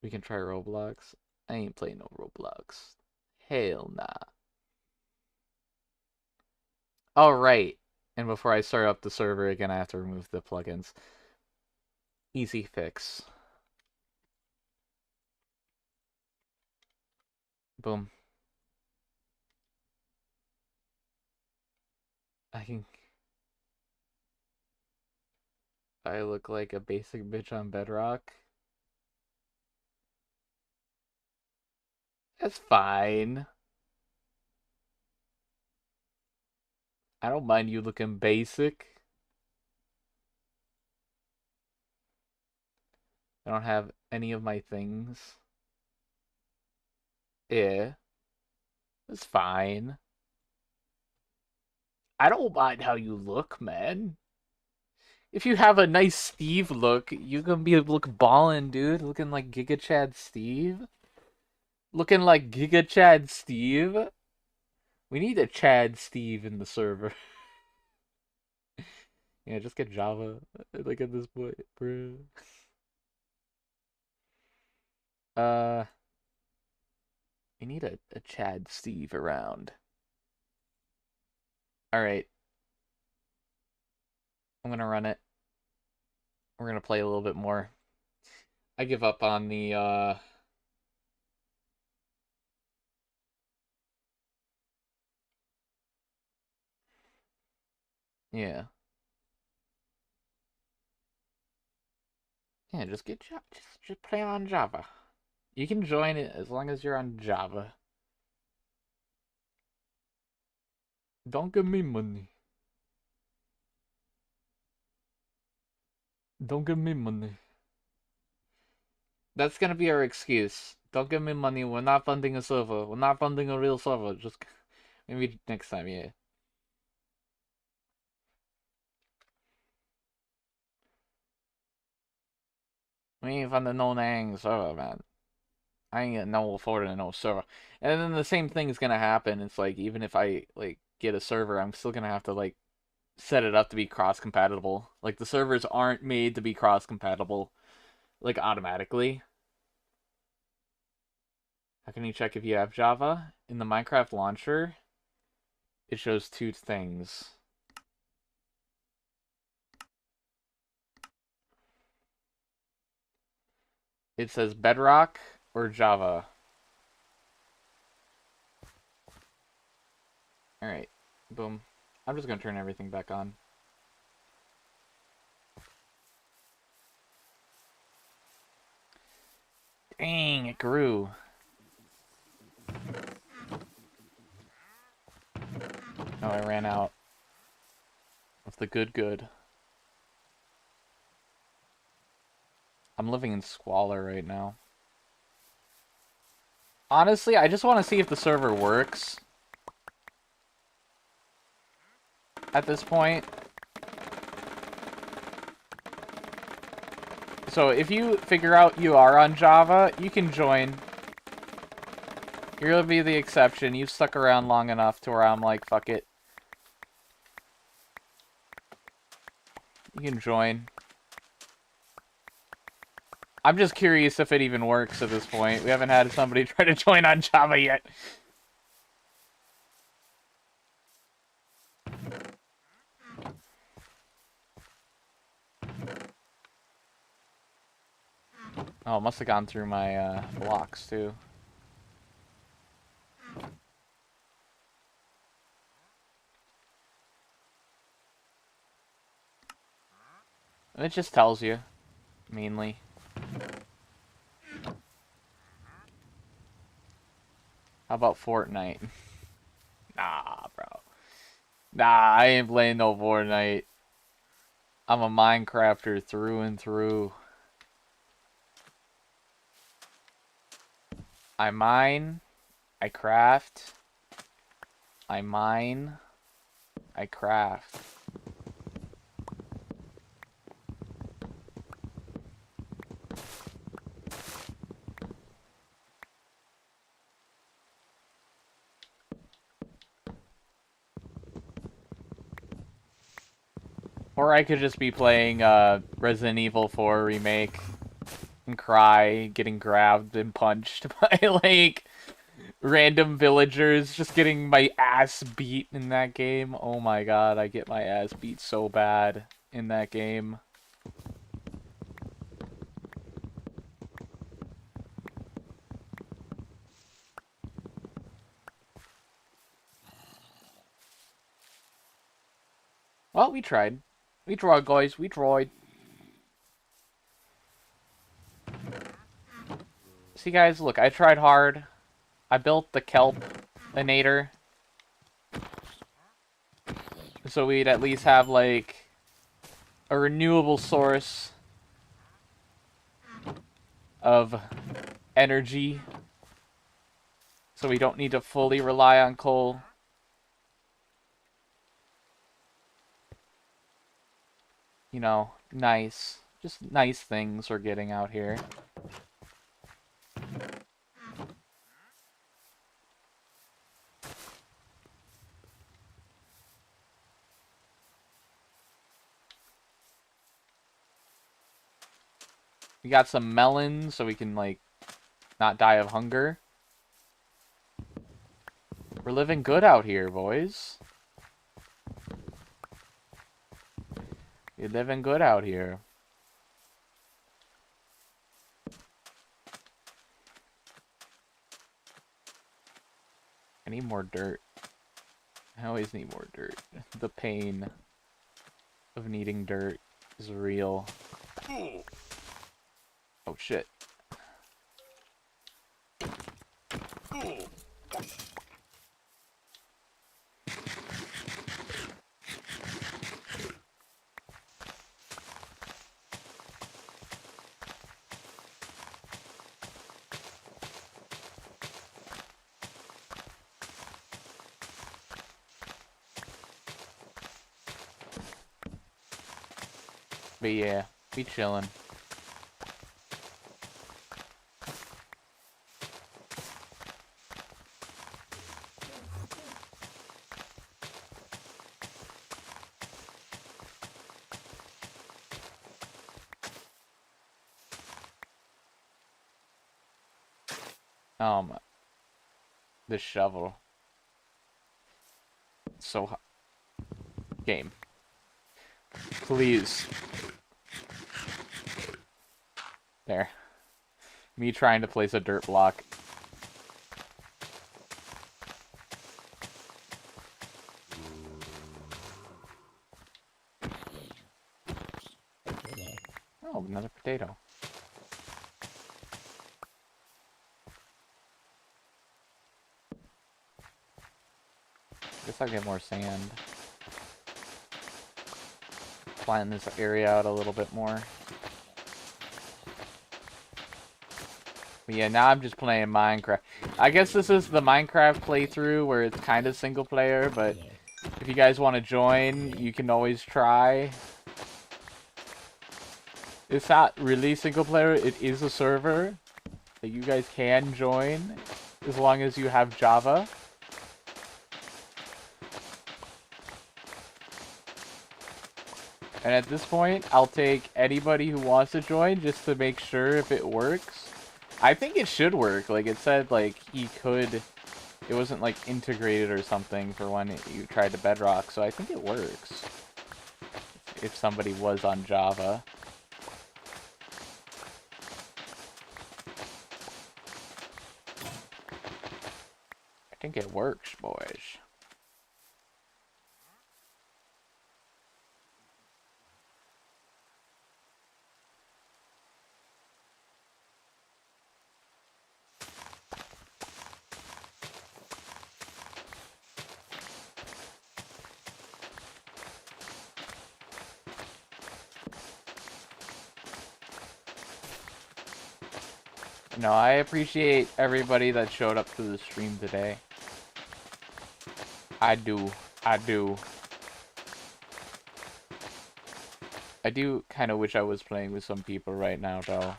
We can try Roblox. I ain't playing no Roblox. Hell nah. All right. And before I start up the server again, I have to remove the plugins. Easy fix. Boom. I can. I look like a basic bitch on Bedrock. That's fine. I don't mind you looking basic. I don't have any of my things. Yeah, it's fine. I don't mind how you look, man. If you have a nice Steve look, you can be look ballin', dude. Looking like Giga Chad Steve. Looking like Giga Chad Steve. We need a Chad Steve in the server. Yeah, just get Java. Like at this point, bro. Uh, we need a Chad Steve around. All right, I'm gonna run it. We're gonna play a little bit more. I give up on the yeah. Yeah, just get Java. Just play on Java. You can join it as long as you're on Java. Don't give me money. Don't give me money. That's gonna be our excuse. Don't give me money. We're not funding a server. We're not funding a real server. Just maybe next time, yeah. We ain't funding no dang server, man. I ain't got no affording no server. And then the same thing is gonna happen. It's like even if I like get a server, I'm still gonna have to like set it up to be cross compatible. Like the servers aren't made to be cross compatible like automatically. How can you check if you have Java? In the Minecraft launcher, it shows two things. It says Bedrock or Java. Alright, boom. I'm just gonna turn everything back on. Dang, it grew. Oh, I ran out of the good. I'm living in squalor right now. Honestly, I just want to see if the server works at this point. So if you figure out you are on Java, you can join. You'll be the exception. You've stuck around long enough to where I'm like, fuck it. You can join. I'm just curious if it even works at this point. We haven't had somebody try to join on Java yet. Oh, it must have gone through my blocks too. And it just tells you, mainly. How about Fortnite? Nah, bro. Nah, I ain't playing no Fortnite. I'm a Minecrafter through and through. I mine, I craft, I mine, I craft. Or I could just be playing Resident Evil 4 Remake and cry, getting grabbed and punched by, like, random villagers, just getting my ass beat in that game. Oh my god, I get my ass beat so bad in that game. Well, we tried. We tried, guys. We tried. See, guys, look, I tried hard. I built the kelp-inator. So we'd at least have, like, a renewable source of energy. So we don't need to fully rely on coal. You know, nice. Just nice things we're getting out here. We got some melons so we can, like, not die of hunger. We're living good out here, boys. We're living good out here. I need more dirt. I always need more dirt. The pain of needing dirt is real. Oh shit. But yeah, we chillin'. This shovel. So hot. Game. Please. There. Me trying to place a dirt block. Oh, another potato. Guess I'll get more sand. Flatten this area out a little bit more. But yeah, now I'm just playing Minecraft. I guess this is the Minecraft playthrough where it's kind of single player, but if you guys want to join, you can always try. It's not really single player, it is a server that you guys can join as long as you have Java. And at this point, I'll take anybody who wants to join just to make sure if it works. I think it should work. Like, it said, like, he could... It wasn't, like, integrated or something for when you tried to Bedrock, so I think it works. If somebody was on Java. I think it works, boys. No, I appreciate everybody that showed up to the stream today. I do. I do. I do kind of wish I was playing with some people right now, though.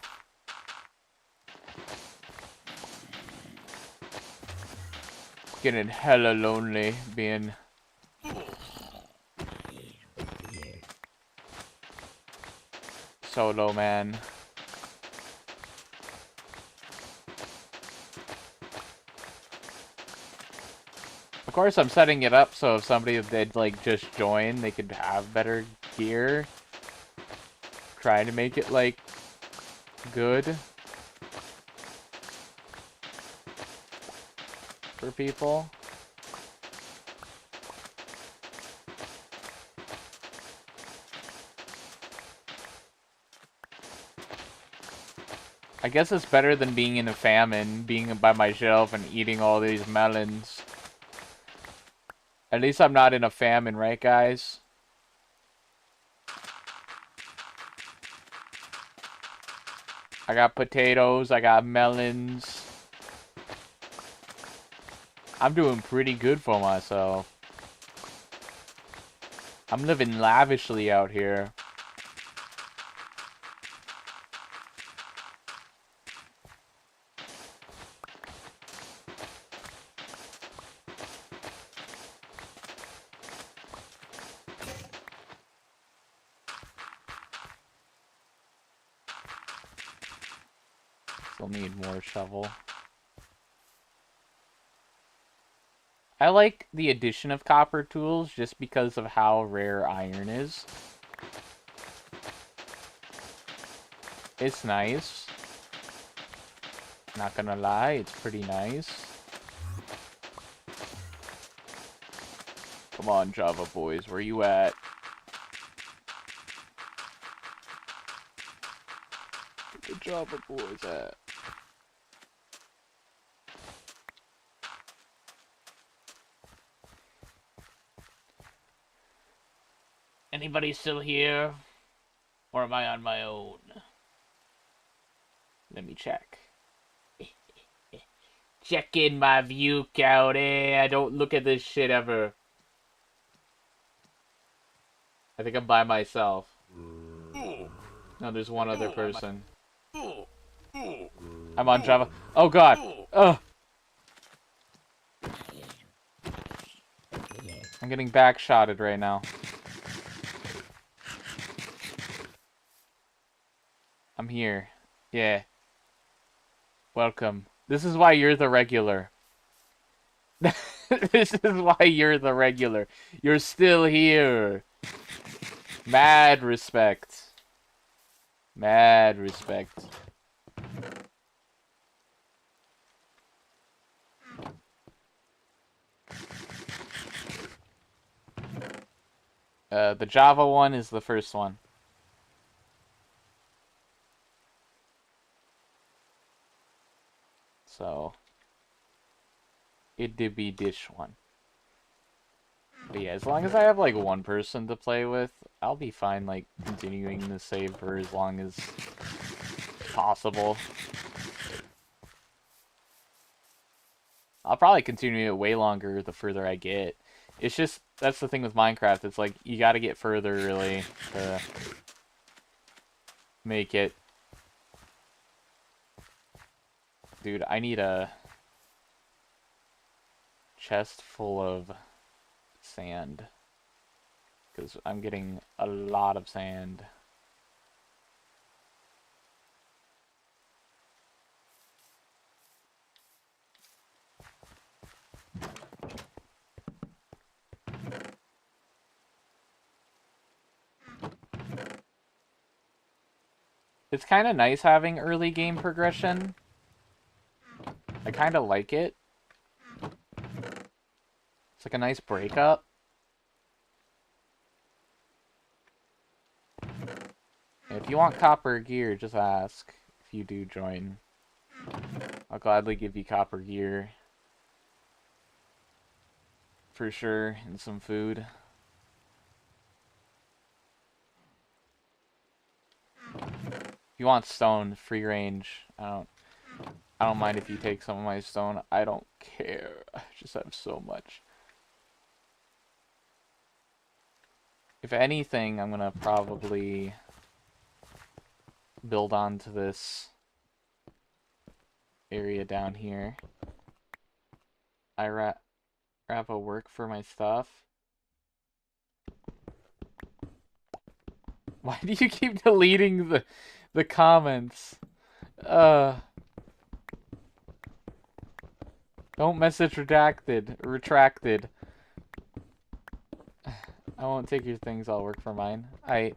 Getting hella lonely being... solo, man. Of course, I'm setting it up so if somebody did, like, just join, they could have better gear. Trying to make it, like, good for people. I guess it's better than being in a famine, being by myself and eating all these melons. At least I'm not in a famine, right, guys? I got potatoes, I got melons. I'm doing pretty good for myself. I'm living lavishly out here. Still need more shovel. I like the addition of copper tools just because of how rare iron is. It's nice. Not gonna lie, it's pretty nice. Come on, Java boys, where you at? Where the Java boys at? Anybody still here? Or am I on my own? Let me check. Check in my view count. I don't look at this shit ever. I think I'm by myself. No, there's one other person. I'm on Java. Oh god! Ugh! I'm getting backshotted right now. I'm here. Yeah. Welcome. This is why you're the regular. This is why you're the regular. You're still here. Mad respect. Mad respect. The Java one is the first one. So, it did be dish one. But yeah, as long as I have like one person to play with, I'll be fine like continuing the save for as long as possible. I'll probably continue it way longer the further I get. It's just, that's the thing with Minecraft. It's like, you gotta get further, really, to make it. Dude, I need a chest full of sand. Because I'm getting a lot of sand. It's kind of nice having early game progression. I kind of like it. It's like a nice breakup. If you want copper gear, just ask if you do join. I'll gladly give you copper gear. For sure, and some food. If you want stone, free range. I don't mind if you take some of my stone. I don't care. I just have so much. If anything, I'm gonna probably build onto this area down here. I wrap a work for my stuff. Why do you keep deleting the comments? Don't message retracted. I won't take your things, I'll work for mine. I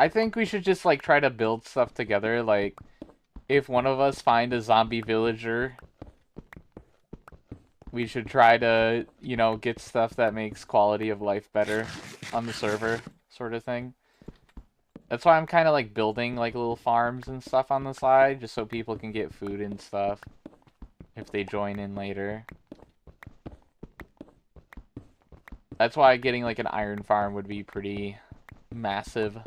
think we should just like try to build stuff together, like if one of us find a zombie villager, we should try to, you know, get stuff that makes quality of life better on the server, sort of thing. That's why I'm kind of like building like little farms and stuff on the side, just so people can get food and stuff if they join in later. That's why getting like an iron farm would be pretty massive.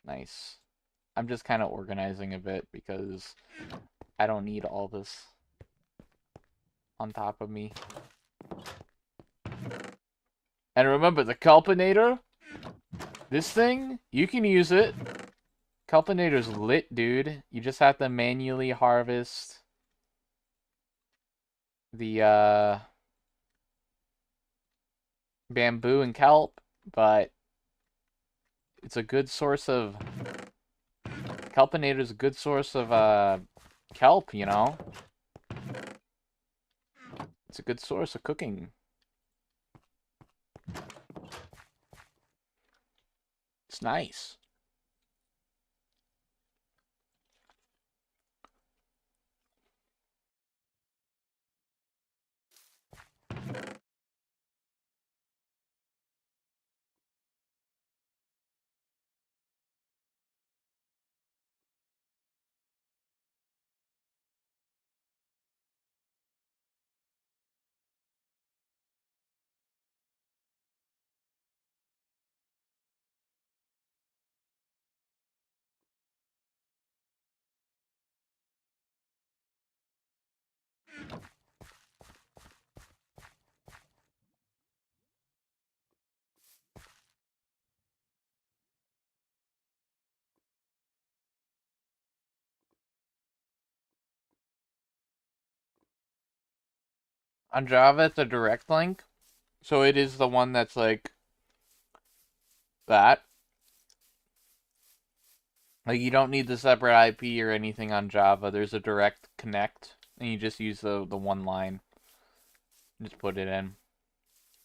Nice. I'm just kind of organizing a bit because I don't need all this on top of me. And remember, the Culpinator, this thing, you can use it. Culpinator's lit, dude. You just have to manually harvest the bamboo and kelp, but it's a good source of... Culpinator's a good source of kelp, you know? It's a good source of cooking. It's nice. On Java, it's a direct link. So it is the one that's like that. Like you don't need the separate IP or anything on Java. There's a direct connect, and you just use the one line. Just put it in,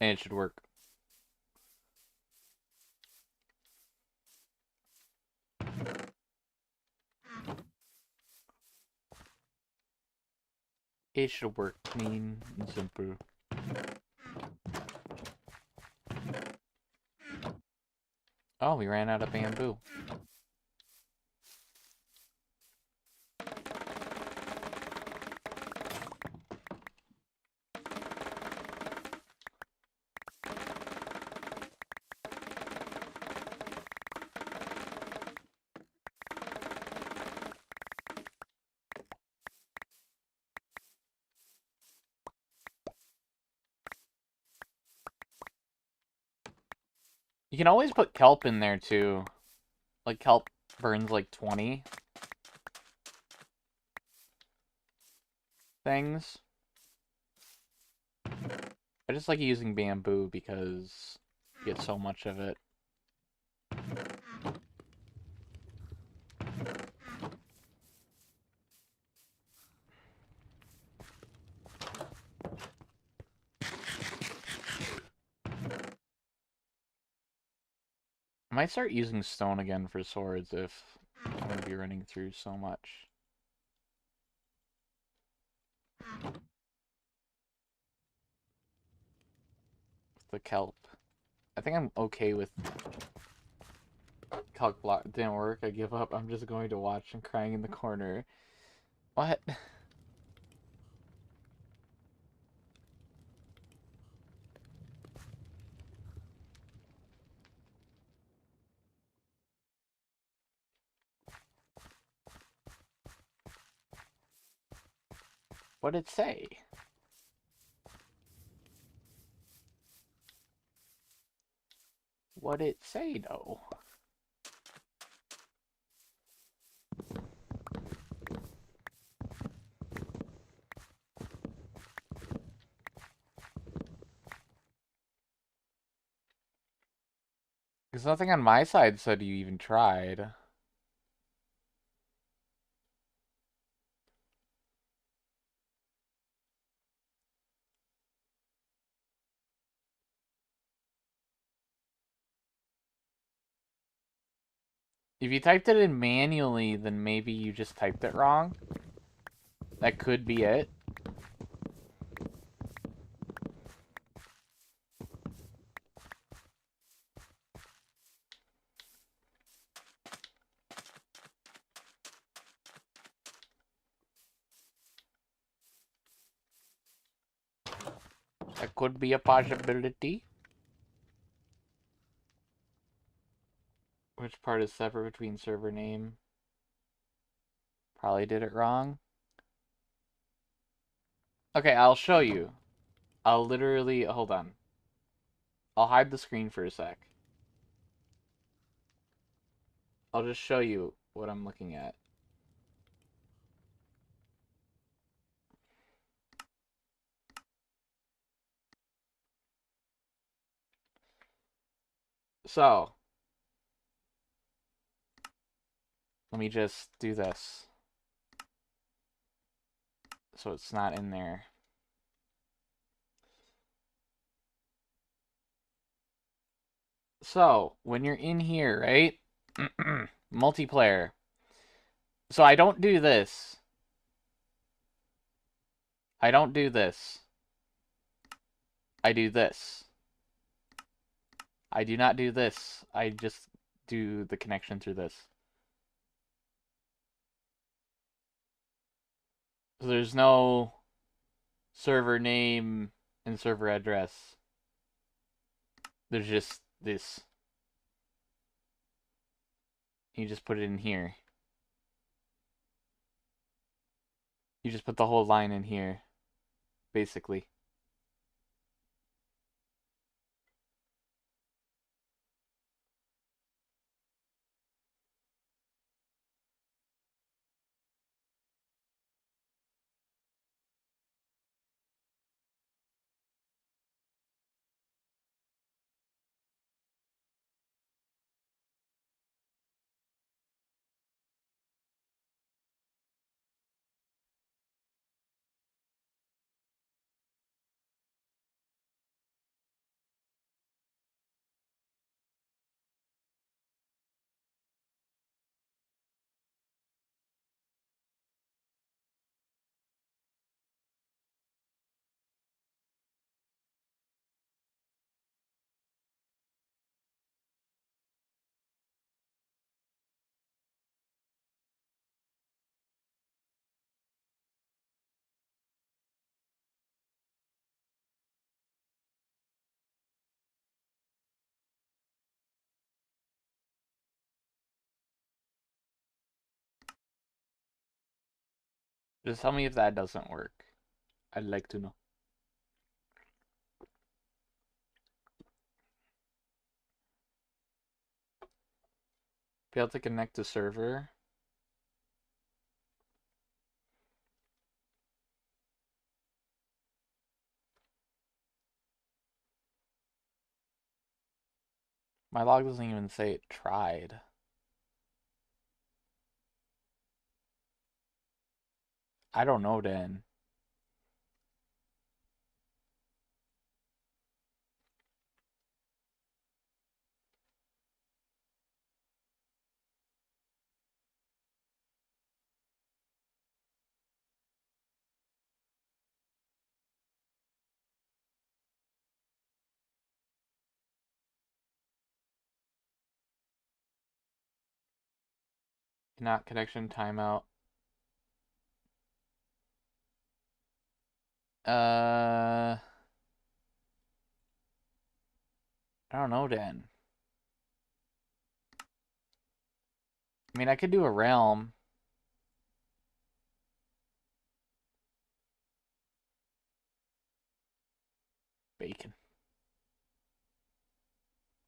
and it should work. It should work clean and simple. Oh, we ran out of bamboo. You can always put kelp in there too. Like kelp burns like 20 things. I just like using bamboo because you get so much of it. I might start using stone again for swords if I'm going to be running through so much. The kelp. I think I'm okay with kelp block. It didn't work. I give up. I'm just going to watch and crying in the corner. What? What'd it say? What'd it say, though? Because nothing on my side said you even tried. If you typed it in manually, then maybe you just typed it wrong. That could be it. That could be a possibility. Which part is separate between server name? Probably did it wrong. Okay, I'll show you. I'll literally... Hold on. I'll hide the screen for a sec. I'll just show you what I'm looking at. So, let me just do this. So it's not in there. So, when you're in here, right? Multiplayer. So I don't do this. I don't do this. I do this. I do not do this. I just do the connection through this. So there's no server name and server address. There's just this. You just put it in here. You just put the whole line in here, basically. Just tell me if that doesn't work. I'd like to know. Failed to connect to server. My log doesn't even say it tried. I don't know, Dan. Not connection timeout. I don't know, Dan. I mean, I could do a realm. Bacon.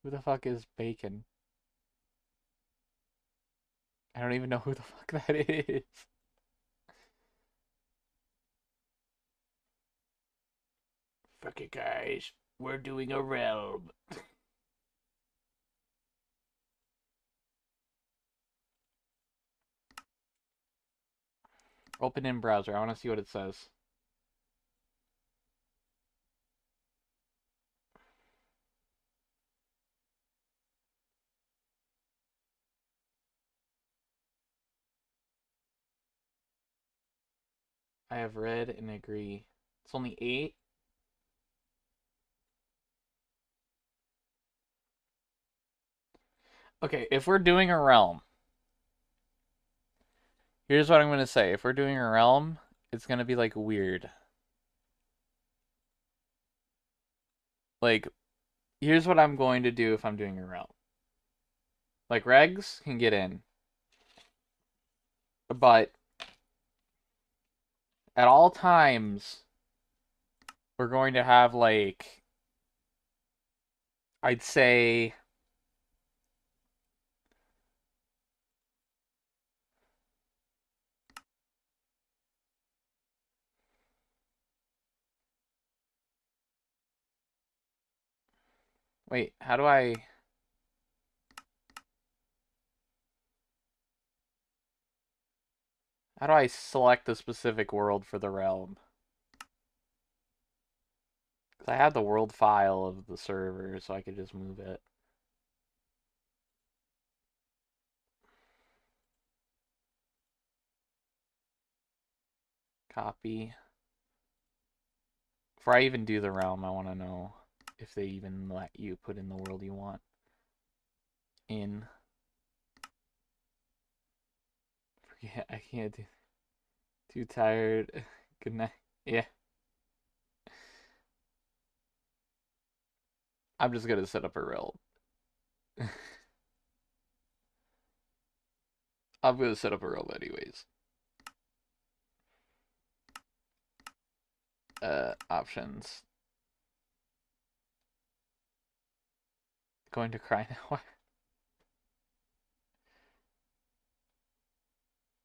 Who the fuck is Bacon? I don't even know who the fuck that is. Fuck it, guys. We're doing a realm. Open in browser. I want to see what it says. I have read and agree. It's only 8. Okay, if we're doing a realm, here's what I'm going to say. If we're doing a realm, it's going to be like weird. Like, here's what I'm going to do if I'm doing a realm. Like, regs can get in, but at all times, we're going to have like, I'd say, wait, how do I select the specific world for the realm? Because I have the world file of the server, so I could just move it. Copy. Before I even do the realm, I want to know if they even let you put in the world you want in. Forget, I can't do. Too tired. Good night. Yeah. I'm just gonna set up a realm. I'm gonna set up a realm anyways. Options. Going to cry now.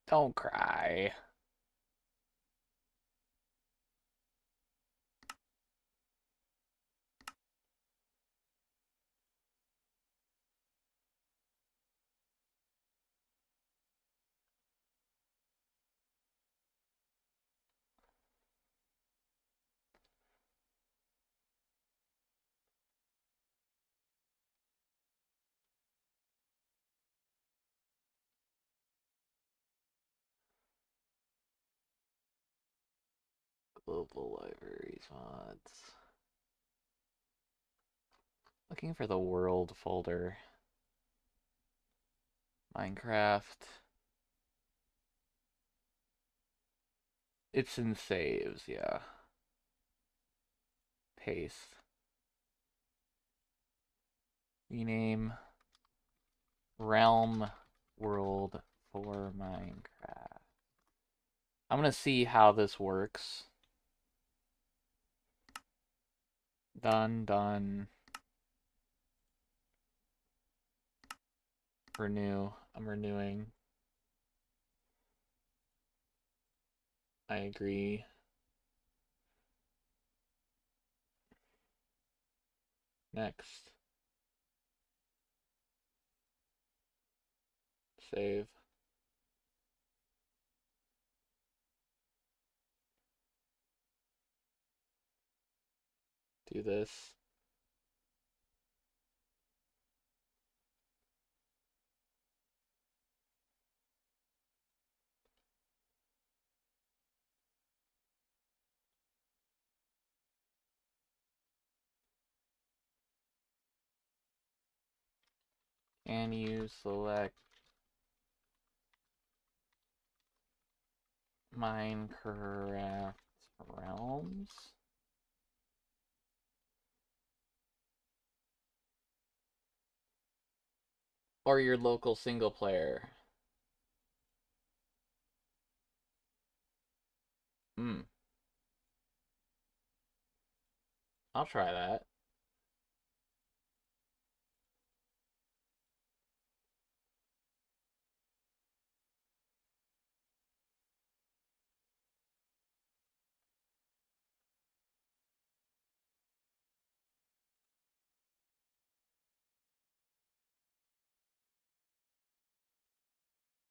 Don't cry. Global libraries mods. Looking for the world folder. Minecraft. It's in saves, yeah. Paste. Rename realm world for Minecraft. I'm gonna see how this works. Done, done. Renew. I'm renewing. I agree. Next. Save. Do this. Can you select Minecraft Realms? Or your local single player? Hmm. I'll try that.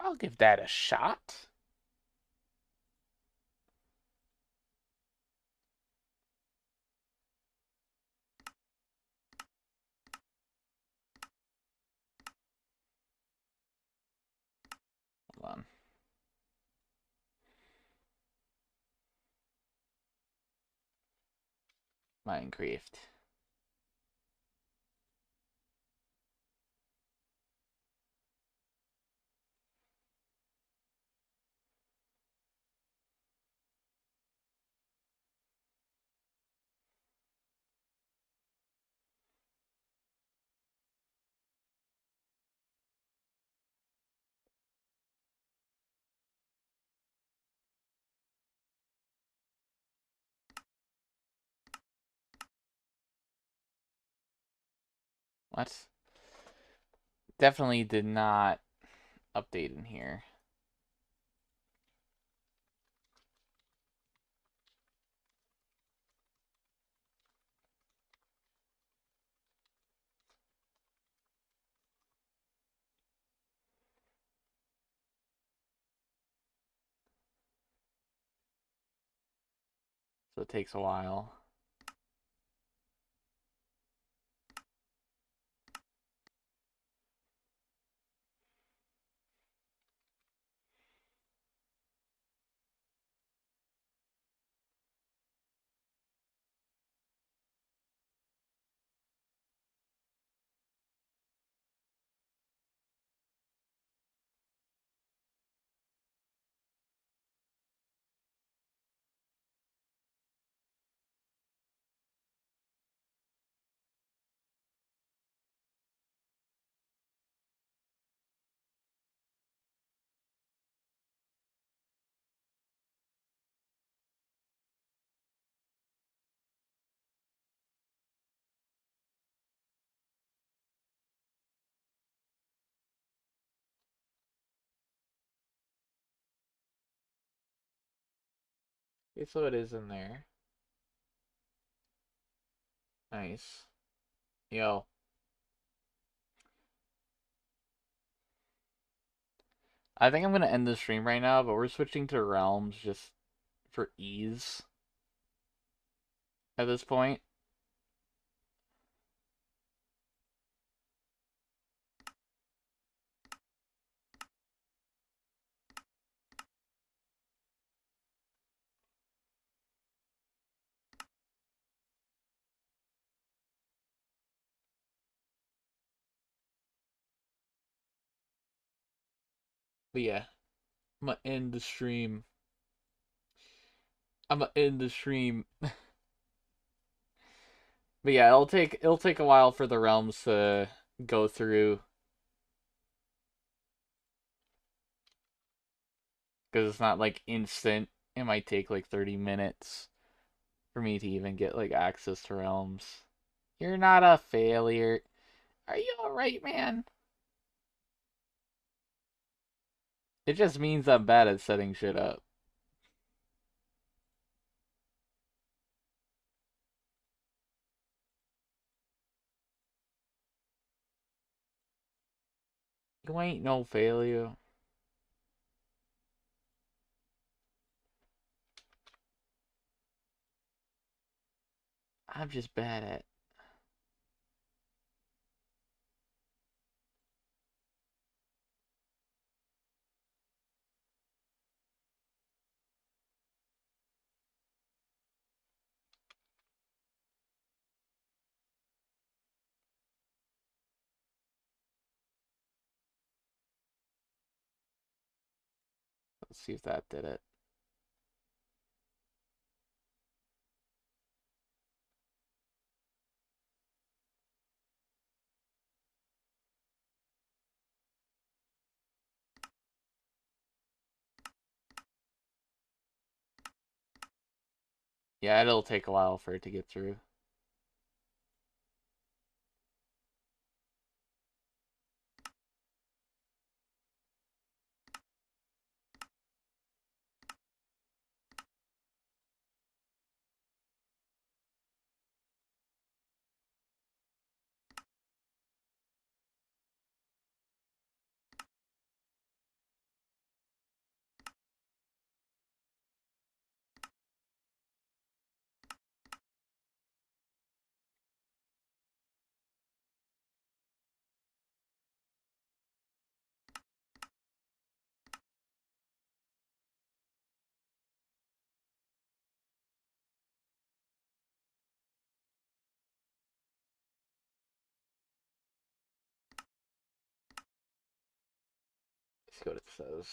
I'll give that a shot. Hold on. Minecraft. What? Definitely did not update in here. So it takes a while. Okay, so it is in there. Nice. Yo. I think I'm gonna end the stream right now, but we're switching to realms just for ease at this point. But yeah, I'm gonna end the stream. I'm gonna end the stream. But yeah, it'll take a while for the realms to go through. because it's not like instant. It might take like 30 minutes for me to even get like access to realms. You're not a failure. Are you alright, man? It just means I'm bad at setting shit up. You ain't no failure. I'm just bad at. Let's see if that did it. Yeah, it'll take a while for it to get through. Let's see what it says.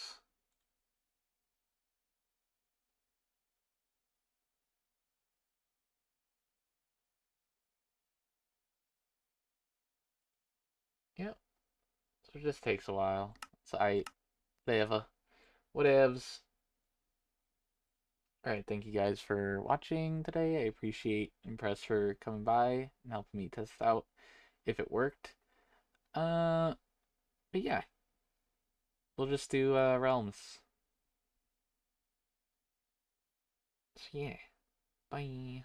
Yep. So it just takes a while. It's I whatever. Whatevs. Alright, thank you guys for watching today. I appreciate Impress for coming by and helping me test out if it worked. Uh but yeah. We'll just do realms. So yeah. Bye.